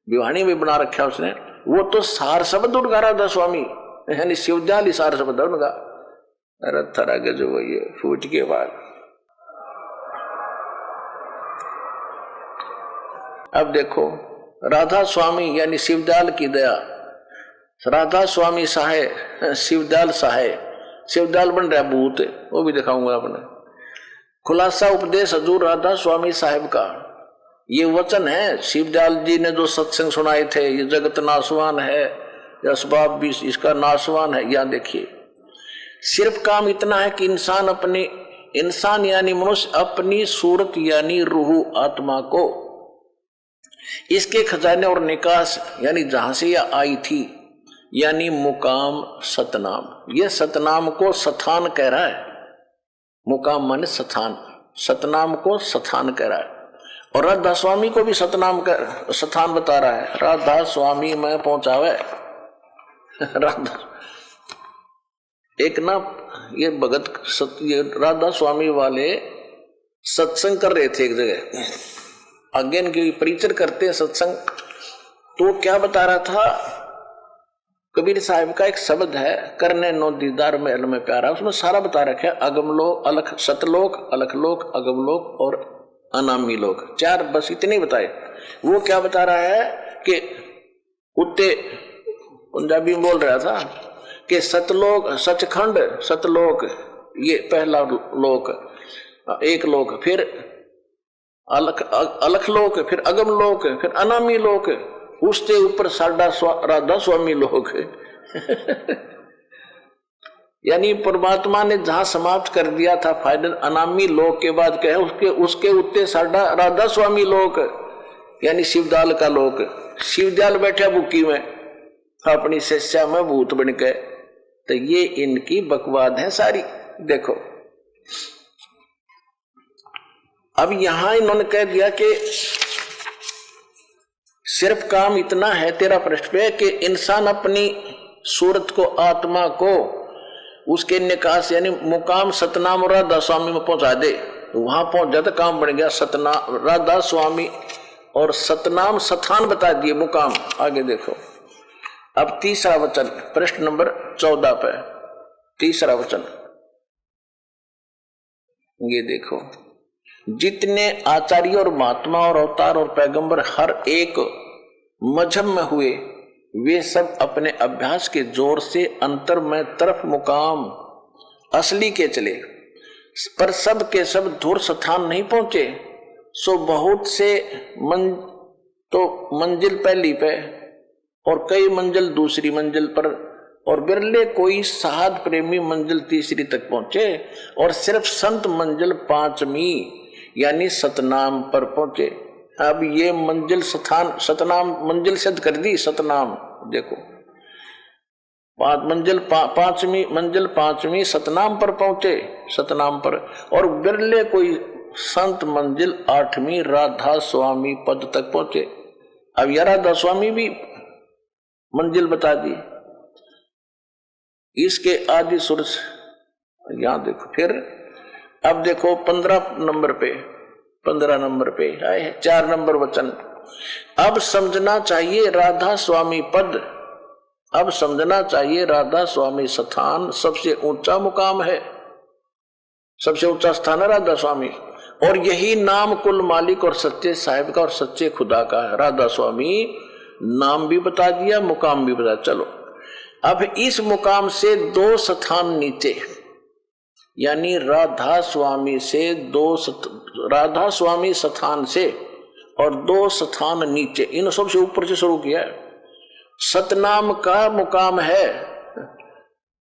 विवाणी में बना रखा उसने, वो तो सार शब्द उनका राधा स्वामी, यानी शिवदयाल ही सार शब्द है उनका। अरे थरा के जो ये फूट के बाद अब देखो राधा स्वामी यानी शिवदयाल की दया, राधा स्वामी सहाय शिवदयाल सहाय, शिवदयाल बन रहा भूत, वो भी दिखाऊंगा आपने। खुलासा उपदेश हजूर राधा स्वामी साहिब का, ये वचन है शिवदयाल जी ने जो सत्संग सुनाए थे, ये जगत नाशवान है, ये असबाब भी इसका नाशवान है। यहाँ देखिए, सिर्फ काम इतना है कि इंसान यानी मनुष्य अपनी सूरत यानी रूह आत्मा को इसके खजाने और निकास यानी जहां से यह आई थी यानी मुकाम सतनाम, ये सतनाम को सथान कह रहा है। मुकाम माने सथान, सतनाम को सथान कह रहा है। और राधा स्वामी को भी सतनाम का सथान बता रहा है, राधा स्वामी में पहुंचावे। राधा एक ना ये भगत ये राधा स्वामी वाले सत्संग कर रहे थे एक जगह, आगे इनकी परिचय करते हैं सत्संग। तो क्या बता रहा था, कबीर साहिब का एक शब्द है, करने नो दीदार महल में प्यारा, उसमें सारा बता रखा है, अगमलोक अलख सतलोक अलखलोक अगमलोक और अनामी लोक, चार बस इतने बताए। वो क्या बता रहा है कि उत्ते पंजाबी में बोल रहा था कि सतलोक सचखंड सतलोक ये पहला लोक, एक लोक, फिर अलखलोक, फिर अगम लोक, फिर अनामी लोक, उसके ऊपर साडा राधा स्वामी लोक। यानी परमात्मा ने जहां समाप्त कर दिया था फाइनल अनामी लोक के बाद कहे उसके उत्ते साडा राधा स्वामी लोक यानी शिवदयाल का लोक। शिवदयाल बैठा बुक्की में अपनी शिष्या में भूत बन के, तो ये इनकी बकवाद है सारी। देखो अब यहां इन्होंने कह दिया कि सिर्फ काम इतना है तेरा प्रश्न पे कि इंसान अपनी सूरत को आत्मा को उसके निकास यानी मुकाम सतनाम और राधा स्वामी में पहुंचा दे, तो वहां पहुंच जाता काम बन गया सतनाम राधा स्वामी और सतनाम सथान बता दिए मुकाम। आगे देखो अब तीसरा वचन प्रश्न नंबर 14 पे तीसरा वचन ये देखो, जितने आचार्य और महात्मा और अवतार और पैगंबर हर एक मजहब में हुए वे सब अपने अभ्यास के जोर से अंतर में तरफ मुकाम असली के चले, पर सब के सब धूर स्थान नहीं पहुंचे। सो बहुत से मंजिल पहली पे और कई मंजिल दूसरी मंजिल पर, और बिरले कोई साहद प्रेमी मंजिल तीसरी तक पहुंचे, और सिर्फ संत मंजिल पांचवी यानी सतनाम पर पहुंचे। अब ये मंजिल सतनाम मंजिल सिद्ध कर दी सतनाम। देखो पांचवी सतनाम पर पहुंचे, सतनाम पर, और बिरले कोई संत मंजिल 8वीं राधा स्वामी पद तक पहुंचे। अब यह राधा स्वामी भी मंजिल बता दी, इसके आदि सूरज यहां देखो। फिर अब देखो 15 नंबर पे आए 4 नंबर वचन। अब समझना चाहिए राधा स्वामी पद, अब समझना चाहिए राधा स्वामी स्थान सबसे ऊंचा मुकाम है, सबसे ऊंचा स्थान है राधा स्वामी, और यही नाम कुल मालिक और सच्चे साहिब का और सच्चे खुदा का है। राधा स्वामी नाम भी बता दिया, मुकाम भी बता। चलो अब इस मुकाम से 2 स्थान नीचे यानी राधा स्वामी से राधा स्वामी स्थान से और 2 स्थान नीचे, इन सबसे ऊपर से शुरू किया है। सतनाम का मुकाम है,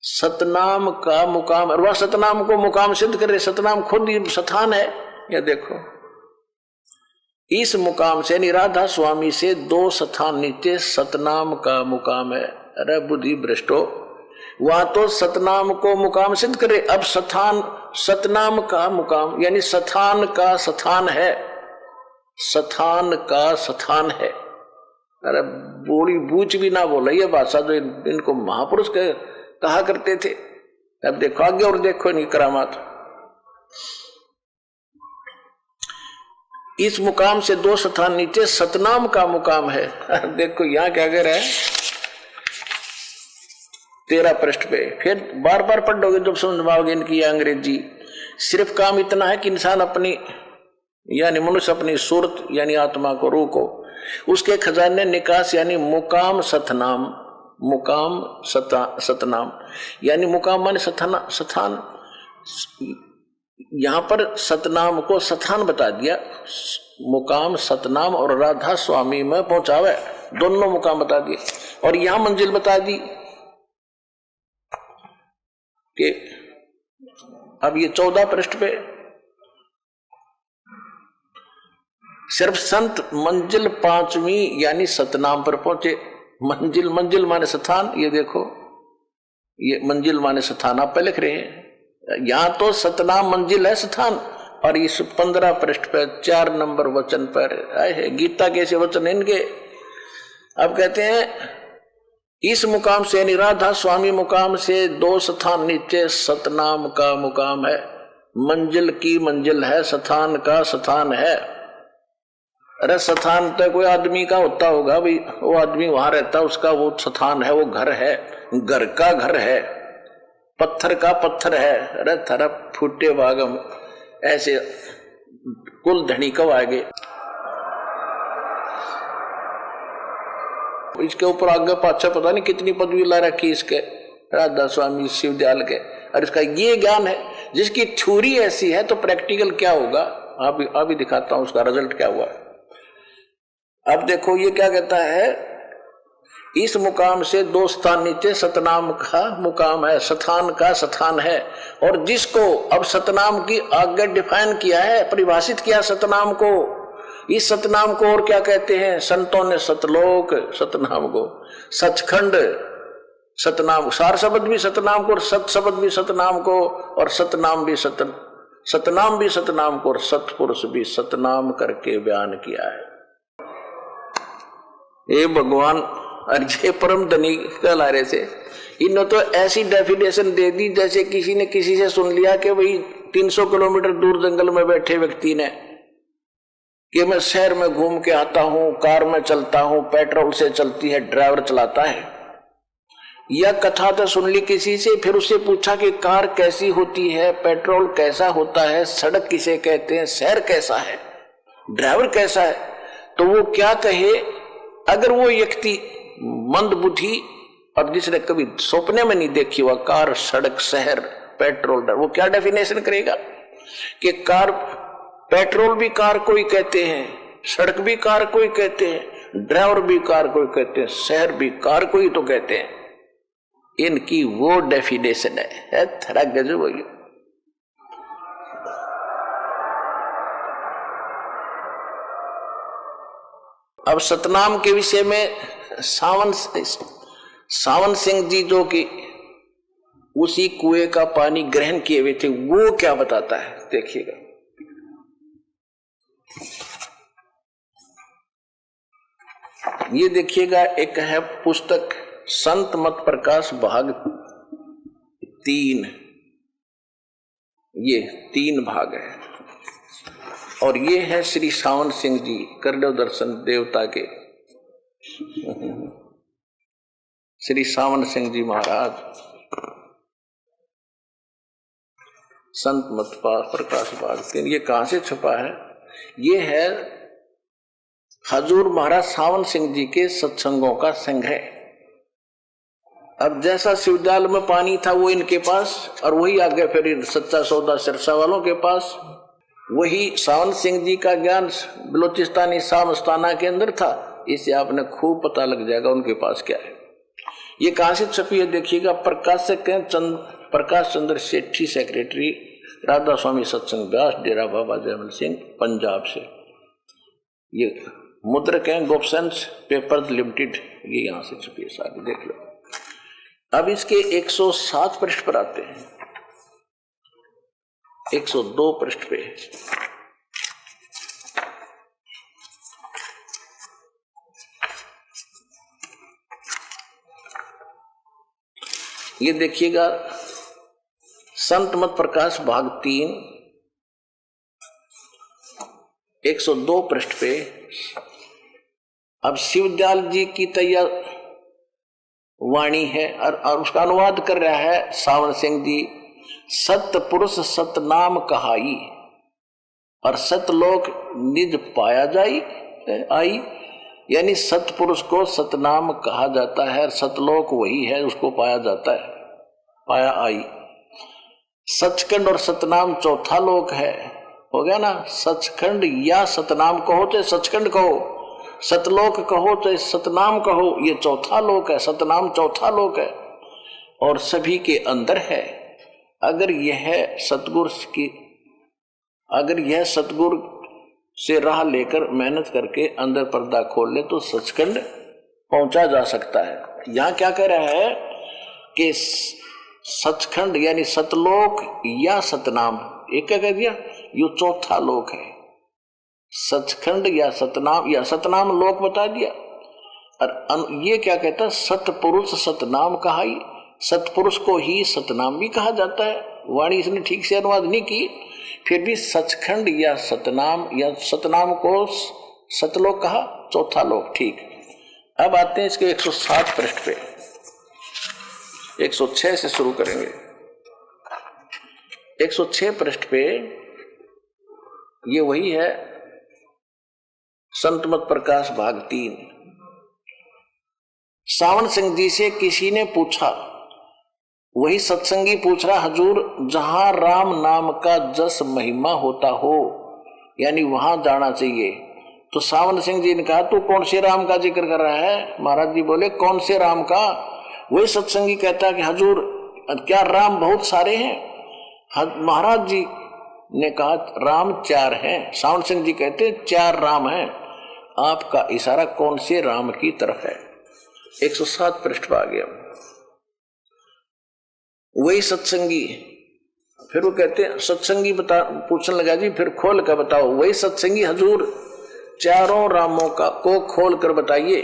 सतनाम का मुकाम, और वह सतनाम को मुकाम सिद्ध करे, सतनाम खुद ही स्थान है। ये देखो इस मुकाम से यानी राधा स्वामी से 2 स्थान नीचे सतनाम का मुकाम है। अरे बुद्धि भ्रष्टो, वहां तो सतनाम को मुकाम सिद्ध करे, अब सतनाम का मुकाम यानी स्थान का स्थान है, स्थान का स्थान है। अरे बोली बूझ भी ना बोला ये भाषा जो इनको महापुरुष कहा करते थे। अब देखो आगे और देखो इनकी करामात। इस मुकाम से 2 स्थान नीचे सतनाम का मुकाम है। देखो यहां क्या कह रहा है 13 पृष्ठ पे, फिर बार बार पढ़ोगे जब समझ पाओगे इनकी अंग्रेजी। सिर्फ काम इतना है कि इंसान अपनी यानी मनुष्य अपनी सूरत यानी आत्मा को, रूह को, उसके खजाने निकास यानी मुकाम सतनाम, मुकाम सतनाम यानी मुकाम माने स्थान। यहां पर सतनाम को स्थान बता दिया, मुकाम सतनाम और राधा स्वामी में पहुंचावे, दोनों मुकाम बता दिए। और यहां मंजिल बता दी कि अब ये 14 पृष्ठ पे सिर्फ संत मंजिल 5वीं यानी सतनाम पर पहुंचे। मंजिल, मंजिल माने स्थान, ये देखो ये मंजिल माने स्थान आप पे लिख रहे हैं, यहां तो सतनाम मंजिल है स्थान। और इस 15 पृष्ठ पर 4 नंबर वचन पर आए हैं गीता के ऐसे वचन इनके। अब कहते हैं इस मुकाम से यानी राधा स्वामी मुकाम से 2 स्थान नीचे सतनाम का मुकाम है। मंजिल की मंजिल है, स्थान का स्थान है। अरे स्थान तो कोई आदमी का होता होगा भाई, वो आदमी वहां रहता, उसका वो स्थान है, वो घर है, घर का घर है, पत्थर का पत्थर है। अरे थरप फूटे भागम, ऐसे कुल धनी कब आगे। इसके ऊपर आगे पाछा पता नहीं कितनी पदवी ला रखी इसके राधा स्वामी विश्वविद्यालय के। और इसका ये ज्ञान है जिसकी थ्योरी ऐसी है तो प्रैक्टिकल क्या होगा, अभी दिखाता हूं उसका रिजल्ट क्या हुआ। अब देखो ये क्या कहता है, इस मुकाम से 2 स्थान नीचे सतनाम का मुकाम है, स्थान का स्थान है। और जिसको अब सतनाम की आगे डिफाइन किया है, परिभाषित किया सतनाम को। इस सतनाम को और क्या कहते हैं, संतों ने सतलोक सतनाम को, सचखंड सतनाम, सार शब्द भी सतनाम को और सत शब्द भी सतनाम को, और सतनाम भी सतनाम भी सतनाम को और सतपुरुष भी सतनाम करके बयान किया है। ये भगवान अर्जे परम धनी कहला रहे थे, इन्होंने तो ऐसी डेफिनेशन दे दी जैसे किसी ने किसी से सुन लिया कि भाई 300 किलोमीटर दूर जंगल में बैठे व्यक्ति ने कि मैं शहर में घूम के आता हूं, कार में चलता हूं, पेट्रोल से चलती है, ड्राइवर चलाता है। यह कथा तो सुन ली किसी से, फिर उससे पूछा कि कार कैसी होती है, पेट्रोल कैसा होता है, सड़क किसे कहते हैं, शहर कैसा है, ड्राइवर कैसा है, तो वो क्या कहे। अगर वो व्यक्ति मंदबुद्धि और जिसने कभी सपने में नहीं देखी हुआ कार, सड़क, शहर, पेट्रोल, वो क्या डेफिनेशन करेगा कि कार, पेट्रोल भी कार को ही कहते हैं, सड़क भी कार को ही कहते हैं, ड्राइवर भी कार को ही कहते हैं, शहर भी कार को ही तो कहते हैं। इनकी वो डेफिनेशन है थोड़ा गजब हो गया। अब सतनाम के विषय में सावन सिंह जी जो कि उसी कुएं का पानी ग्रहण किए हुए थे, वो क्या बताता है देखिएगा। ये देखिएगा, एक है पुस्तक संत मत प्रकाश भाग 3, ये 3 भाग है। और ये है श्री सावन सिंह जी करदेव दर्शन देवता के श्री सावन सिंह जी महाराज संत मत प्रकाश भाग 3। ये कहां से छपा है, ये है हजूर महाराज सावन सिंह जी के सत्संगों का संग्रह। अब जैसा शिवजाल में पानी था वो इनके पास, और वही आगे फिर सच्चा सौदा सिरसा वालों के पास। वही सावन सिंह जी का ज्ञान बलोचिस्तानी सामस्ताना के अंदर था, इससे आपने खूब पता लग जाएगा उनके पास क्या है। ये कहां से छपी है देखिएगा, प्रकाश चंद्र सेठी, सेक्रेटरी राधा स्वामी सत्संग व्यास, डेरा बाबा जयमल सिंह, पंजाब से। ये मुद्रक है गोपसंस पेपर्स लिमिटेड, ये यहां से छपी है सारी, देख लो। अब इसके 107 पृष्ठ पर आते हैं, 102 पृष्ठ पे ये देखिएगा, संत मत प्रकाश भाग 3 102 पृष्ठ पे। अब शिवदयाल जी की तैयार वाणी है और उसका अनुवाद कर रहा है सावन सिंह जी। सत पुरुष सतनाम कहाई, और सतलोक निज पाया जाई आई, यानी सतपुरुष को सतनाम कहा जाता है। सतलोक वही है, उसको पाया जाता है, पाया आई। सचखंड और सतनाम चौथा लोक है, हो गया ना। सचखंड या सतनाम कहो चाहे सचखंड कहो, सतलोक कहो चाहे सतनाम कहो, ये चौथा लोक है। सतनाम चौथा लोक है और सभी के अंदर है। अगर यह सतगुरु से राह लेकर मेहनत करके अंदर पर्दा खोल ले तो सचखंड पहुंचा जा सकता है। यहां क्या कह रहा है कि सचखंड यानी सतलोक या सतनाम, एक क्या कह दिया, ये चौथा लोक है। सचखंड या सतनाम लोक बता दिया। और ये क्या कहता है, सतपुरुष सतनाम कहा ही, सतपुरुष को ही सतनाम भी कहा जाता है। वाणी इसने ठीक से अनुवाद नहीं की, फिर भी सचखंड या सतनाम को सतलोक कहा, चौथा लोक, ठीक। अब आते हैं इसके 107 पृष्ठ पे, 106 से शुरू करेंगे। 106 पृष्ठ पे ये वही है, संत मत प्रकाश भाग 3। सावन सिंह जी से किसी ने पूछा, वही सत्संगी पूछ रहा, हजूर जहां राम नाम का जस महिमा होता हो यानी वहां जाना चाहिए। तो सावन सिंह जी ने कहा, तू कौन से राम का जिक्र कर रहा है? महाराज जी बोले, कौन से राम का? वही सत्संगी कहता कि हजूर क्या राम बहुत सारे हैं? महाराज जी ने कहा राम 4 हैं। सावन सिंह जी कहते 4 राम हैं। आपका इशारा कौन से राम की तरफ है? 107 पृष्ठ पर आ गया। वही सत्संगी फिर वो कहते हैं, सत्संगी पूछने लगा, जी फिर खोल कर बताओ। वही सत्संगी, हजूर 4 रामों का को खोल कर बताइए।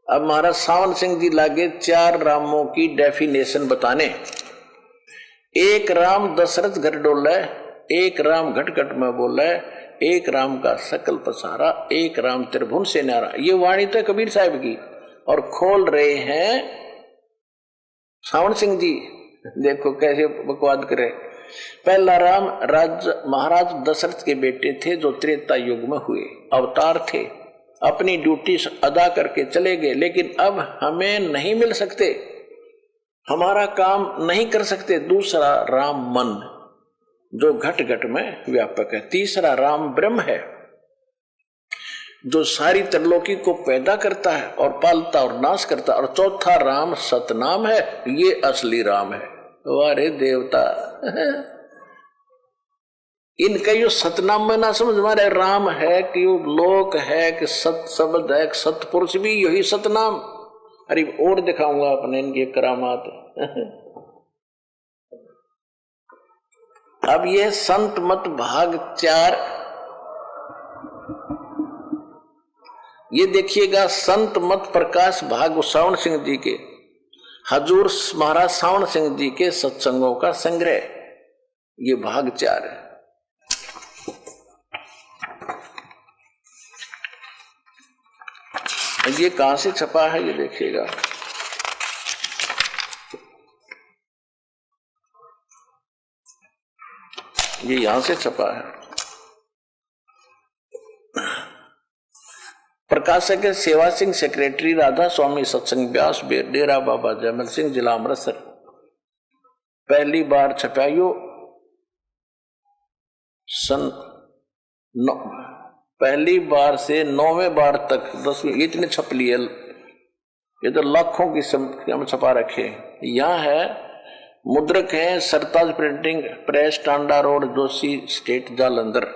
अब महाराज सावन सिंह जी लागे 4 रामों की डेफिनेशन बताने। एक राम दशरथ घर डोला, एक राम घट घट में बोला, एक राम का सकल पसारा, एक राम त्रिभुवन से न्यारा। ये वाणी तो कबीर साहब की, और खोल रहे हैं सावन सिंह जी। देखो कैसे बकवाद करे। पहला राम महाराज दशरथ के बेटे थे जो त्रेता युग में हुए, अवतार थे, अपनी ड्यूटी अदा करके चले गए, लेकिन अब हमें नहीं मिल सकते, हमारा काम नहीं कर सकते। दूसरा राम मन जो घट घट में व्यापक है। तीसरा राम ब्रह्म है जो सारी त्रिलोकी को पैदा करता है और पालता और नाश करता। और चौथा राम सतनाम है, ये असली राम है। वारे देवता इनका यो सतनाम में ना समझ मारे, राम है कि यो लोक है कि सत शब्द है, सतपुरुष भी यही सतनाम। अरे और दिखाऊंगा अपने इनके करामात। अब ये संत मत भाग 4, ये देखिएगा, संत मत प्रकाश भाग सावन सिंह जी के, हजूर महाराज सावन सिंह जी के सत्संगों का संग्रह, ये भाग 4 है। ये कहां से छपा है ये देखिएगा। ये यहां से छपा है। प्रकाशक है सेवा सिंह, सेक्रेटरी राधा स्वामी सत्संग व्यास, डेरा बाबा जयमल सिंह, जिला अमृतसर। पहली बार छपाइयो पहली बार से 9वें बार तक 10वीं, इतने छप लिए। ये तो लाखों की संख्या में छपा रखे। यहाँ है मुद्रक है Sartaj printing press, Tanda road, Joshi state, Jalandhar.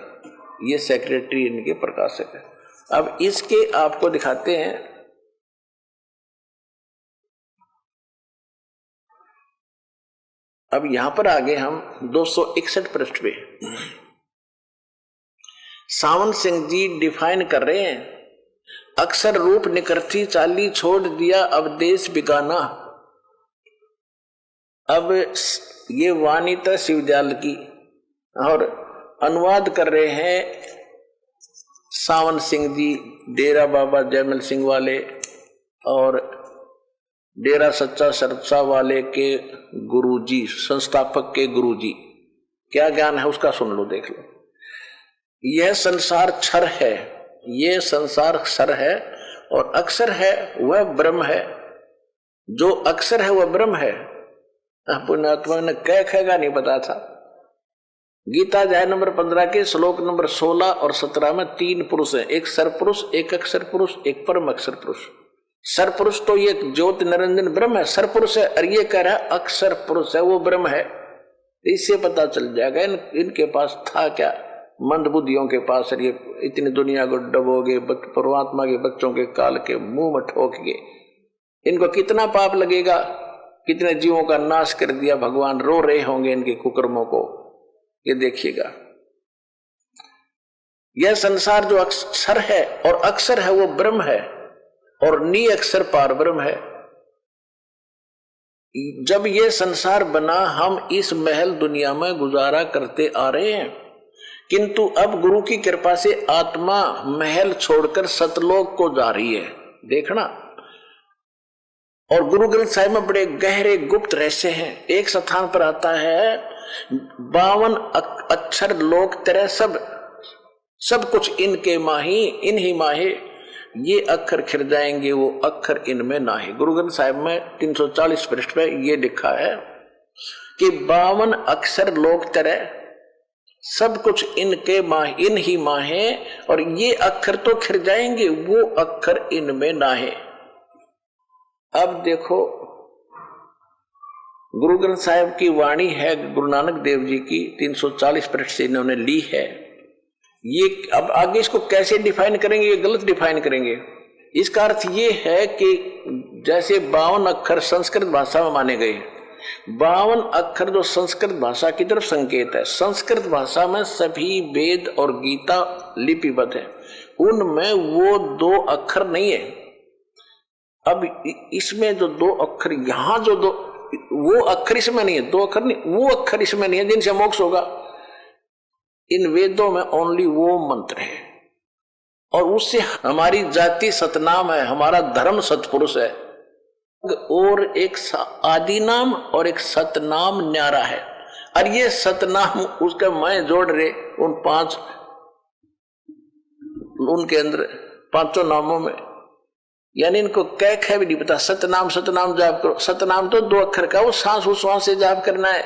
ये सेक्रेटरी इनके प्रकाशक है। अब इसके आपको दिखाते हैं। अब यहां पर आगे हम 261 पृष्ठ पे सावन सिंह जी डिफाइन कर रहे हैं। अक्सर रूप निकरती चाली छोड़ दिया अब देश बिगाना। अब ये वाणी था शिवजाल की और अनुवाद कर रहे हैं सावन सिंह जी, डेरा बाबा जयमल सिंह वाले और डेरा सच्चा सरसा वाले के गुरुजी, संस्थापक के गुरुजी। क्या ज्ञान है उसका सुन लो, देख लो। यह संसार क्षर है, ये संसार क्षर है और अक्षर है वह ब्रह्म है। जो अक्षर है वह ब्रह्म है। पुण्यात्मा ने कह खेगा नहीं पता था। गीता अध्याय नंबर 15 के श्लोक नंबर 16 और 17 में 3 पुरुष हैं, एक सर पुरुष, एक अक्षर पुरुष, एक परम अक्षर पुरुष। सर पुरुष तो ये ज्योति निरंजन ब्रह्म है, सर पुरुष है, और ये कह रहा है अक्षर पुरुष है वो ब्रह्म है। इससे पता चल जाएगा इनके पास था क्या, मंद बुद्धियों के पास ये इतनी दुनिया को डबोगे परमात्मा के बच्चों के काल के मुंह में ठोक के इनको कितना पाप लगेगा, कितने जीवों का नाश कर दिया भगवान, रो रहे होंगे इनके कुकर्मों को। ये देखिएगा, यह संसार जो अक्षर है और अक्षर है वो ब्रह्म है और नी अक्षर पार ब्रह्म है। जब ये संसार बना हम इस महल दुनिया में गुजारा करते आ रहे हैं, किंतु अब गुरु की कृपा से आत्मा महल छोड़कर सतलोक को जा रही है। देखना, और गुरु ग्रंथ साहिब में बड़े गहरे गुप्त रहस्य हैं। एक स्थान पर आता है 52 अक्षर लोक तेरे सब कुछ इनके माही इन्हीं माहे, ये अक्षर खिर जाएंगे वो अक्षर इनमें ना है। गुरु ग्रंथ साहिब में 340 पृष्ठ पे ये लिखा है कि 52 अक्षर लोक तेरे सब कुछ इनके माह इन ही माहे, और ये अक्षर तो खिर जाएंगे वो अक्षर इनमें ना है। अब देखो, गुरु ग्रंथ साहिब की वाणी है गुरु नानक देव जी की, 340 पृष्ठ से इन्होंने ली है। ये अब आगे इसको कैसे डिफाइन करेंगे, ये गलत डिफाइन करेंगे। इसका अर्थ ये है कि जैसे 52 अक्षर संस्कृत भाषा में माने गए, 52 अक्षर जो संस्कृत भाषा की तरफ संकेत है। संस्कृत भाषा में सभी वेद और गीता लिपिबद्ध है, उनमें वो 2 अक्षर नहीं है। अब इसमें जो 2 अक्षर यहां जो 2 वो अक्षर इसमें नहीं है, 2 अक्षर नहीं, वो अक्षर इसमें नहीं है जिनसे मोक्ष होगा। इन वेदों में ओनली वो मंत्र है और उससे हमारी जाति सतनाम है, हमारा धर्म सतपुरुष है, और एक आदि नाम और एक सतनाम न्यारा है। और ये सतनाम उसका मैं जोड़ रहे उन 5 उनके अंदर 5 नामों में, यानी इनको कह भी नहीं पता। सतनाम सतनाम जाप करो, सतनाम तो 2 अक्षर का, वो सांस उश्वास से जाप करना है।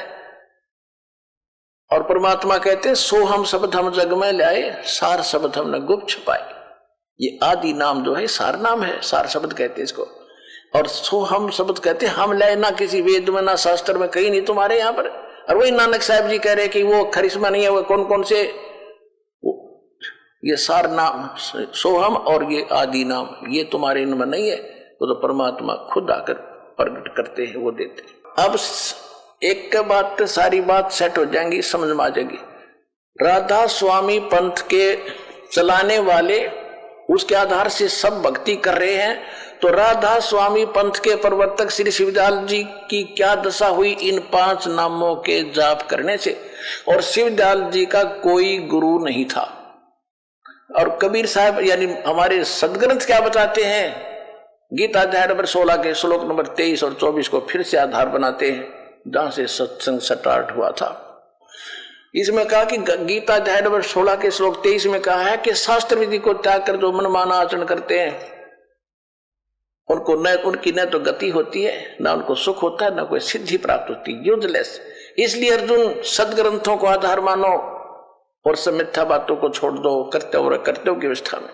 और परमात्मा कहते हैं सो हम शब्द हम जग में लाए, सार शब्द हमने गुप्त छुपाए। ये आदि नाम जो है सार नाम है, सार शब्द कहते हैं इसको। और सो हम शब्द कहते हैं हम लाए, ना किसी वेद में ना शास्त्र में, कहीं नहीं तुम्हारे यहाँ पर। और वही नानक साहब जी कह रहे कि वो खरिश्मा नहीं है, वो कौन कौन से, ये सार नाम सोहम और ये आदि नाम ये तुम्हारे इनमें नहीं है, वो तो परमात्मा खुद आकर प्रकट करते हैं, वो देते हैं। अब एक के बाद तो सारी बात सेट हो जाएंगी, समझ में आ जाएगी। राधा स्वामी पंथ के चलाने वाले उसके आधार से सब भक्ति कर रहे हैं, तो राधा स्वामी पंथ के प्रवर्तक श्री शिवदयाल जी की क्या दशा हुई इन 5 नामों के जाप करने से। और शिवदयाल जी का कोई गुरु नहीं था। और कबीर साहब यानी हमारे सदग्रंथ क्या बताते हैं, गीता अध्याय नंबर 16 के श्लोक नंबर 23 और 24 को फिर से आधार बनाते हैं, जहां से सत्संग स्टार्ट हुआ था। इसमें कहा कि गीता अध्याय नंबर 16 के श्लोक 23 में कहा है कि शास्त्र विधि को त्याग कर जो मनमाना आचरण करते हैं उनकी न तो गति होती है, ना उनको सुख होता है, ना कोई सिद्धि प्राप्त होती, यूजलेस। इसलिए अर्जुन सदग्रंथों को आधार मानो और सब मिथ्या बातों को छोड़ दो, कर्तव्य की अवस्था में।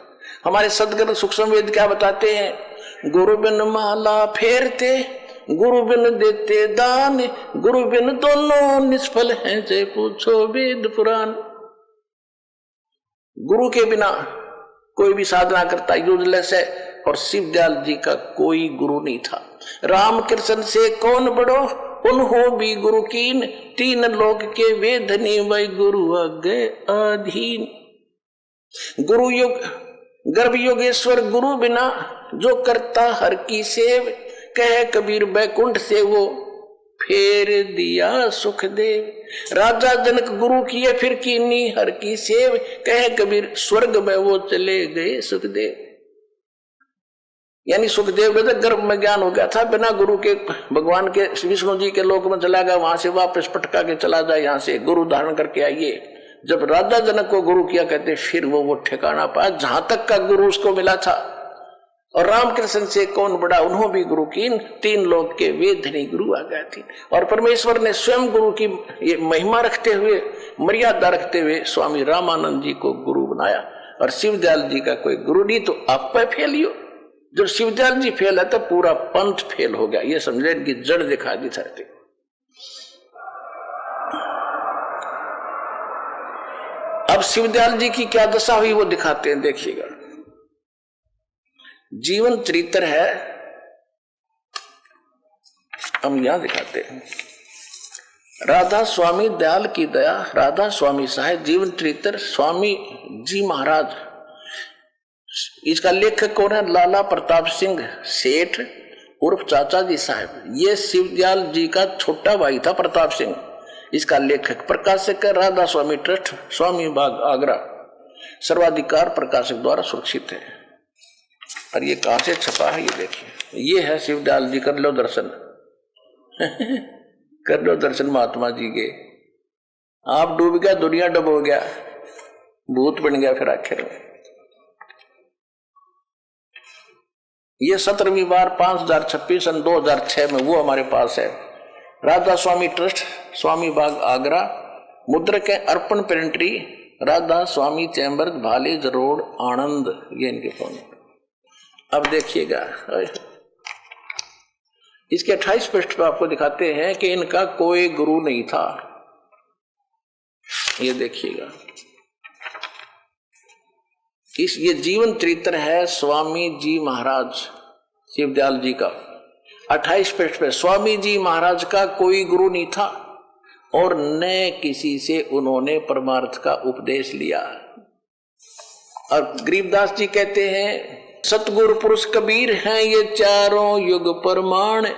हमारे सदग्रंथ सूक्ष्म वेद क्या बताते हैं, गुरु बिन माला फेरते, गुरु बिन देते दान, गुरु बिन दोनों निष्फल हैं, जय पूछो वेद पुराण। गुरु के बिना कोई भी साधना करता यूजलेस है, और शिवदयाल जी का कोई गुरु नहीं था। राम कृष्ण से कौन बड़ो, उन्हों भी गुरु कीन, 3 लोक के वेदनी वही गुरु आगे अधीन। गुरु युग गर्भ योगेश्वर गुरु बिना, जो करता हर की सेव, कह कबीर बैकुंठ से वो फेर दिया सुखदेव। राजा जनक गुरु किए फिर कीनी हर की सेव, कह कबीर स्वर्ग में वो चले गए सुखदेव। यानी सुखदेव को गर्भ में ज्ञान हो गया था, बिना गुरु के भगवान के विष्णु जी के लोक में चला गया, वहां से वापस पटका के चला जाए, यहाँ से गुरु धारण करके आइए। जब राजा जनक को गुरु किया, कहते फिर वो ठिकाना पाया जहां तक का गुरु उसको मिला था। और रामकृष्ण से कौन बड़ा, उन्होंने भी गुरु की, 3 लोक के वेद धनी गुरु आ गए थे। और परमेश्वर ने स्वयं गुरु की ये महिमा रखते हुए, मर्यादा रखते हुए स्वामी रामानंद जी को गुरु बनाया। और शिवदयाल जी का कोई गुरु नहीं, तो आप पे फेल ही हो। जब शिवदयाल जी फेल है तो पूरा पंथ फेल हो गया। ये समझे इनकी जड़ दिखा दी धरती। अब शिवदयाल जी की क्या दशा हुई वो दिखाते हैं, देखिएगा। जीवन चरित्र है, हम यहां दिखाते हैं। राधा स्वामी दयाल की दया, राधा स्वामी साहेब, जीवन चरित्र स्वामी जी महाराज। इसका लेखक कौन है? लाला प्रताप सिंह सेठ उर्फ चाचा जी साहब। ये शिवदयाल जी का छोटा भाई था प्रताप सिंह। इसका लेखक प्रकाशक है राधा स्वामी ट्रस्ट, स्वामी बाग, आगरा। सर्वाधिकार प्रकाशक द्वारा सुरक्षित है। और ये कहां से छपा है ये देखिए। ये है शिवदयाल जी, कर लो दर्शन कर लो दर्शन महात्मा जी के। आप डूब गया, दुनिया डूब गया, भूत बन गया फिर आखिर में। ये 17वीं बार 5026 सन 2006 में वो हमारे पास है। राधा स्वामी ट्रस्ट, स्वामी बाग, आगरा। मुद्रक है अर्पण पेरेंट्री, राधा स्वामी चैम्बर, भालेज रोड, आनंद। ये इनके फोन। अब देखिएगा, इसके 28 पृष्ठ पर आपको दिखाते हैं कि इनका कोई गुरु नहीं था। ये देखिएगा, ये जीवन चरित्र है स्वामी जी महाराज शिवदयाल जी का। 28 पृष्ठ पे स्वामी जी महाराज का कोई गुरु नहीं था और न किसी से उन्होंने परमार्थ का उपदेश लिया। और गरीबदास जी कहते हैं सतगुरु पुरुष कबीर हैं ये चारों युग प्रमाण,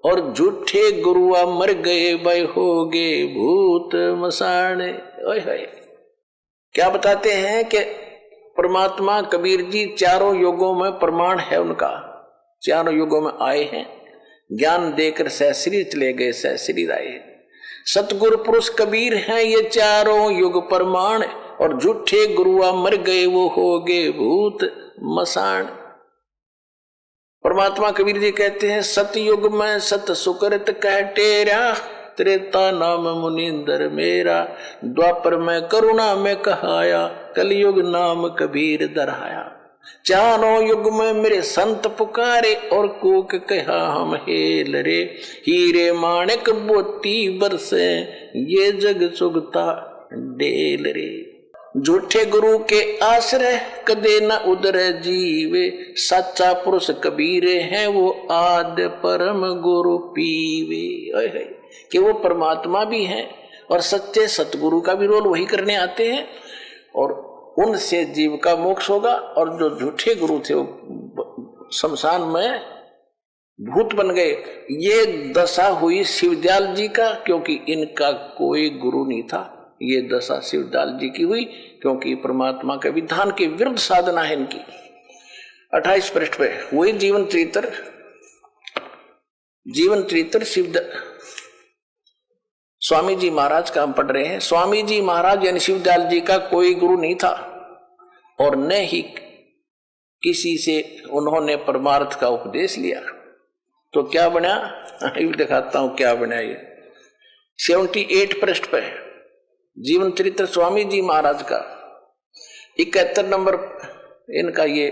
और झूठे गुरुआ मर गए भाई हो गए भूत मसान। क्या बताते हैं कि परमात्मा कबीर जी चारों युगों में प्रमाण है उनका, चारों युगों में आए हैं, ज्ञान देकर सहश्री चले गए सहश्री आए। सतगुरु पुरुष कबीर हैं ये चारों युग प्रमाण, और झूठे गुरुआ मर गए वो हो गए भूत मसान। परमात्मा कबीर जी कहते हैं सतयुग में सत सुकृत कह टेरा, त्रेता नाम मुनिंदर मेरा, द्वापर में करुणा में कहाया, कलयुग नाम कबीर दरहाया। चारों युग में मेरे संत पुकारे, और कूक कहा हम हेल रे, हीरे माणिक मोती बरसे ये जग सुगता डेल रे। झूठे गुरु के आश्रय कदे न उदर जीवे, सच्चा पुरुष कबीरे हैं वो आद्य परम गुरु पीवे। कि वो परमात्मा भी हैं और सच्चे सतगुरु का भी रोल वही करने आते हैं, और उनसे जीव का मोक्ष होगा। और जो झूठे गुरु थे वो शमशान में भूत बन गए। ये दशा हुई शिवदयाल जी का, क्योंकि इनका कोई गुरु नहीं था। ये दशा शिवदयाल जी की हुई क्योंकि परमात्मा के विधान के विरुद्ध साधना है इनकी। 28 पृष्ठ पे वही जीवन चरित्र स्वामी जी महाराज का हम पढ़ रहे हैं। स्वामी जी महाराज यानी शिवदयाल जी का कोई गुरु नहीं था और न ही किसी से उन्होंने परमार्थ का उपदेश लिया। तो क्या बना, दिखाता हूं क्या बना। ये 78 पृष्ठ पे जीवन चरित्र स्वामी जी महाराज का 71 नंबर इनका ये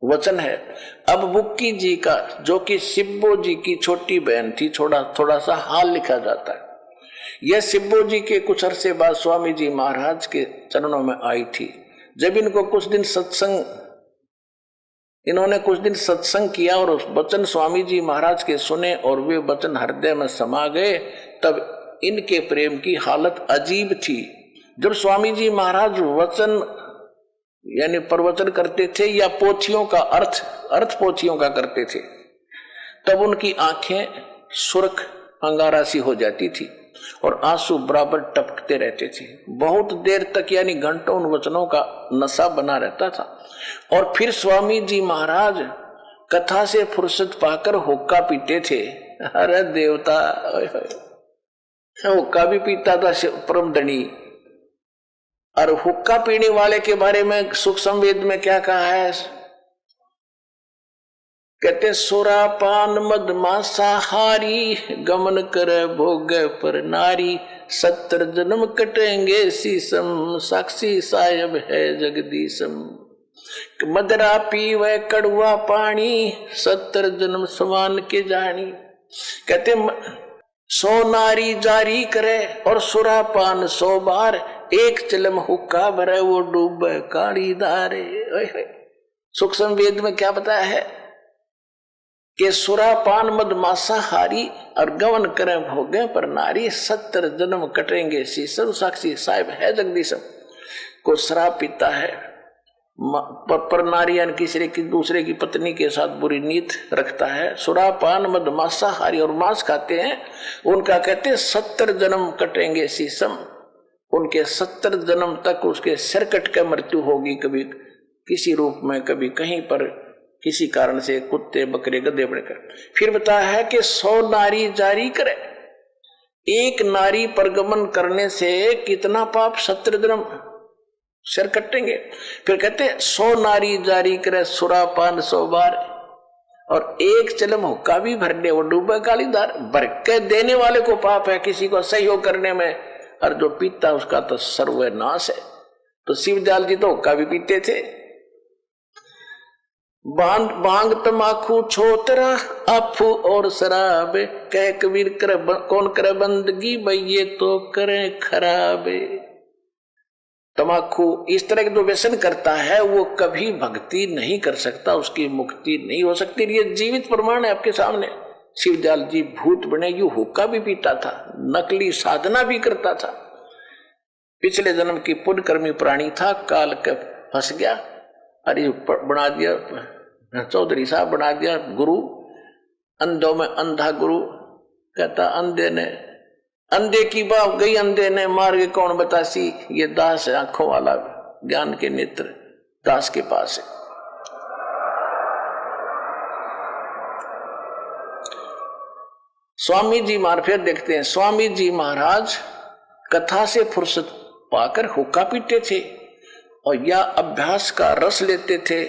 वचन है। अब बुक्की जी का, जो कि सिब्बो जी की छोटी बहन थी, थोड़ा सा हाल लिखा जाता है। यह सिब्बो जी के कुछ अरसे बाद स्वामी जी महाराज के चरणों में आई थी। जब इन्होंने कुछ दिन सत्संग किया और उस वचन स्वामी जी महाराज के सुने और वे वचन हृदय में समा गए, तब इनके प्रेम की हालत अजीब थी। जब स्वामी जी महाराज वचन यानी प्रवचन करते थे या पोथियों का अर्थ पोथियों का करते थे, तब उनकी आंखें सुर्ख अंगारा सी हो जाती थी और आंसू बराबर टपकते रहते थे। बहुत देर तक यानी घंटों उन वचनों का नशा बना रहता था। और फिर स्वामी जी महाराज कथा से फुर्सत पाकर हुक्का पीते थे। अरे देवता, हुक्का भी पीता था परम धनी। और हुक्का पीने वाले के बारे में सुख संवेद में क्या कहा है? कहते सुरा पान मद मांसाहारी गमन करे भोग पर नारी 70 जन्म कटेंगे शीशम साक्षी साहेब है जगदीशम। मदरा पीवे कड़वा पानी 70 जन्म समान के जानी। कहते 100 नारी जारी करे और सुरा पान 100 बार 1 चिलम हुक्का भरे वो डूबे काड़ी धारे। सुख संवेद में क्या बताया है कि सुरा पान मद मांसाहारी और गमन करें भोगे पर नारी 70 जन्म कटेंगे शीशम साक्षी साहिब है जगदीशम। को शराब पीता है पर नारी यानी किसी की दूसरे की पत्नी के साथ बुरी नीयत रखता है, सुरा पान मद मांसाहारी और मांस खाते हैं, उनका कहते हैं 70 जन्म कटेंगे शीशम। उनके 70 जन्म तक उसके सिर कट के मृत्यु होगी, कभी किसी रूप में, कभी कहीं पर किसी कारण से, कुत्ते बकरे गधे बनकर। फिर बताया है कि 100 नारी जारी करे, 1 नारी पर गमन करने से कितना पाप? 70 जन्म सिर कटेंगे। फिर कहते 100 नारी जारी करे सुरा पान 100 बार और 1 चिलम हुक्का भी भरने वो डूबे कालीदार। भर के देने वाले को पाप है, किसी को सहयोग करने में, और जो पीता उसका तो सर्वनाश है। तो शिवदयाल जी तो हुक्का भी पीते थे। भांग तमाकू छोतरा अफू और शराब कह कबीर करे कौन करे बंदगी भैये तो करे खराबे। तमाकू इस तरह के जो व्यसन करता है वो कभी भक्ति नहीं कर सकता, उसकी मुक्ति नहीं हो सकती। ये जीवित प्रमाण है आपके सामने। शिवदयाल जी भूत बने, यू हुक्का भी पीता था, नकली साधना भी करता था, पिछले जन्म की पुण्यकर्मी प्राणी था, काल के फंस गया, अरे बना दिया चौधरी साहब, बना दिया गुरु, अंधों में अंधा गुरु। कहता अंधे की बात गई, अंधे ने मार के कौन बतासी। ये दास है, आंखों वाला, ज्ञान के नेत्र दास के पास है। स्वामी जी फिर देखते हैं, स्वामी जी महाराज कथा से फुर्सत पाकर हुक्का पीते थे और या अभ्यास का रस लेते थे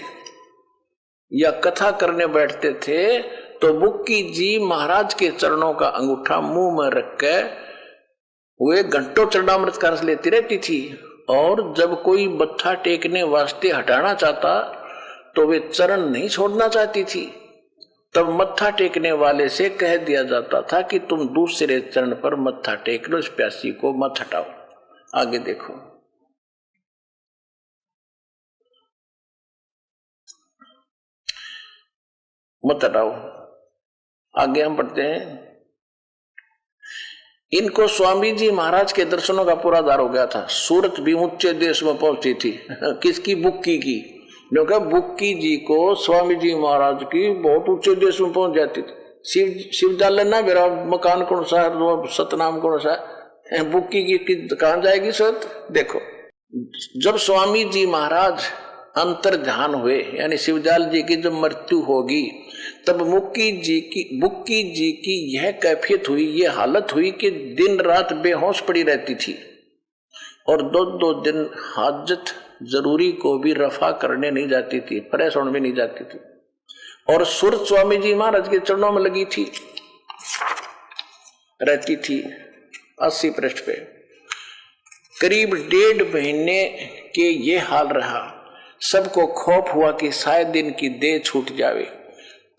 या कथा करने बैठते थे तो बुक्की जी महाराज के चरणों का अंगूठा मुंह में रख के वे घंटों चरणामृत का रस लेती रहती थी। और जब कोई मत्था टेकने वास्ते हटाना चाहता तो वे चरण नहीं छोड़ना चाहती थी, तब मत्था टेकने वाले से कह दिया जाता था कि तुम दूसरे चरण पर मत्था टेक लो, इस प्यासी को मत हटाओ। आगे देखो, मत हटाओ। आगे हम पढ़ते हैं, इनको स्वामी जी महाराज के दर्शनों का पूरा आधार हो गया था। सूरत भी ऊंचे देश में पहुंची थी। किसकी? बुक्की की। क्योंकि बुक्की जी को स्वामी जी महाराज की बहुत ऊंचे देश में पहुंच जाती थी। शिवदयाल ना मेरा मकान कौन सा है, सतनाम कौन सा है, बुक्की की कहां जाएगी सत। देखो, जब स्वामी जी महाराज अंतर ध्यान हुए, यानी शिवदयाल जी की जब मृत्यु होगी, तब बुक्की जी की यह कैफियत हुई, यह हालत हुई कि दिन रात बेहोश पड़ी रहती थी और 2 दिन हाजत जरूरी को भी रफा करने नहीं जाती थी, फ्रेश होने में नहीं जाती थी। और सुरत स्वामी जी महाराज के चरणों में लगी थी, रहती थी 80 पृष्ठ पे। करीब 1.5 महीने के ये हाल रहा। सबको खौफ हुआ कि शायद इनकी देह छूट जावे।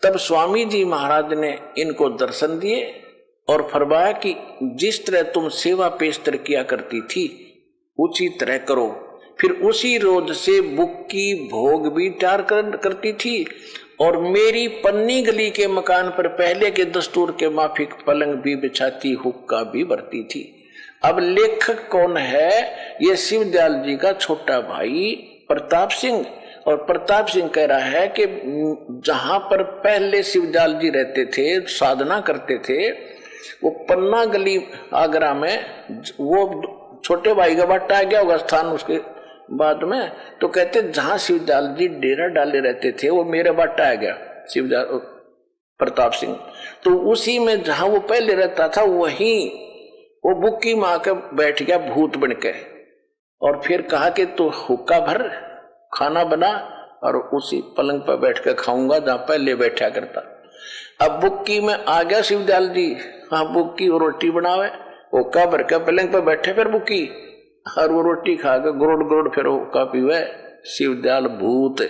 तब स्वामी जी महाराज ने इनको दर्शन दिए और फरमाया कि जिस तरह तुम सेवा पेशतर किया करती थी उसी तरह करो। फिर उसी रोज से बुक्की भोग भी तैयार करती थी और मेरी पन्नी गली के मकान पर पहले के दस्तूर के माफिक पलंग भी बिछाती, हुक्का भी भरती थी। अब लेखक कौन है? ये शिवदयाल जी का छोटा भाई प्रताप सिंह। और प्रताप सिंह कह रहा है कि जहां पर पहले शिवदयाल जी रहते थे, साधना करते थे, वो पन्ना गली आगरा में, वो छोटे भाई का बट्टा आ गया होगा स्थान उसके बाद में। तो कहते जहां शिवदयाल जी डेरा डाले रहते थे वो मेरे बट्टा आ गया शिवदयाल प्रताप सिंह। तो उसी में जहां वो पहले रहता था वहीं वो बुक्की मां के बैठ गया भूत बन के। और फिर कहा कि तू हुक्का भर, खाना बना और उसी पलंग पर बैठ कर खाऊंगा जहां पहले बैठा करता। अब बुक्की में आ गया शिवदयाल जी, हाँ बुक्की वो रोटी बनावे, हुक्का भर के पलंग पर बैठे, फिर बुक्की और वो रोटी खा के गुरुड़ गुरुड़ फिर हुक्का पीवे शिवदयाल भूत।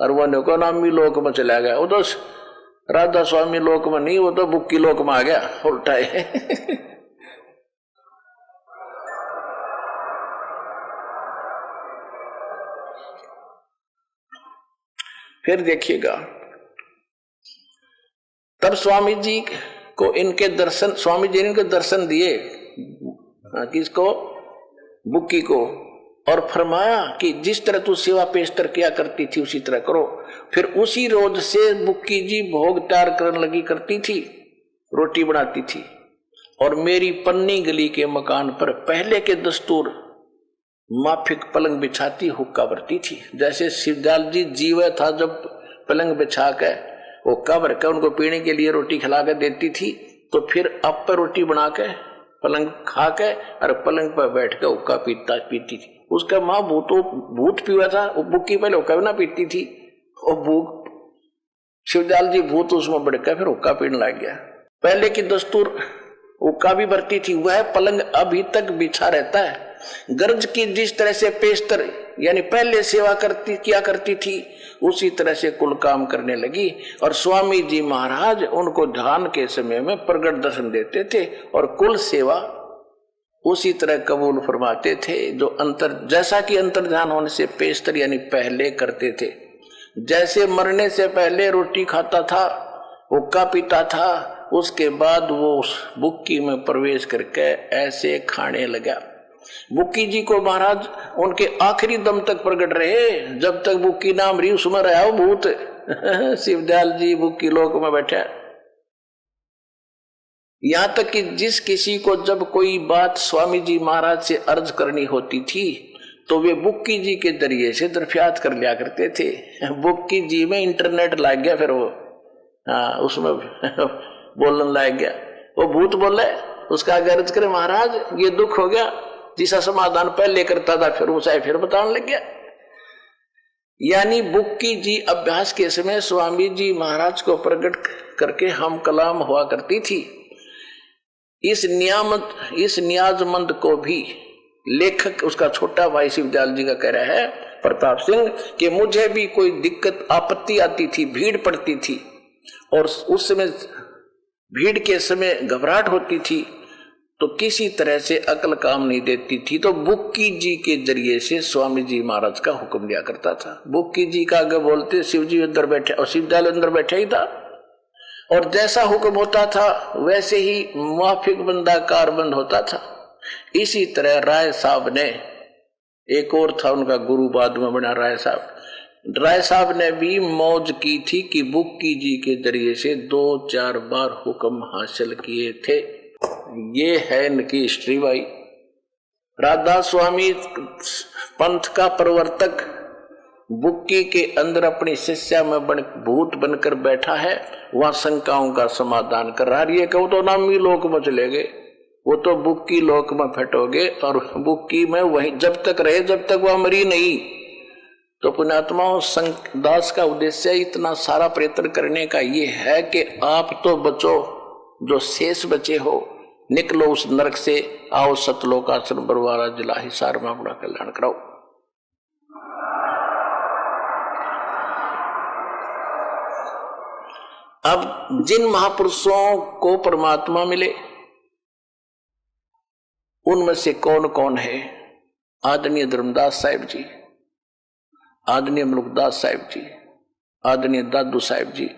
और वो को नामी लोक में चला गया, वो तो राधा स्वामी लोक में नहीं, वो तो बुक्की लोक में आ गया उल्टा है। फिर देखिएगा तब स्वामी जी को इनके दर्शन, स्वामी जी ने इनके दर्शन दिए, किसको, बुक्की को, और फरमाया कि जिस तरह तू सेवा पेशतर किया करती थी उसी तरह करो। फिर उसी रोज से बुक्की जी भोग तैयार करने लगी करती थी, रोटी बनाती थी और मेरी पन्नी गली के मकान पर पहले के दस्तूर माफिक पलंग बिछाती हुक्का भरती थी। जैसे शिवदयाल जी जीव था जब पलंग बिछा कर हुक्का भर कर उनको पीने के लिए रोटी खिला कर देती थी, तो फिर अब पर रोटी बना के पलंग खा के और पलंग पर बैठ कर हुक्का पीती थी। उसका माँ भूत पीवा था, वो बुक्की पहले हुक्का भी ना पीती थी, और भूख शिवदयाल जी भूत उसमें बढ़ कर फिर हुक्का पीने लग गया। पहले की दस्तूर हुक्का भी भरती थी, वह पलंग अभी तक बिछा रहता है। गर्ज की जिस तरह से पेशतर यानी पहले सेवा किया करती थी उसी तरह से कुल काम करने लगी। और स्वामी जी महाराज उनको ध्यान के समय में प्रगट दर्शन देते थे और कुल सेवा उसी तरह कबूल फरमाते थे जो जैसा कि अंतर ध्यान होने से पेशतर यानी पहले करते थे। जैसे मरने से पहले रोटी खाता था, हुक्का पीता था, उसके बाद वो उस बुक्की में प्रवेश करके ऐसे खाने लगा। बुक्की जी को महाराज उनके आखिरी दम तक प्रकट रहे, जब तक बुक्की नाम रही उसमें रहा वो भूत। शिवदयाल जी बुक्की लोक में बैठा। यहां तक कि जिस किसी को जब कोई बात स्वामी जी महाराज से अर्ज करनी होती थी तो वे बुक्की जी के जरिए से दरफियात कर लिया करते थे। बुक्की जी में इंटरनेट लग गया, फिर वो उसमें बोलने लग गया। वो भूत बोले, उसका अर्ज करे महाराज ये दुख हो गया, जिसका समाधान पहले करता था फिर उसे फिर बताने लग गया। यानी बुक्की जी अभ्यास के समय स्वामी जी महाराज को प्रकट करके हम कलाम हुआ करती थी। इस नियाजमंद को भी लेखक उसका छोटा भाई शिवदयाल जी का कह रहा है प्रताप सिंह कि मुझे भी कोई दिक्कत आपत्ति आती थी, भीड़ पड़ती थी और उस समय भीड़ के समय घबराहट होती थी तो किसी तरह से अकल काम नहीं देती थी, तो बुक्की जी के जरिए से स्वामी जी महाराज का हुक्म लिया करता था। बुक्की जी का आगे बोलते शिव जी अंदर बैठे और शिवदयाल अंदर बैठे ही था, और जैसा हुक्म होता था वैसे ही मुआफिक बंदा कारबंद होता था। इसी तरह राय साहब ने, एक और था उनका गुरु बाद में बना राय साहब ने भी मौज की थी कि बुक्की जी के जरिए से 2-4 बार हुक्म हासिल किए थे। ये है इनकी हिस्ट्री भाई। राधा स्वामी पंथ का प्रवर्तक बुक्की के अंदर अपनी शिष्या में भूत बनकर बैठा है, वहां शंकाओं का समाधान कर रहा है। कहो तो नामी लोक में चले गए, वो तो बुक्की लोक में फटोगे और बुक्की में वही जब तक रहे जब तक वह मरी नहीं। तो पुण्यात्माओं दास का उद्देश्य इतना सारा प्रयत्न करने का ये है कि आप तो बचो, जो शेष बचे हो निकलो उस नरक से, आओ सतलोकाश्रम बरवारा जिला हिसार में अपना कल्याण कराओ। अब जिन महापुरुषों को परमात्मा मिले उनमें से कौन कौन है? आदरणीय धर्मदास साहिब जी, आदरणीय मलुकदास साहिब जी, आदरणीय दादू साहिब जी,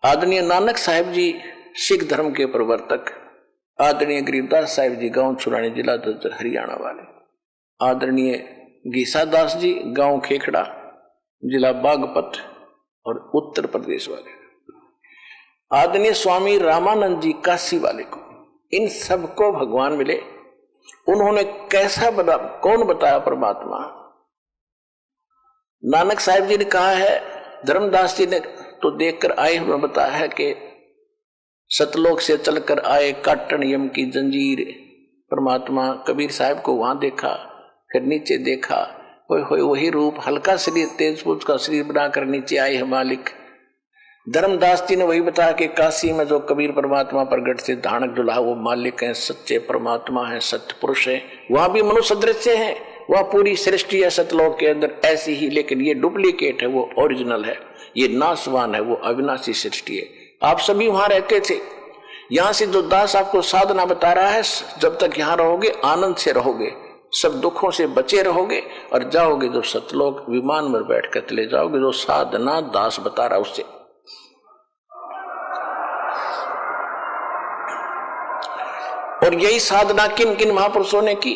आदरणीय नानक साहिब जी सिख धर्म के प्रवर्तक, आदरणीय गरीबदास साहिब जी गांव छुरानी जिला दज्जर हरियाणा वाले, आदरणीय गीसा दास जी गांव खेखड़ा जिला बागपत और उत्तर प्रदेश वाले, आदरणीय स्वामी रामानंद जी काशी वाले को, इन सबको भगवान मिले। उन्होंने कैसा बना, कौन बताया परमात्मा? नानक साहिब जी ने कहा है, धर्मदास जी ने तो देखकर आए हुए बताया है कि सतलोक से चलकर आए काटन यम की जंजीर। परमात्मा कबीर साहब को वहां देखा, फिर नीचे देखा, वही रूप, हल्का शरीर, तेज पुरुष का शरीर बनाकर नीचे आए हैं मालिक। धर्मदास जी ने वही बताया कि काशी में जो कबीर परमात्मा प्रगट से धानक दुल्हा वो मालिक हैं, सच्चे परमात्मा हैं, सत्य पुरुष हैं। वहां भी मनुष्य दृश्य है, वह पूरी सृष्टि है सतलोक के अंदर ऐसी ही, लेकिन ये डुप्लीकेट है, वो ओरिजिनल है, ये नाशवान है, वो अविनाशी सृष्टि है। आप सभी वहां रहते थे। यहां से जो दास आपको साधना बता रहा है, जब तक यहां रहोगे आनंद से रहोगे, सब दुखों से बचे रहोगे, और जाओगे जब सतलोक विमान में बैठ कर चले जाओगे, जो साधना दास बता रहा उससे। और यही साधना किन किन महापुरुषों ने की।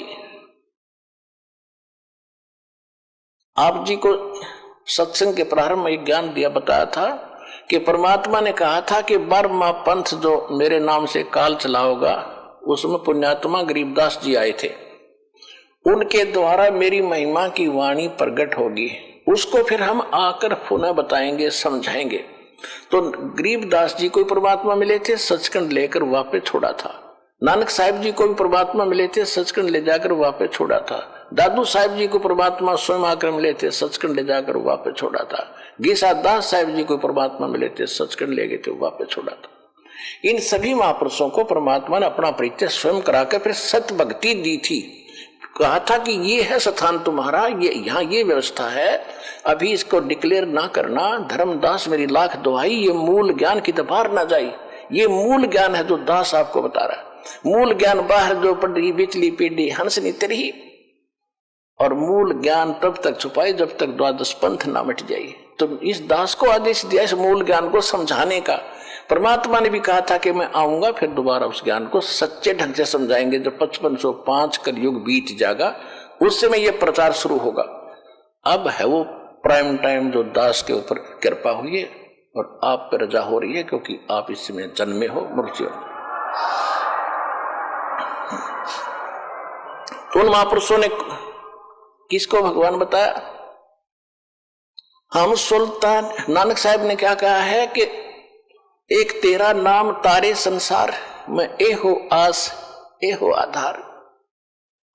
आप जी को सत्संग के प्रारंभ में एक ज्ञान दिया, बताया था कि परमात्मा ने कहा था कि 12वां पंथ जो मेरे नाम से काल चला होगा, उसमें पुण्यात्मा गरीबदास जी आए थे, उनके द्वारा मेरी महिमा की वाणी प्रकट होगी, उसको फिर हम आकर पुनः बताएंगे, समझाएंगे। तो गरीबदास जी को परमात्मा मिले थे, सचखंड लेकर वापस छोड़ा था। नानक साहिब जी को भी परमात्मा मिले थे, सचखंड ले जाकर वापस छोड़ा था। दादू साहिब जी को परमात्मा स्वयं आकर मिले थे, सचखंड ले जाकर वापस छोड़ा था। गीसा दास साहिब जी को परमात्मा मिले थे, सचखंड ले गए थे, वापस छोड़ा था। इन सभी महापुरुषों को परमात्मा ने अपना परिचय स्वयं कराकर फिर सत्य भक्ति दी थी। कहा था कि ये है स्थान तुम्हारा, ये यहाँ ये व्यवस्था है, अभी इसको डिक्लेयर ना करना। धर्मदास मेरी लाख दुहाई, ये मूल ज्ञान की तो बाहर ना जाए। ये मूल ज्ञान है जो दास आपको बता रहा है। मूल ज्ञान बाहर जो पड़ी बिचली पीढ़ी हंस नहीं तेरी, और मूल ज्ञान तब तक छुपाए जब तक द्वादश पंथ ना मिट जाए। तो इस दास को आदेश दिया इस मूल ज्ञान को समझाने का। परमात्मा ने भी कहा था कि मैं आऊंगा, फिर दोबारा उस ज्ञान को सच्चे ढंग से समझाएंगे। जब 5505 कलयुग बीत जाएगा, उस समय यह प्रचार शुरू होगा। अब है वो प्राइम टाइम जो दास के ऊपर कृपा हुई है और आप पर रजा हो रही है, क्योंकि आप इसमें जन्मे हो, मृत्यु हो। तो उन महापुरुषों ने किसको भगवान बताया? हम सुल्तान नानक साहब ने क्या कहा है कि एक तेरा नाम तारे संसार में, ए हो आस ए हो आधार।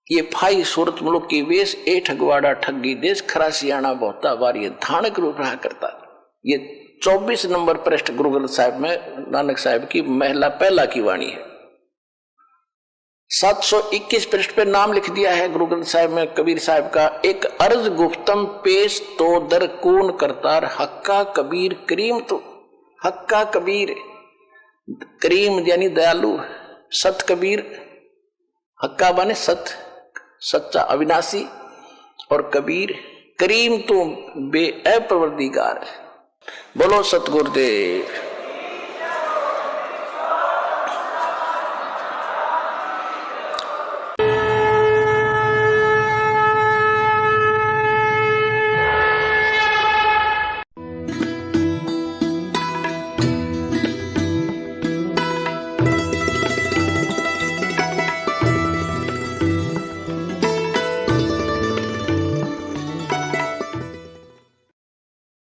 ये फाई सूरत मुल्क की वेश, ए ठगवाड़ा ठगी देश, खरा सियाणा बहुता बार, ये धानक रूप रहा करता। ये 24 नंबर पृष्ठ गुरु ग्रंथ साहिब में नानक साहब की महिला पहला की वाणी है। 721 पृष्ठ पे नाम लिख दिया है गुरु ग्रंथ साहिब में कबीर साहब का, एक अर्ज गुफ्तम पेश तो दर कौन करतार, हक्का कबीर करीम। तो हक्का कबीर, करीम यानी दयालु, सत कबीर, हक्का बने सत, सच्चा अविनाशी, और कबीर करीम तो बे अप्रवृत्तिकार। बोलो सतगुरुदेव।